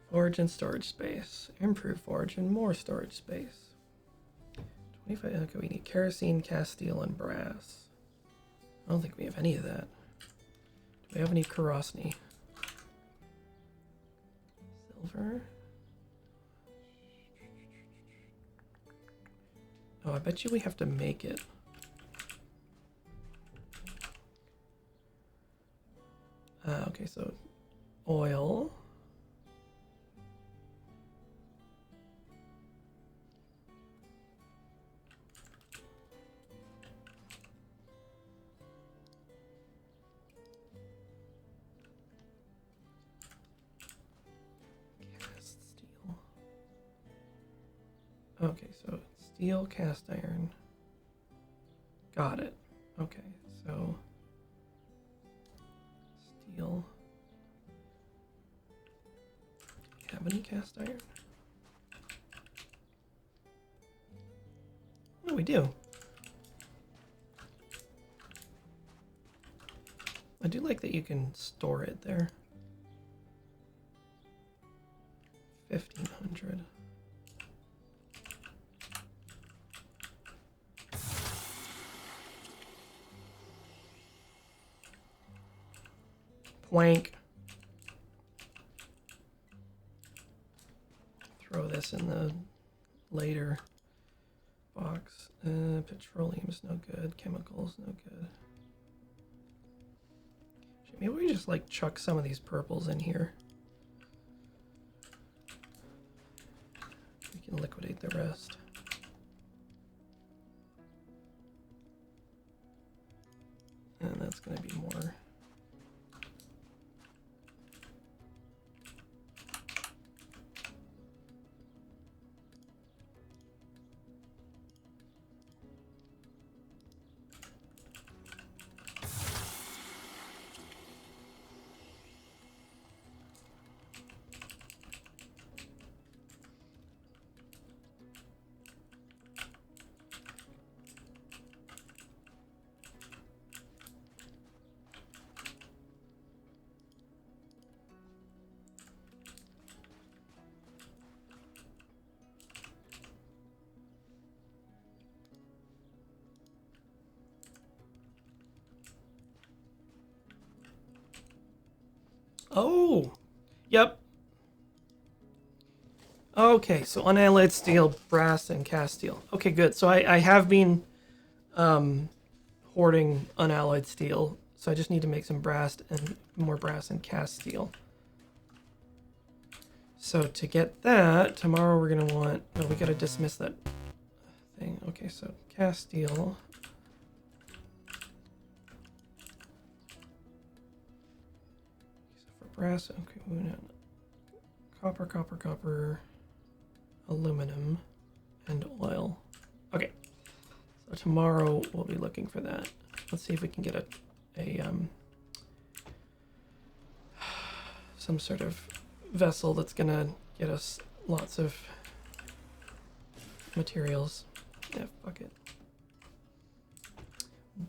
Forge and storage space. Improve forge and more storage space. 25, okay, we need kerosene, cast steel, and brass. I don't think we have any of that. Do we have any Karosny? Silver. Oh, I bet you we have to make it. Okay, so oil. Cast steel. Okay, so steel, cast iron. Got it. Okay, so steel. Do we have any cast iron? Oh, we do. I do like that you can store it there. 1500. Plank. Throw this in the later box. Petroleum's no good. Chemicals no good. Maybe we just like chuck some of these purples in here. We can liquidate the rest. And that's going to be more. Oh, yep. Okay, so unalloyed steel, brass, and cast steel. Okay, good. So I have been hoarding unalloyed steel, so I just need to make some brass and more brass and cast steel. So to get that, tomorrow we're gonna want. No, we gotta dismiss that thing. Okay, so cast steel. brass. Okay, we got copper, copper, copper, aluminum, and oil. Okay, so tomorrow we'll be looking for that. Let's see if we can get a some sort of vessel that's gonna get us lots of materials. Yeah, fuck it.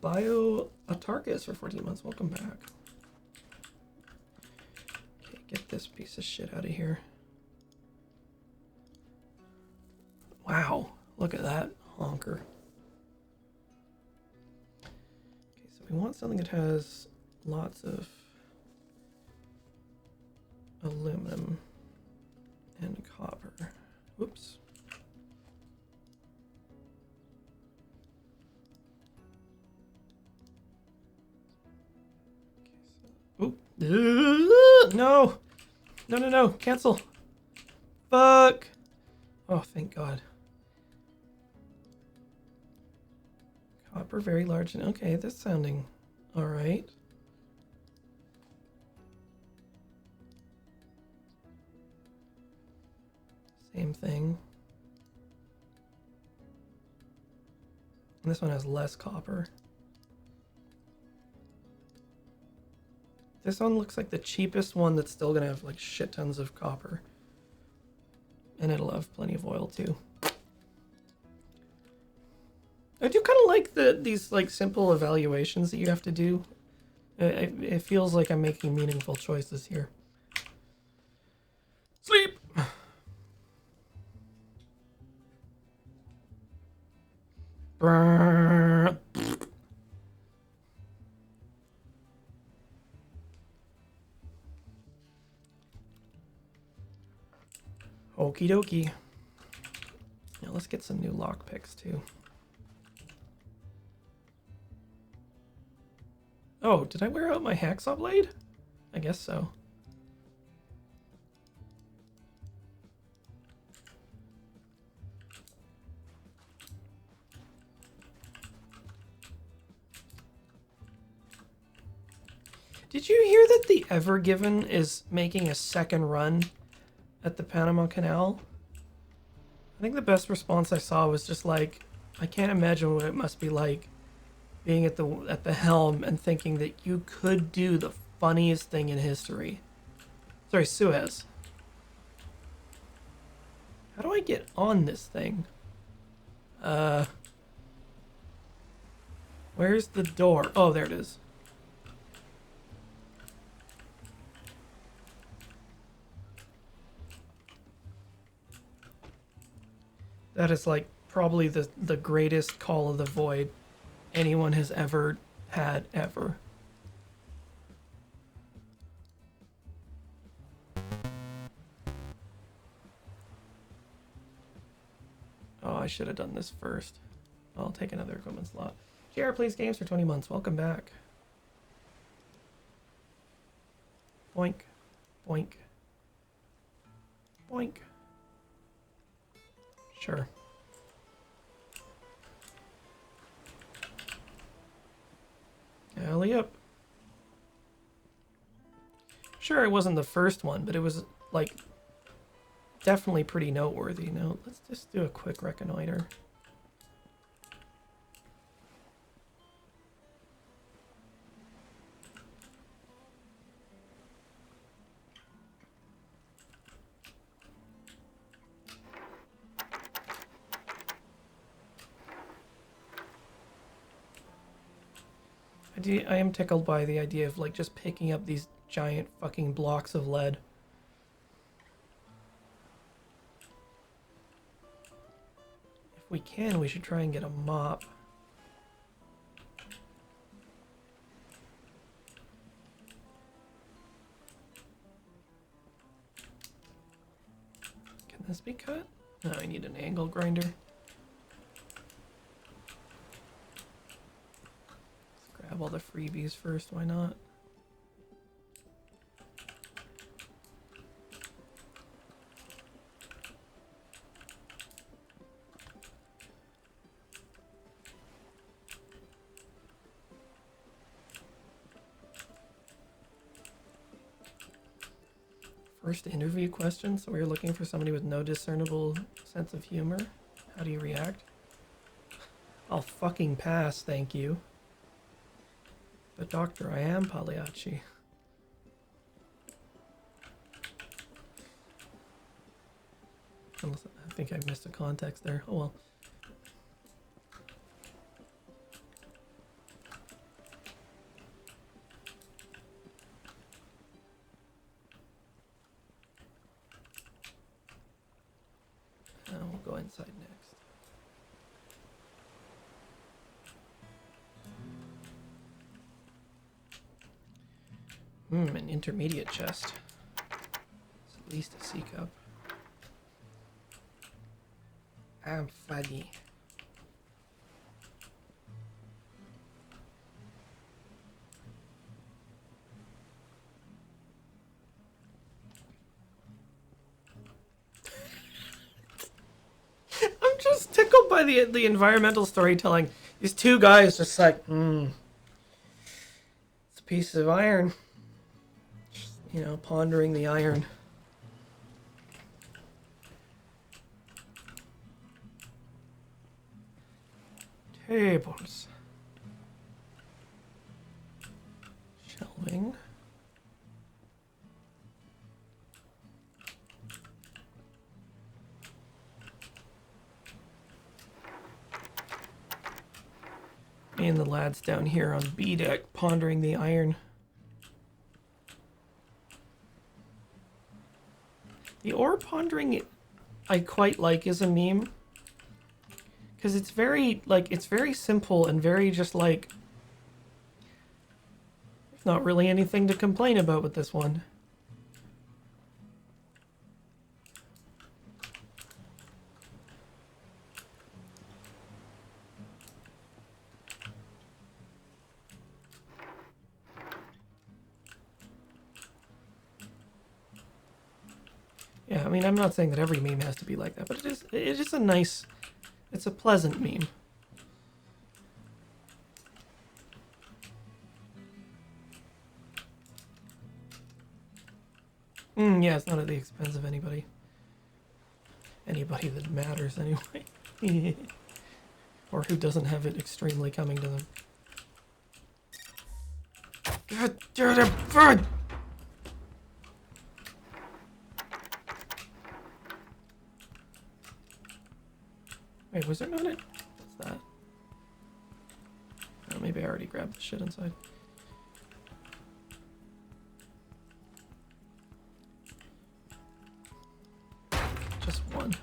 Bio Atarkus for 14 months. Welcome back. Okay, get this piece of shit out of here. Wow, look at that honker. Okay, so we want something that has lots of aluminum and copper. Whoops. Okay, so, oop. No! No, no, no, cancel. Fuck! Oh, thank God. Copper, very large. Okay, that's sounding alright. Same thing. And this one has less copper. This one looks like the cheapest one that's still gonna have like shit tons of copper. And it'll have plenty of oil too. I do kind of like these like simple evaluations that you have to do. It feels like I'm making meaningful choices here. Sleep! Brrr. Okie dokie. Now let's get some new lockpicks too. Oh, did I wear out my hacksaw blade? I guess so. Did you hear that the Ever Given is making a second run at the Panama Canal? I think the best response I saw was just like, I can't imagine what it must be like being at the helm and thinking that you could do the funniest thing in history. Sorry, Suez. How do I get on this thing? Where's the door? Oh, there it is. That is like probably the greatest call of the void anyone has ever had ever. Oh, I should have done this first. I'll take another equipment slot. JR Plays Games for 20 months. Welcome back. Boink. Boink. Boink. Sure. Alley up. Sure, it wasn't the first one, but it was, like, definitely pretty noteworthy. Now, let's just do a quick reconnoiter. I am tickled by the idea of, like, just picking up these giant fucking blocks of lead. If we can, we should try and get a mop. Can this be cut? No, I need an angle grinder. Grab all the freebies first, why not? First interview question. So we're looking for somebody with no discernible sense of humor. How do you react? I'll fucking pass, thank you. But doctor, I am Pagliacci. Unless, I think I missed a context there. Oh well. We'll go inside next. An intermediate chest. It's at least a C cup. I'm faggy. I'm just tickled by the environmental storytelling. These two guys just like, it's a piece of iron. Just, you know, pondering the iron. Tables. Shelving. Me and the lads down here on B deck pondering the iron. The ore pondering I quite like as a meme. Because it's very, like, it's very simple and very just like... There's not really anything to complain about with this one. Yeah, I mean, I'm not saying that every meme has to be like that, but it is a nice... It's a pleasant meme. Yeah, it's not at the expense of anybody. Anybody that matters, anyway. Or who doesn't have it extremely coming to them. God damn it, bird! Wait, was there not it? What's that? Oh, maybe I already grabbed the shit inside. Just one.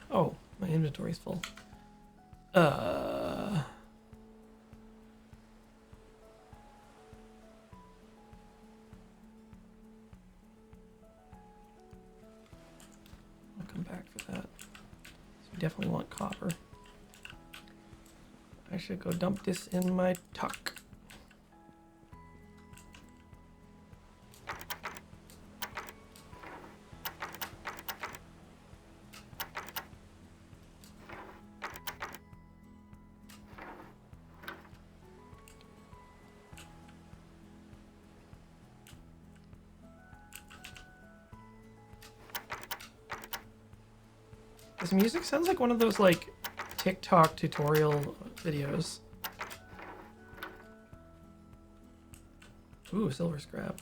Oh, my inventory's full. I'll come back for that. So we definitely want copper. I should go dump this in my tuck. This music sounds like one of those, like, TikTok tutorial videos. Ooh, silver scrap.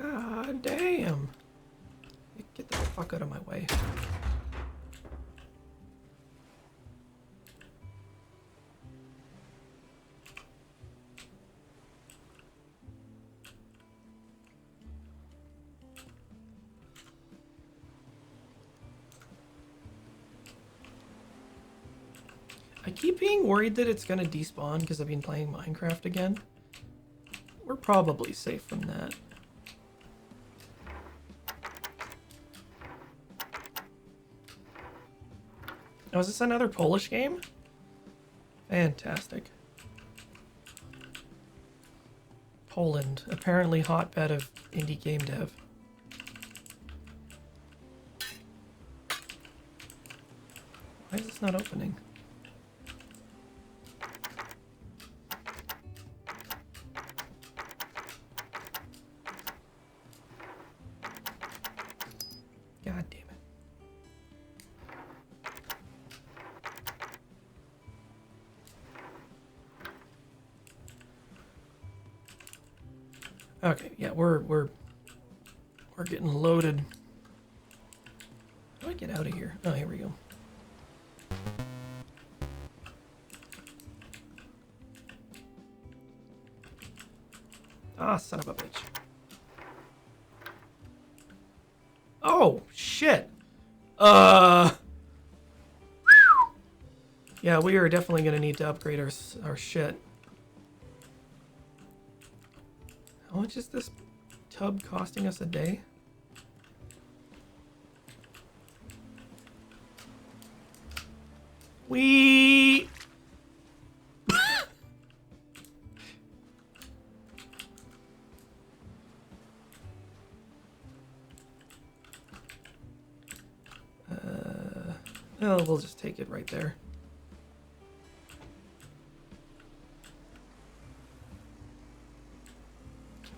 God damn. Get the fuck out of my way. I keep being worried that it's gonna despawn because I've been playing Minecraft again. We're probably safe from that. Oh, is this another Polish game? Fantastic. Poland, apparently hotbed of indie game dev. it's not opening? God damn it. Okay, yeah, we're getting loaded. How do I get out of here? Oh, here we go. Ah, son of a bitch. Oh, shit. Yeah, we are definitely gonna need to upgrade our shit. How much is this tub costing us a day? We... Oh, we'll just take it right there.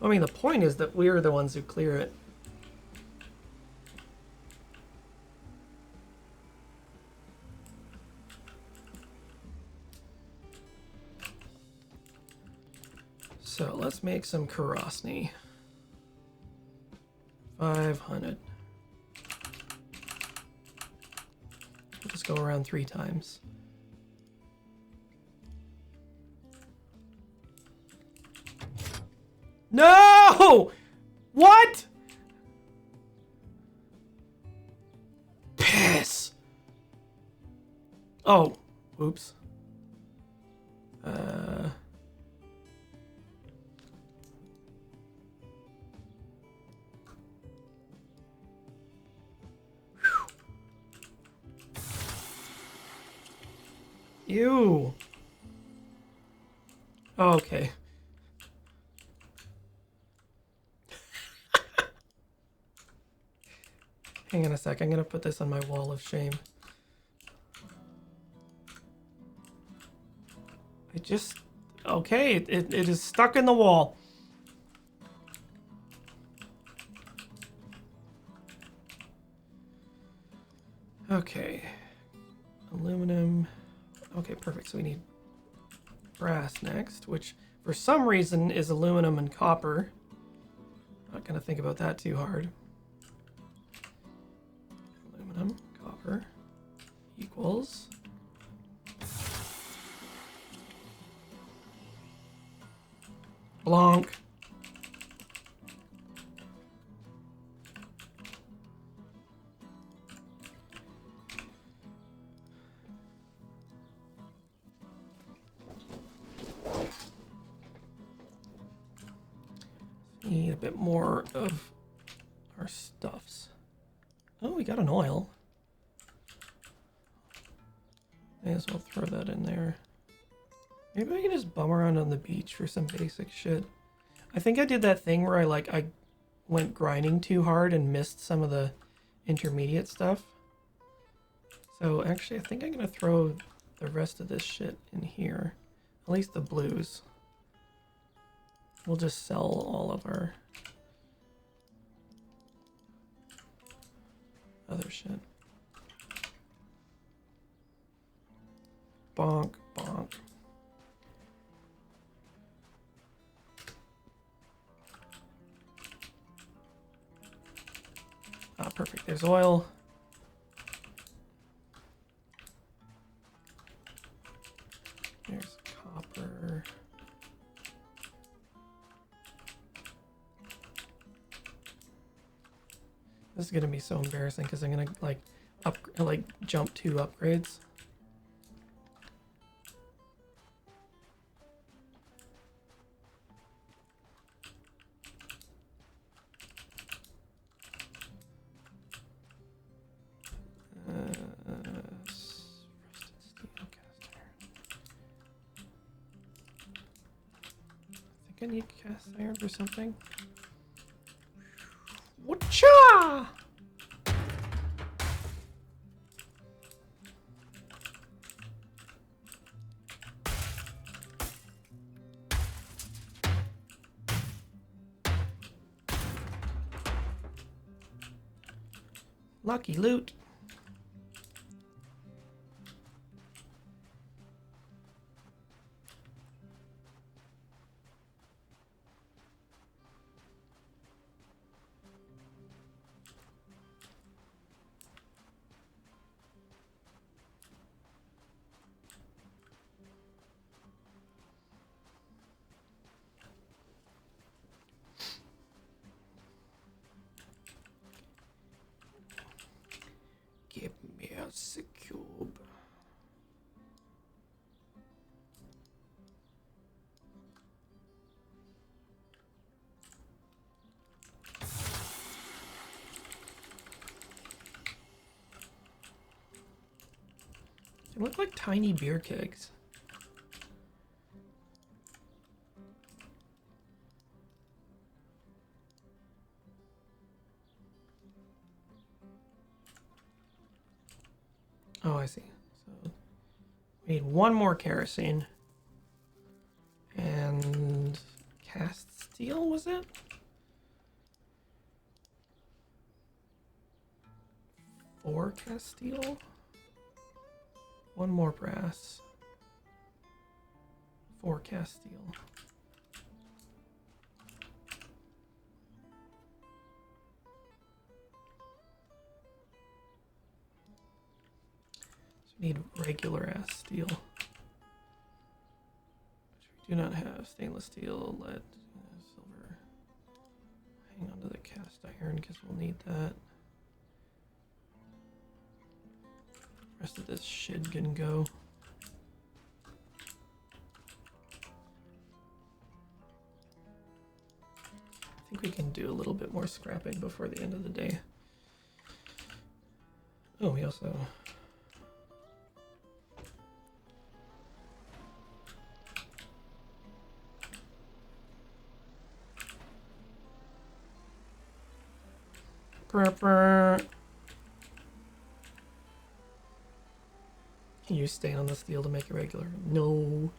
I mean, the point is that we're the ones who clear it. So let's make some Karosny. 500. We'll just go around 3 times. No! What? Piss. Oh, oops. Ew. Okay. Hang on a sec, I'm gonna put this on my wall of shame. It just... Okay, it is stuck in the wall. Okay. Aluminum. Okay, perfect. So we need brass next, which for some reason is aluminum and copper. Not gonna think about that too hard. Aluminum, copper equals... Blanc. Need a bit more of our stuffs. Oh, we got an oil. May as well throw that in there. Maybe I can just bum around on the beach for some basic shit. I think I did that thing where I went grinding too hard and missed some of the intermediate stuff. So actually, I think I'm gonna throw the rest of this shit in here. At least the blues. We'll just sell all of our other shit. Bonk, bonk. Ah, perfect. There's oil. There's copper. This is gonna be so embarrassing because I'm gonna like jump 2 upgrades. I need cast iron for something. Whatcha? Lucky loot. Give me a cube. They look like tiny beer kegs. Oh, I see. So we need one more kerosene. And cast steel, was it? 4 cast steel. 1 more brass. 4 cast steel. So we need regular ass steel. Which we do not have. Stainless steel, lead, silver. Hang on to the cast iron because we'll need that. Rest of this shit can go. I think we can do a little bit more scrapping before the end of the day. Oh, we also... Can you stay on the steel to make it regular? No.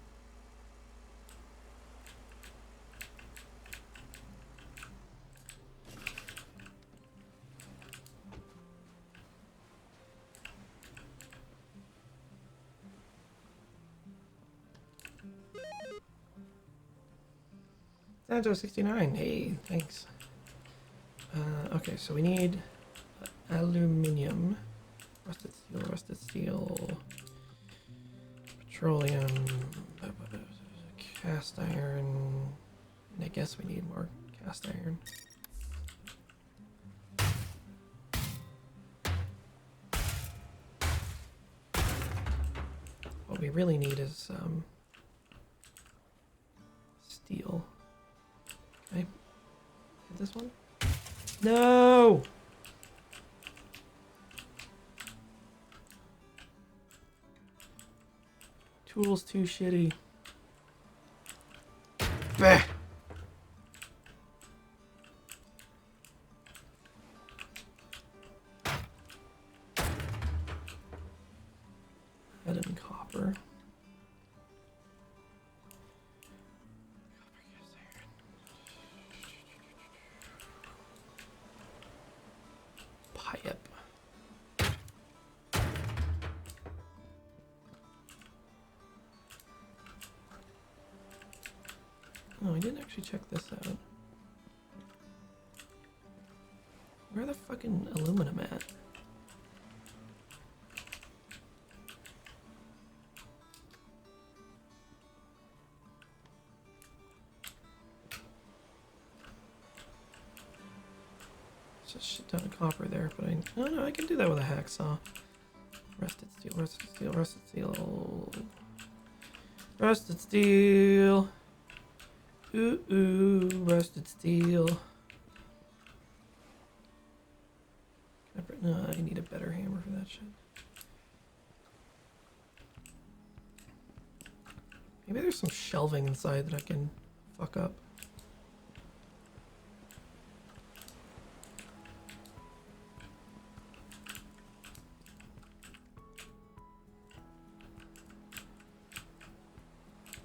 Santo 69. Hey, thanks. Okay, so we need aluminium, rusted steel, petroleum, cast iron. I guess we need more cast iron. What we really need is steel. Can I hit this one? No! Tool's too shitty. Bah! Lead and copper. Pipe. Oh, I didn't actually check this out. Where the fucking aluminum at? It's just shit ton of copper there, but oh no, I can do that with a hacksaw. Rusted steel, rusted steel, rusted steel. Rusted steel. Ooh, rusted steel. No, I need a better hammer for that shit. Maybe there's some shelving inside that I can fuck up.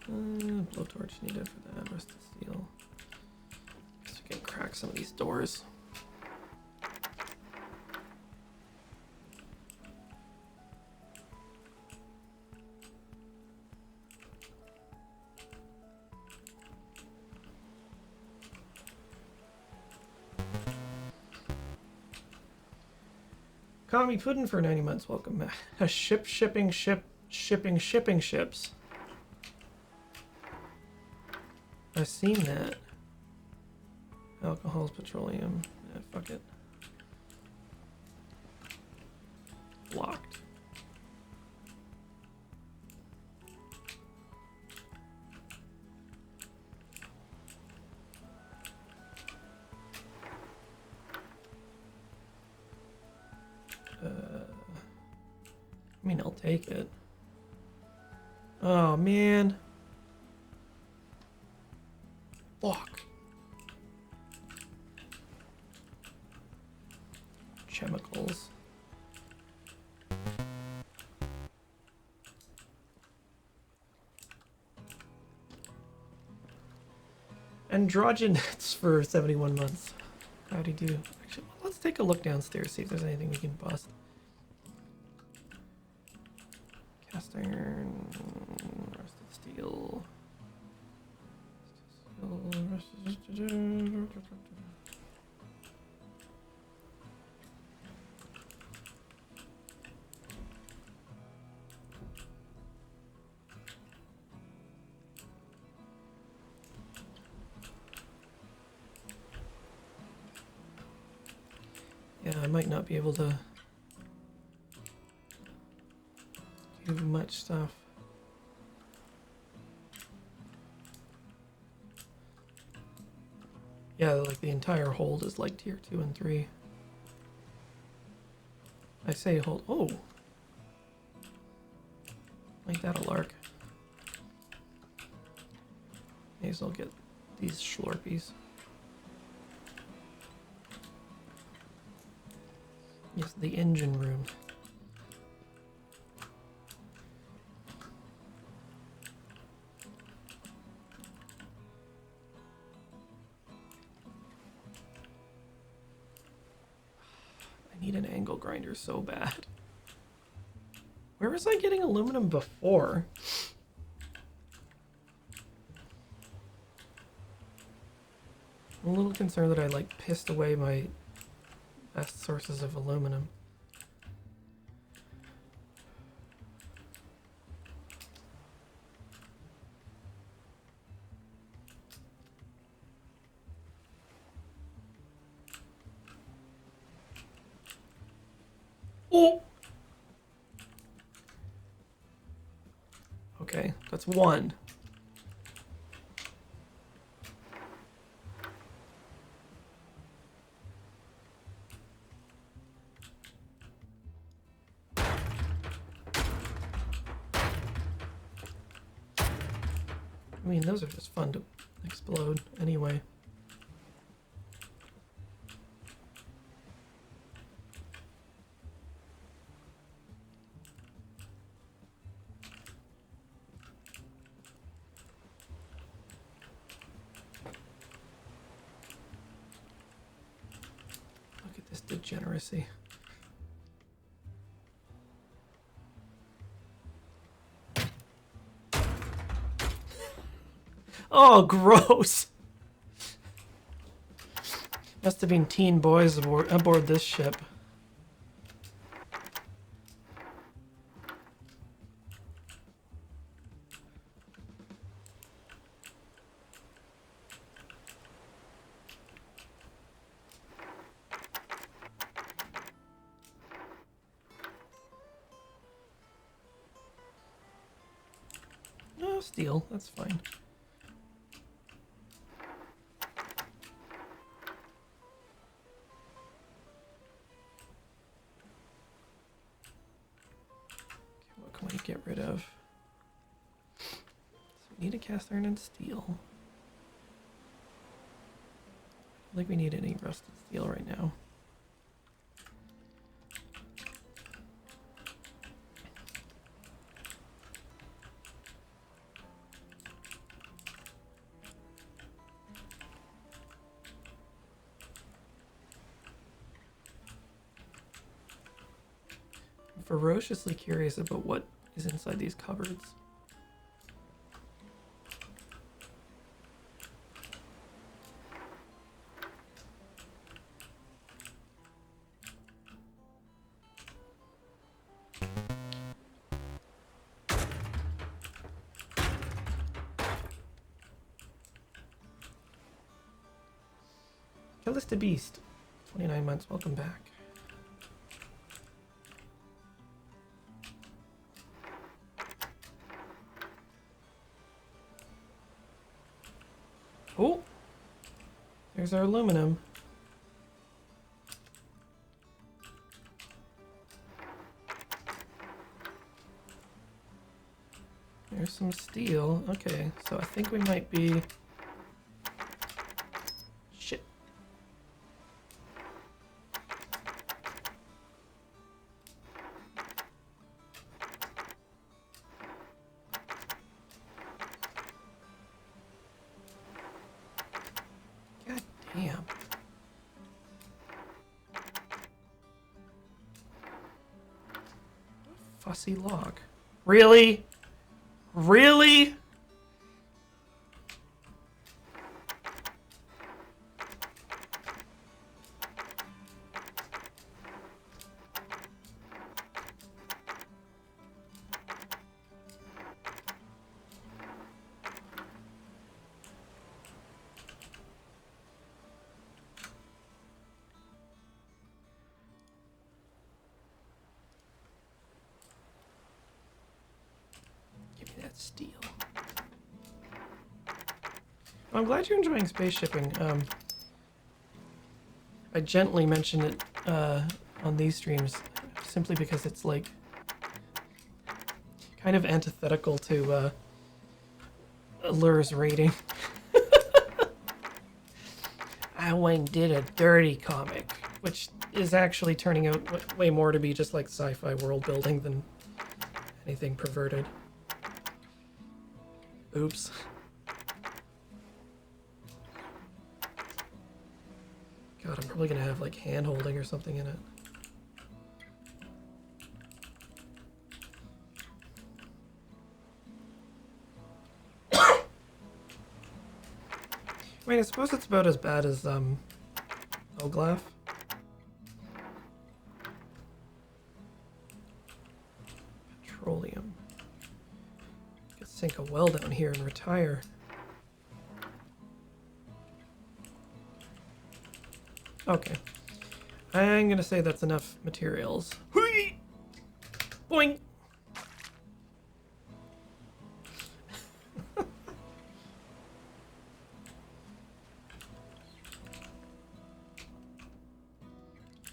Blowtorch needed for that. Rusted steel. Guess we can crack some of these doors. Kami Puddin for 90 months. Welcome back. Shipping ships. I've seen that. Alcohols, petroleum. Yeah, fuck it. Locked. I mean, I'll take it. Oh, man. Fuck. Chemicals. Androgynates for 71 months. Howdy do. Actually, let's take a look downstairs, see if there's anything we can bust. Cast iron, rusted steel. Yeah, I might not be able to do much stuff. Yeah, like the entire hold is like tier 2 and 3. I say hold. Oh! Make that a lark. May as well get these Schlorpies. Yes, the engine room. I need an angle grinder so bad. Where was I getting aluminum before? I'm a little concerned that I like pissed away my best sources of aluminum. Oh! Okay, that's one. I mean, those are just fun to explode anyway. Look at this degeneracy. Oh, gross! Must have been teen boys aboard this ship. No, steel, that's fine. What can we get rid of? So we need a cast iron and steel. I don't think we need any rusted steel right now. I'm ferociously curious about what is inside these cupboards. Callista Beast, 29 months. Welcome back. Oh, there's our aluminum. There's some steel. Okay, so I think we might be... Shit. God damn. Fussy log. Really? Really? Give me that steel. I'm glad you're enjoying space shipping. I gently mention it on these streams simply because it's like kind of antithetical to Allur's rating. I went and did a dirty comic, which is actually turning out way more to be just like sci-fi world building than anything perverted. Oops. God, I'm probably gonna have like hand holding or something in it. I mean, I suppose it's about as bad as Elglaf. Petroleum. Could sink a well down here and retire. Okay. I'm gonna say that's enough materials. Hui! Boing!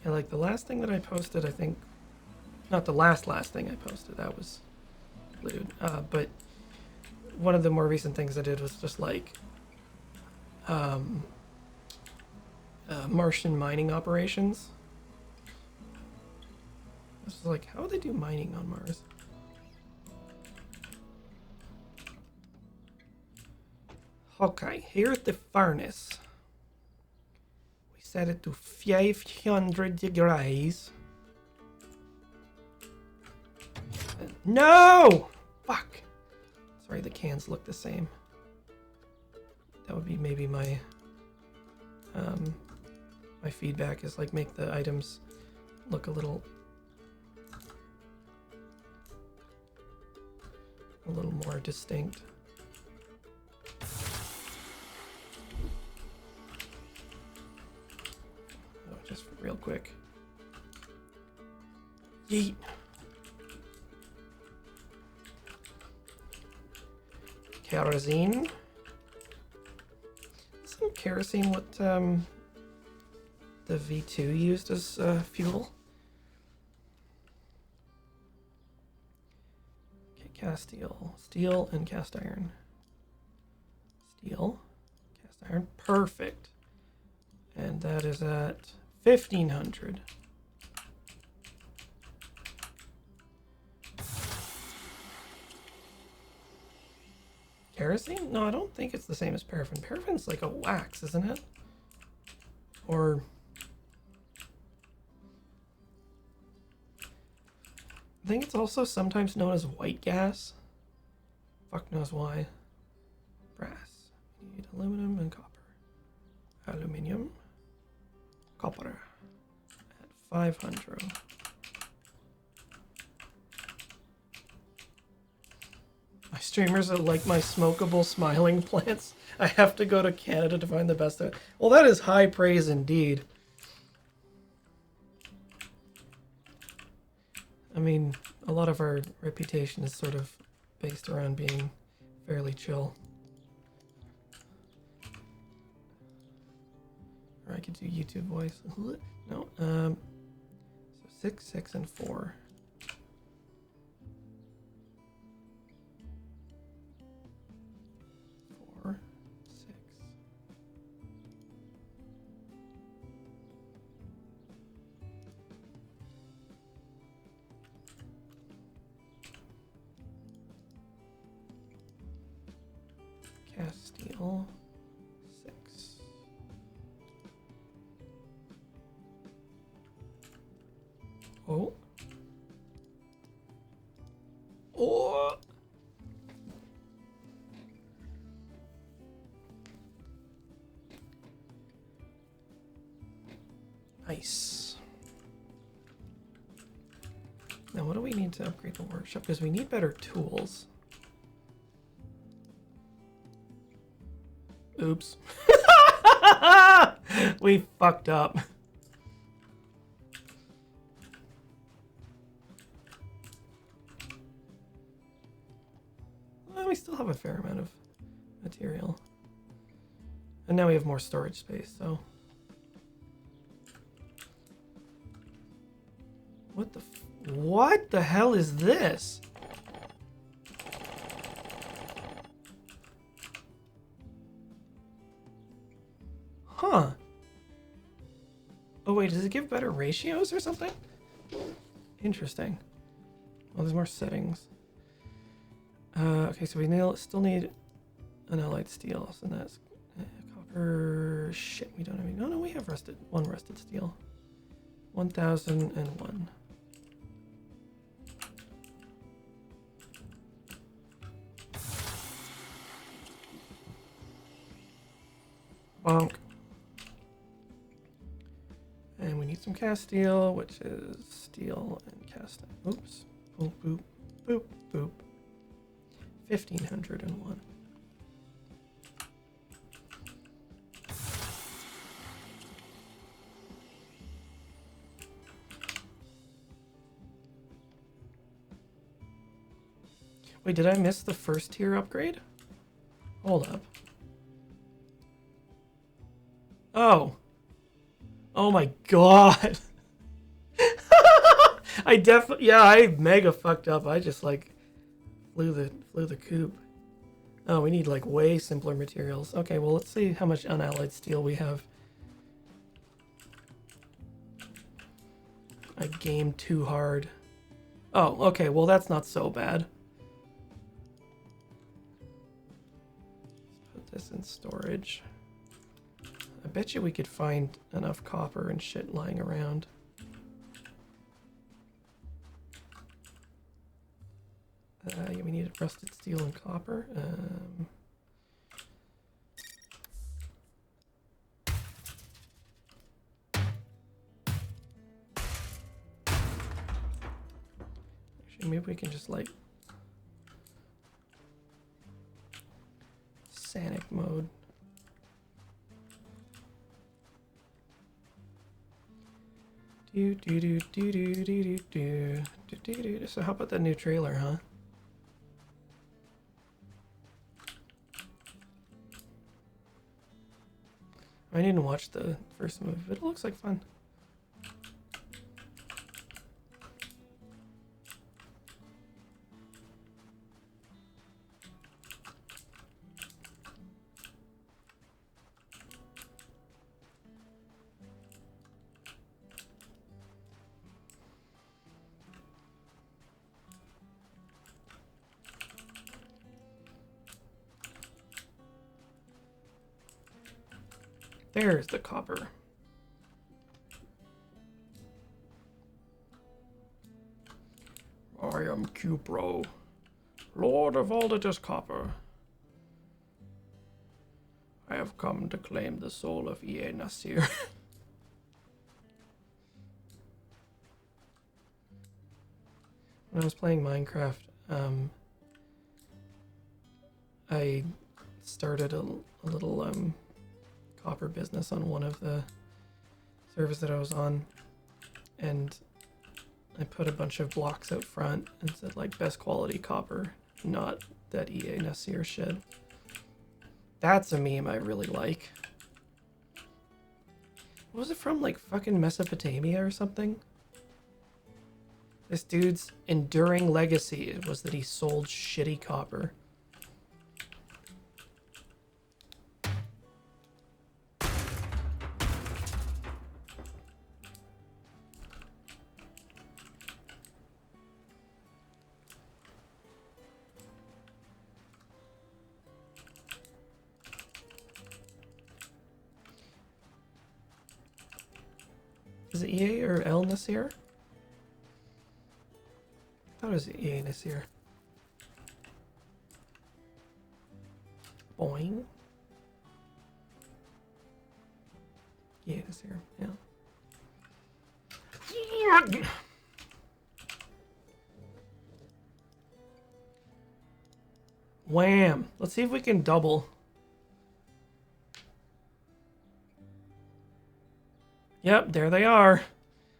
Yeah, like the last thing that I posted, I think, not the last thing I posted, that was lewd, but one of the more recent things I did was just like Martian mining operations. This is like, how would they do mining on Mars? Okay, here's the furnace. We set it to 500 degrees. No! Fuck! Sorry, the cans look the same. That would be maybe my my feedback is like make the items look a little more distinct. Oh, just real quick. Yeet. Kerosene. Some kerosene what the V2 used as fuel. Okay, cast steel. Steel and cast iron. Steel, cast iron. Perfect. And that is at 1,500. Kerosene? No, I don't think it's the same as paraffin. Paraffin's like a wax, isn't it? Or... I think it's also sometimes known as white gas. Fuck knows why. Brass. You need aluminum and copper. Aluminium. Copper. At 500. My streamers are like my smokable smiling plants. I have to go to Canada to find the best. Well, that is high praise indeed. I mean, a lot of our reputation is sort of based around being fairly chill. Or I could do YouTube voice. No, so 6, 6, and 4. 4, 6. Castile. 6. Oh. Oh. Nice. Now what do we need to upgrade the workshop? Because we need better tools. Oops. We fucked up. Well, we still have a fair amount of material. And now we have more storage space, so... What the hell is this? Huh. Oh wait, does it give better ratios or something? Interesting. Well, there's more settings. Okay, so we still need an allied steel, so that's copper. Shit, we don't have any. No, we have one rusted steel. 1001. Bonk. And we need some cast steel, which is steel and casting. Oops. Boop, boop, boop, boop. 1501. Wait, did I miss the first tier upgrade? Hold up. Oh. Oh my god. I mega fucked up. I just like flew the coop. Oh, we need like way simpler materials. Okay, well let's see how much unallied steel we have. I gamed too hard. Oh, okay, well that's not so bad. Let's put this in storage. I bet you we could find enough copper and shit lying around. Yeah, we need rusted steel and copper. Actually, maybe we can just like Sanic mode. So how about that new trailer, huh? I didn't watch the first movie, but it looks like fun. There's the copper. I am Cupro, Lord of all that is copper. I have come to claim the soul of E.A. Nasir. When I was playing Minecraft, I started a little copper business on one of the servers that I was on, and I put a bunch of blocks out front and said like best quality copper, not that EA Nasir shit. That's a meme I really like. What was it from, like fucking Mesopotamia or something? This dude's enduring legacy was that he sold shitty copper. Is it EA or El Nasir? I thought it was EA Nasir. Boing. EA Nasir, yeah. Wham! Let's see if we can double. Yep, there they are.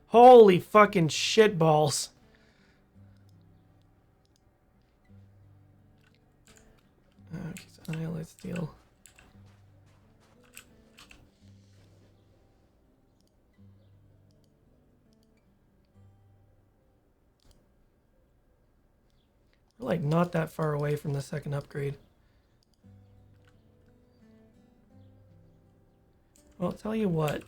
Holy fucking shitballs. Okay, so Annihilate Steel. We're like not that far away from the second upgrade. Well, I'll tell you what.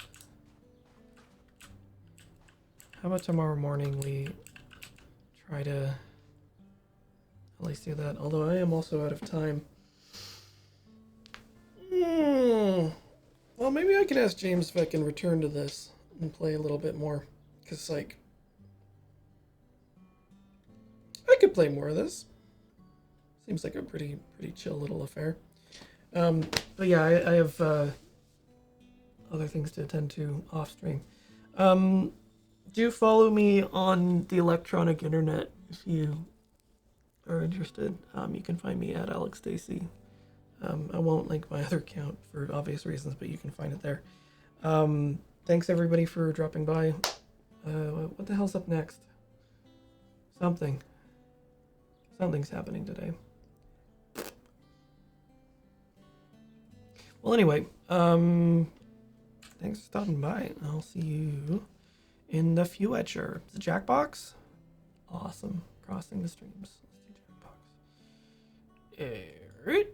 How about tomorrow morning we try to at least do that? Although I am also out of time. Well, maybe I can ask James if I can return to this and play a little bit more. Because, like, I could play more of this. Seems like a pretty chill little affair. But yeah, I have other things to attend to off stream. Do follow me on the electronic internet if you are interested. You can find me at Alex Stacey. I won't link my other account for obvious reasons, but you can find it there. Thanks everybody for dropping by. What the hell's up next? Something's happening today. Well, anyway, thanks for stopping by. I'll see you in the future. Is it Jackbox? Awesome. Crossing the streams. Let's do Jackbox. Alright.